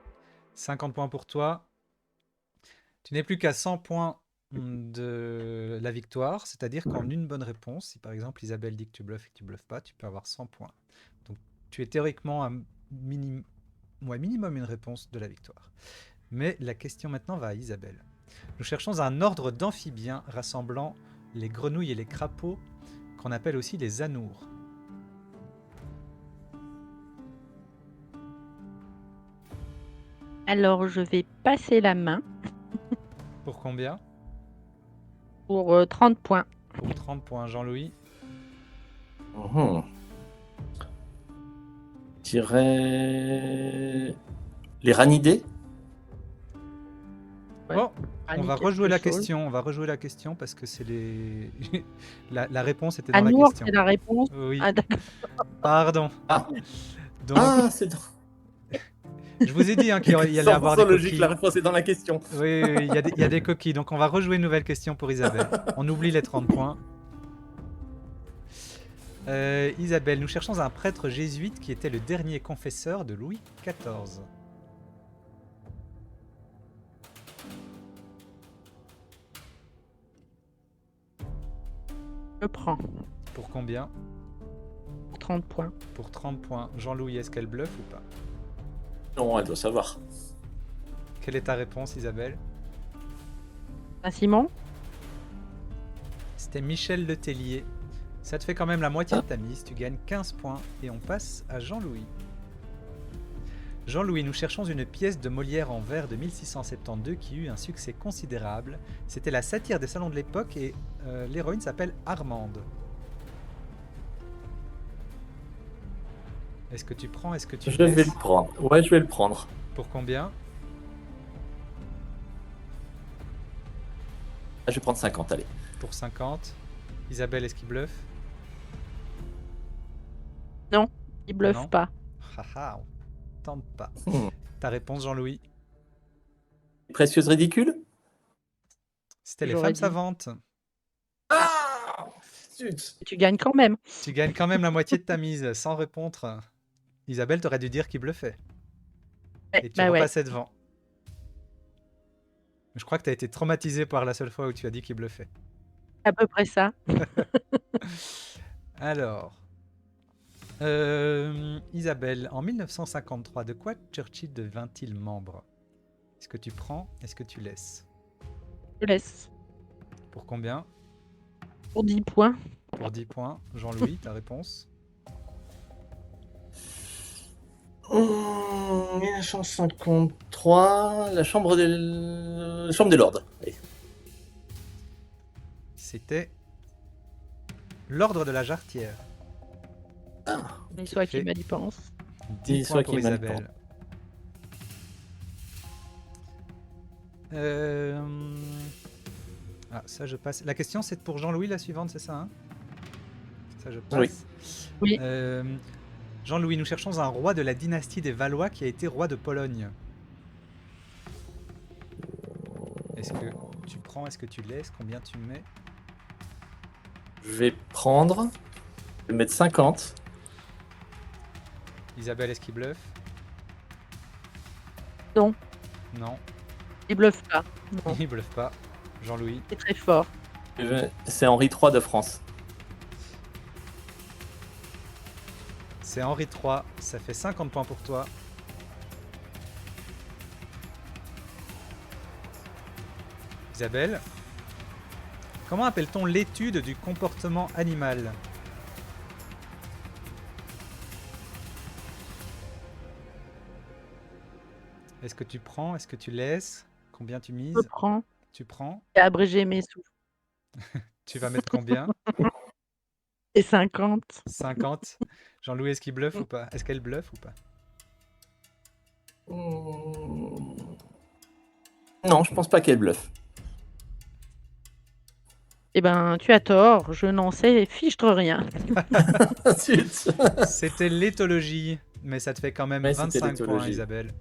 50 points pour toi. Tu n'es plus qu'à 100 points de la victoire, c'est-à-dire qu'en une bonne réponse, si par exemple Isabelle dit que tu bluffes et que tu bluffes pas, tu peux avoir 100 points. Donc tu es théoriquement à minimum une réponse de la victoire. Mais la question maintenant va à Isabelle. Nous cherchons un ordre d'amphibiens rassemblant les grenouilles et les crapauds, qu'on appelle aussi les anours. Alors je vais passer la main Pour combien? pour, 30 points. Pour 30 points. Jean-Louis? Mhm. Je dirais les ranidés. Ouais. Bon, on va Quelque rejouer la chose. question. On va rejouer la question parce que c'est les. la réponse était dans la Anour, question. c'est la réponse. Oui, Ah d'accord. pardon. Ah. Donc, Ah, c'est dans... je vous ai dit hein, qu'il y allait y avoir 100% des logique, coquilles. la réponse est dans la question. Oui, il y a des coquilles. Donc, on va rejouer une nouvelle question pour Isabelle. On oublie les 30 points. Isabelle, nous cherchons un prêtre jésuite qui était le dernier confesseur de Louis XIV. Je prends Pour combien? pour 30 points. Pour 30 points. Jean-Louis, est-ce qu'elle bluffe ou pas? Non, elle doit savoir. Quelle est ta réponse, Isabelle? Saint-Simon? C'était Michel Letellier. Ça te fait quand même la moitié de ta mise. Tu gagnes 15 points et on passe à Jean-Louis. Jean-Louis, nous cherchons une pièce de Molière en vers de 1672 qui eut un succès considérable. C'était la satire des salons de l'époque et l'héroïne s'appelle Armande. Est-ce que tu prends? Est-ce que tu Je vais laisses? le prendre. Ouais, je vais le prendre. Pour combien? Ah, je vais prendre 50, allez. Pour 50. Isabelle, est-ce qu'il bluffe? Non, il bluffe Non. pas. Haha, on tente pas. Hmm. Ta réponse, Jean-Louis? Précieuse ridicule. C'était les J'aurais femmes dit. savantes. Ah, zut. Tu gagnes quand même. Tu gagnes quand même la moitié de ta mise, sans répondre. Isabelle, t'aurais dû dire qu'il bluffait. Ouais, Et tu bah ouais, repassais devant. Je crois que tu as été traumatisé par la seule fois où tu as dit qu'il bluffait. à peu près ça. Alors, Isabelle, en 1953, de quoi Churchill devint-il membre? Est-ce que tu prends? Est-ce que tu laisses? Je laisse. Pour combien? Pour 10 points. Pour 10 points. Jean-Louis, ta réponse? 1953, la chambre des Lords. Allez. C'était l'ordre de la Jarretière. Mais soit qui mal y pense. 10 Et points soit pour qui mal y Isabelle. Ah, ça je passe. La question c'est pour Jean-Louis, la suivante, c'est ça, hein? Ça je passe. Oui. Oui. Jean-Louis, nous cherchons un roi de la dynastie des Valois qui a été roi de Pologne. Est-ce que tu prends? Est-ce que tu laisses? Combien tu mets? Je vais prendre. Je vais mettre 50. Isabelle, est-ce qu'il bluffe? Non. Non, Il bluffe pas. Non. il bluffe pas. Jean-Louis. C'est très fort. C'est Henri III de France. C'est Henri III, ça fait 50 points pour toi. Isabelle, comment appelle-t-on l'étude du comportement animal? Est-ce que tu prends? Est-ce que tu laisses? Combien tu Je mises? prends. Tu prends? J'ai abrégé mes sous. Tu vas mettre combien? Et 50. 50. Jean-Louis, est-ce qu'il bluffe ou pas? Est-ce qu'elle bluffe ou pas? Non, je pense pas qu'elle bluffe. Eh ben, tu as tort. Je n'en sais fichtre rien. Zut. C'était l'éthologie, mais ça te fait quand même Ouais, c'était 25 points, l'éthologie. Isabelle.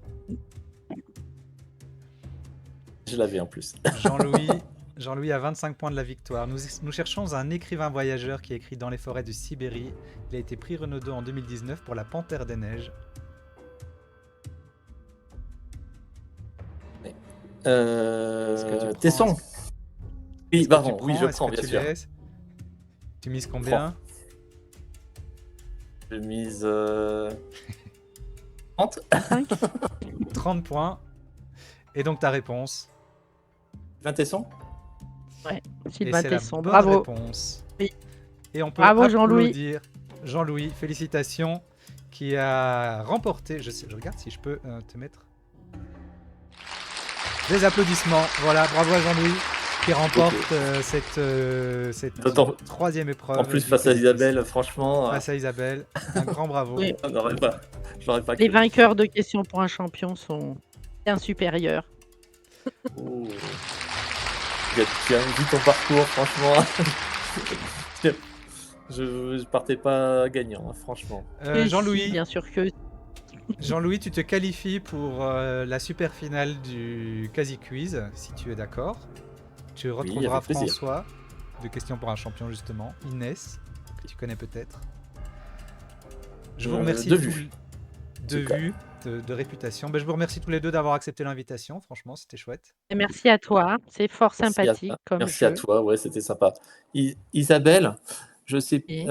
Je l'avais en plus. Jean-Louis a 25 points de la victoire. Nous cherchons un écrivain voyageur qui a écrit Dans les forêts de Sibérie. Il a été prix Renaudot en 2019 pour La Panthère des Neiges. Est-ce que tu prends? Tesson. Oui, Est-ce que pardon, tu oui, prends? je Est-ce prends, que bien tu sûr. laisses? Tu mises combien? Je mise 30. 5. 30 points. Et donc ta réponse? 20 Tesson. Ouais, Et Sylvain c'est la Tesson. bonne Bravo. réponse. Oui. Et on peut Bravo, Jean-Louis. applaudir Jean-Louis, félicitations, qui a remporté. Je regarde si je peux te mettre des applaudissements. Voilà, bravo à Jean-Louis qui remporte cette troisième épreuve. En plus, du face à Quiz Isabelle, Quiz. franchement. Face à Isabelle, un grand bravo. Oui. Je n'aurais pas Les cru. vainqueurs de questions pour un champion sont bien supérieurs. Oh. Tu as vu ton parcours, franchement. je partais pas gagnant, hein, franchement. Et Jean-Louis, si, bien sûr que Jean-Louis, tu te qualifies pour la super finale du Quasi Quiz, si tu es d'accord. Tu retrouveras avec plaisir. François, de Questions pour un champion justement, Inès, que tu connais peut-être. Je vous remercie de tous vue. de vue, de réputation. Ben, je vous remercie tous les deux d'avoir accepté l'invitation, franchement, c'était chouette. Et merci à toi, c'est fort Merci sympathique comme Merci jeu. à toi, ouais, c'était sympa. Isabelle, je sais, Et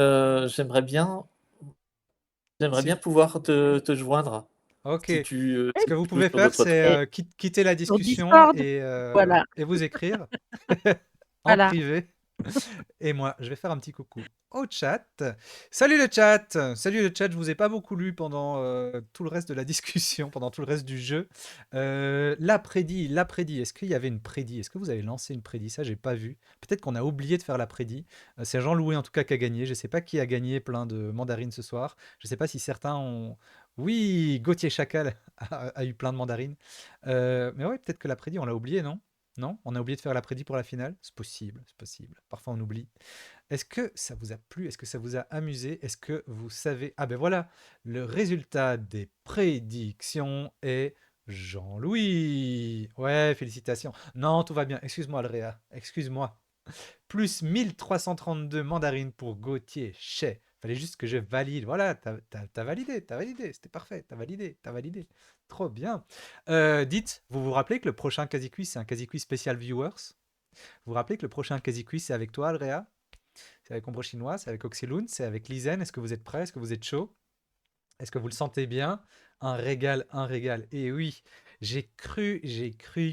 j'aimerais bien Si. pouvoir te joindre. Ok. Si tu, Ce que vous tu pouvez sur faire, d'autres c'est quitter la discussion Discord, et, voilà. et vous écrire en Voilà. privé. Et moi, je vais faire un petit coucou au chat. Salut le chat! Salut le chat, je vous ai pas beaucoup lu pendant tout le reste de la discussion, pendant tout le reste du jeu. La prédit, est-ce qu'il y avait une prédit? Est-ce que vous avez lancé une prédit? Ça, j'ai pas vu. Peut-être qu'on a oublié de faire la prédit. C'est Jean-Louis en tout cas qui a gagné. Je sais pas qui a gagné plein de mandarines ce soir. Je sais pas si certains ont... Oui, Gauthier Chacal a eu plein de mandarines. Mais ouais, peut-être que la prédit, on l'a oublié, non? Non? On a oublié de faire la prédit pour la finale? C'est possible, c'est possible. Parfois on oublie. Est-ce que ça vous a plu? Est-ce que ça vous a amusé? Est-ce que vous savez... Ah ben voilà, le résultat des prédictions est Jean-Louis. Ouais, félicitations. Non, tout va bien. Excuse-moi, Alréa. Excuse-moi. Plus 1332 mandarines pour Gauthier Chez. Fallait juste que je valide. Voilà, t'as validé, c'était parfait, t'as validé. Trop bien. Dites, vous vous rappelez que le prochain Quasi Quiz, c'est un Quasi Quiz spécial viewers? Vous vous rappelez que le prochain Quasi Quiz, c'est avec toi, Alréa? C'est avec Ombre Chinoise, c'est avec Oxylune, c'est avec Lizen. Est-ce que vous êtes prêts? Est-ce que vous êtes chaud? Est-ce que vous le sentez bien? Un régal, un régal. Et oui, j'ai cru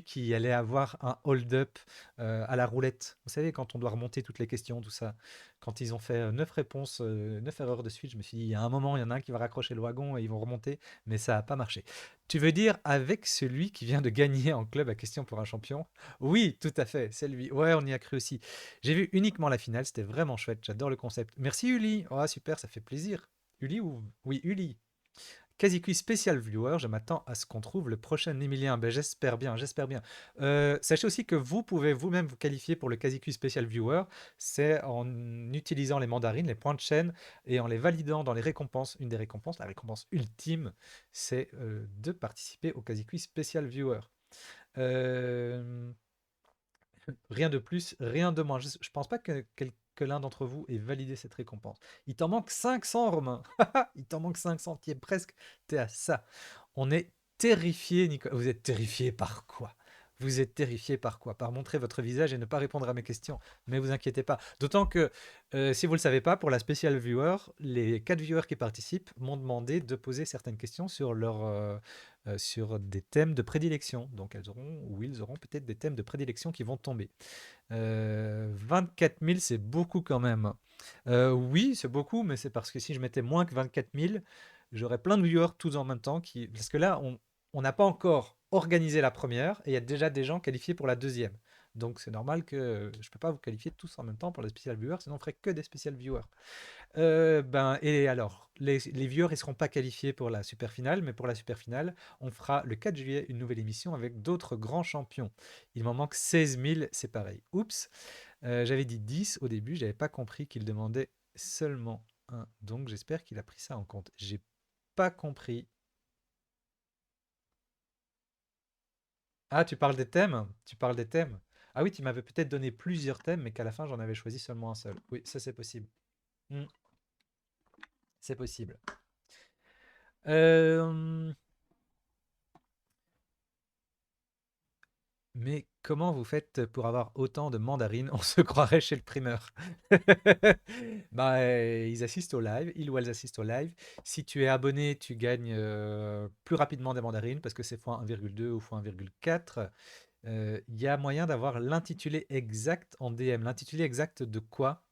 qu'il y allait avoir un hold-up à la roulette. Vous savez, quand on doit remonter toutes les questions, tout ça. Quand ils ont fait 9 réponses, 9 erreurs de suite, je me suis dit, il y a un moment, il y en a un qui va raccrocher le wagon et ils vont remonter, mais ça n'a pas marché. Tu veux dire avec celui qui vient de gagner en club à question pour un champion? Oui, tout à fait, c'est lui. Ouais, on y a cru aussi. J'ai vu uniquement la finale, c'était vraiment chouette, j'adore le concept. Merci Uli. Oh, super, ça fait plaisir. Uli ou... Oui, Uli. Quasi-quiz spécial viewer, je m'attends à ce qu'on trouve le prochain Emilien. Ben, j'espère bien, j'espère bien. Sachez aussi que vous pouvez vous-même vous qualifier pour le quasi-quiz spécial viewer. C'est en utilisant les mandarines, les points de chaîne, et en les validant dans les récompenses. Une des récompenses, la récompense ultime, c'est de participer au quasi-quiz spécial viewer. Euh, Rien de plus, rien de moins. Je ne pense pas que l'un d'entre vous ait validé cette récompense. Il t'en manque 500, Romain. Il t'en manque 500. Tu es presque. Tu es à ça. On est terrifié, Nicolas. Vous êtes terrifié par quoi? Vous êtes terrifié par quoi? Par montrer votre visage et ne pas répondre à mes questions. Mais vous inquiétez pas. D'autant que, si vous ne le savez pas, pour la spéciale viewer, les 4 viewers qui participent m'ont demandé de poser certaines questions sur des thèmes de prédilection. Donc elles auront, ou ils auront peut-être des thèmes de prédilection qui vont tomber. 24 000, c'est beaucoup quand même. Oui, c'est beaucoup, mais c'est parce que si je mettais moins que 24 000, j'aurais plein de viewers tous en même temps. Parce que là, on n'a pas encore organisé la première et il y a déjà des gens qualifiés pour la deuxième. Donc c'est normal que je ne peux pas vous qualifier tous en même temps pour les spécial viewers, sinon on ferait que des spécial viewers. Ben, et alors, les viewers, ils ne seront pas qualifiés pour la super finale, mais pour la super finale, on fera le 4 juillet une nouvelle émission avec d'autres grands champions. Il m'en manque 16 000, c'est pareil. Oups, j'avais dit 10 au début, j'avais pas compris qu'il demandait seulement un. Donc j'espère qu'il a pris ça en compte. J'ai pas compris. Ah, tu parles des thèmes? Tu parles des thèmes? Ah oui, tu m'avais peut-être donné plusieurs thèmes, mais qu'à la fin, j'en avais choisi seulement un seul. Oui, ça c'est possible. Hmm, c'est possible. Euh, Mais comment vous faites pour avoir autant de mandarines? On se croirait chez le primeur. Bah, ils assistent au live, ils ou elles assistent au live. Si tu es abonné, tu gagnes plus rapidement des mandarines parce que c'est fois 1,2 ou fois 1,4. Il y a moyen d'avoir l'intitulé exact en DM. L'intitulé exact de quoi?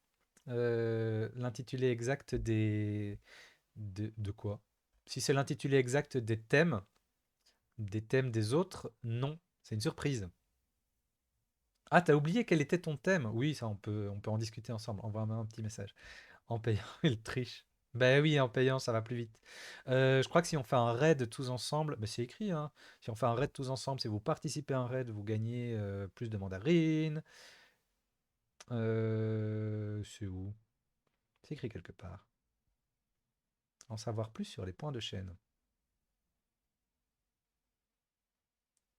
L'intitulé exact de quoi? Si c'est l'intitulé exact des thèmes des autres, non, c'est une surprise. Ah, t'as oublié quel était ton thème? Oui, ça, on peut en discuter ensemble. Envoie-moi un petit message. En payant, il triche. Ben oui, en payant, ça va plus vite. Je crois que si on fait un raid tous ensemble, ben c'est écrit, hein. Si on fait un raid tous ensemble, si vous participez à un raid, vous gagnez plus de mandarines. C'est où? C'est écrit quelque part. En savoir plus sur les points de chaîne.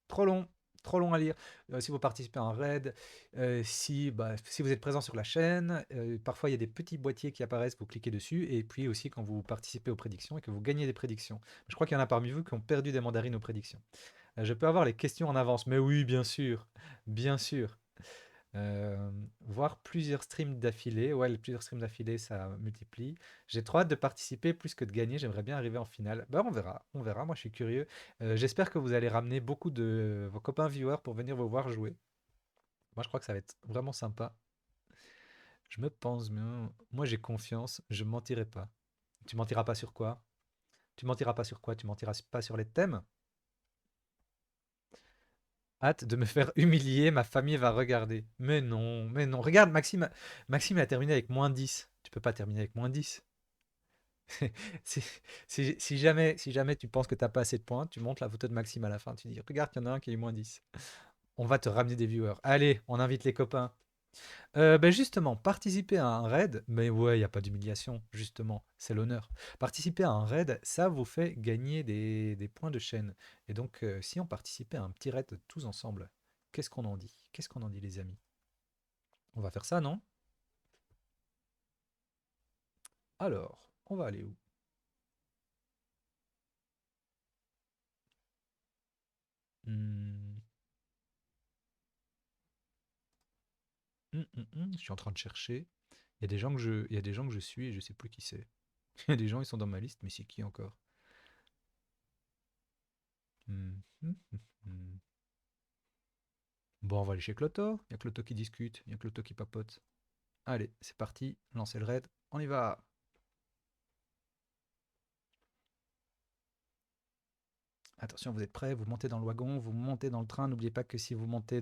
Trop long, trop long à lire. Si vous participez à un raid, si vous êtes présent sur la chaîne, parfois il y a des petits boîtiers qui apparaissent, vous cliquez dessus, et puis aussi quand vous participez aux prédictions et que vous gagnez des prédictions. Je crois qu'il y en a parmi vous qui ont perdu des mandarines aux prédictions. Je peux avoir les questions en avance, mais oui, bien sûr, bien sûr. Voir plusieurs streams d'affilée. Ouais, les plusieurs streams d'affilée, ça multiplie. J'ai trop hâte de participer plus que de gagner. J'aimerais bien arriver en finale. Bah, on verra, on verra. Moi, je suis curieux. J'espère que vous allez ramener beaucoup de vos copains viewers pour venir vous voir jouer. Moi, je crois que ça va être vraiment sympa. Je me pense bien. Moi, j'ai confiance. Je mentirai pas. Tu mentiras pas sur quoi? Tu mentiras pas sur quoi? Tu mentiras pas sur les thèmes? Hâte de me faire humilier, ma famille va regarder. Mais non, mais non. Regarde, Maxime a terminé avec -10. Tu peux pas terminer avec -10. Si, si jamais tu penses que t'as pas assez de points, tu montes la photo de Maxime à la fin. Tu dis, regarde, il y en a un qui a eu -10. On va te ramener des viewers. Allez, on invite les copains. Ben justement, participer à un raid, mais ouais, il n'y a pas d'humiliation, justement, c'est l'honneur. Participer à un raid, ça vous fait gagner des points de chaîne. Et donc, si on participait à un petit raid tous ensemble, qu'est-ce qu'on en dit? Qu'est-ce qu'on en dit, les amis? On va faire ça, non? Alors, on va aller où? Hmm, je suis en train de chercher. Il y a des gens que je suis et je sais plus qui c'est. Il y a des gens, ils sont dans ma liste, mais c'est qui encore? Hmm, hmm, hmm, hmm. Bon, on va aller chez Cloto. Il y a Cloto qui discute, il y a Cloto qui papote. Allez, c'est parti, lancez le raid, on y va. Attention, vous êtes prêts, vous montez dans le wagon, vous montez dans le train. N'oubliez pas que si vous montez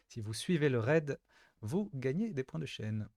si vous suivez le raid, vous gagnez des points de chaîne.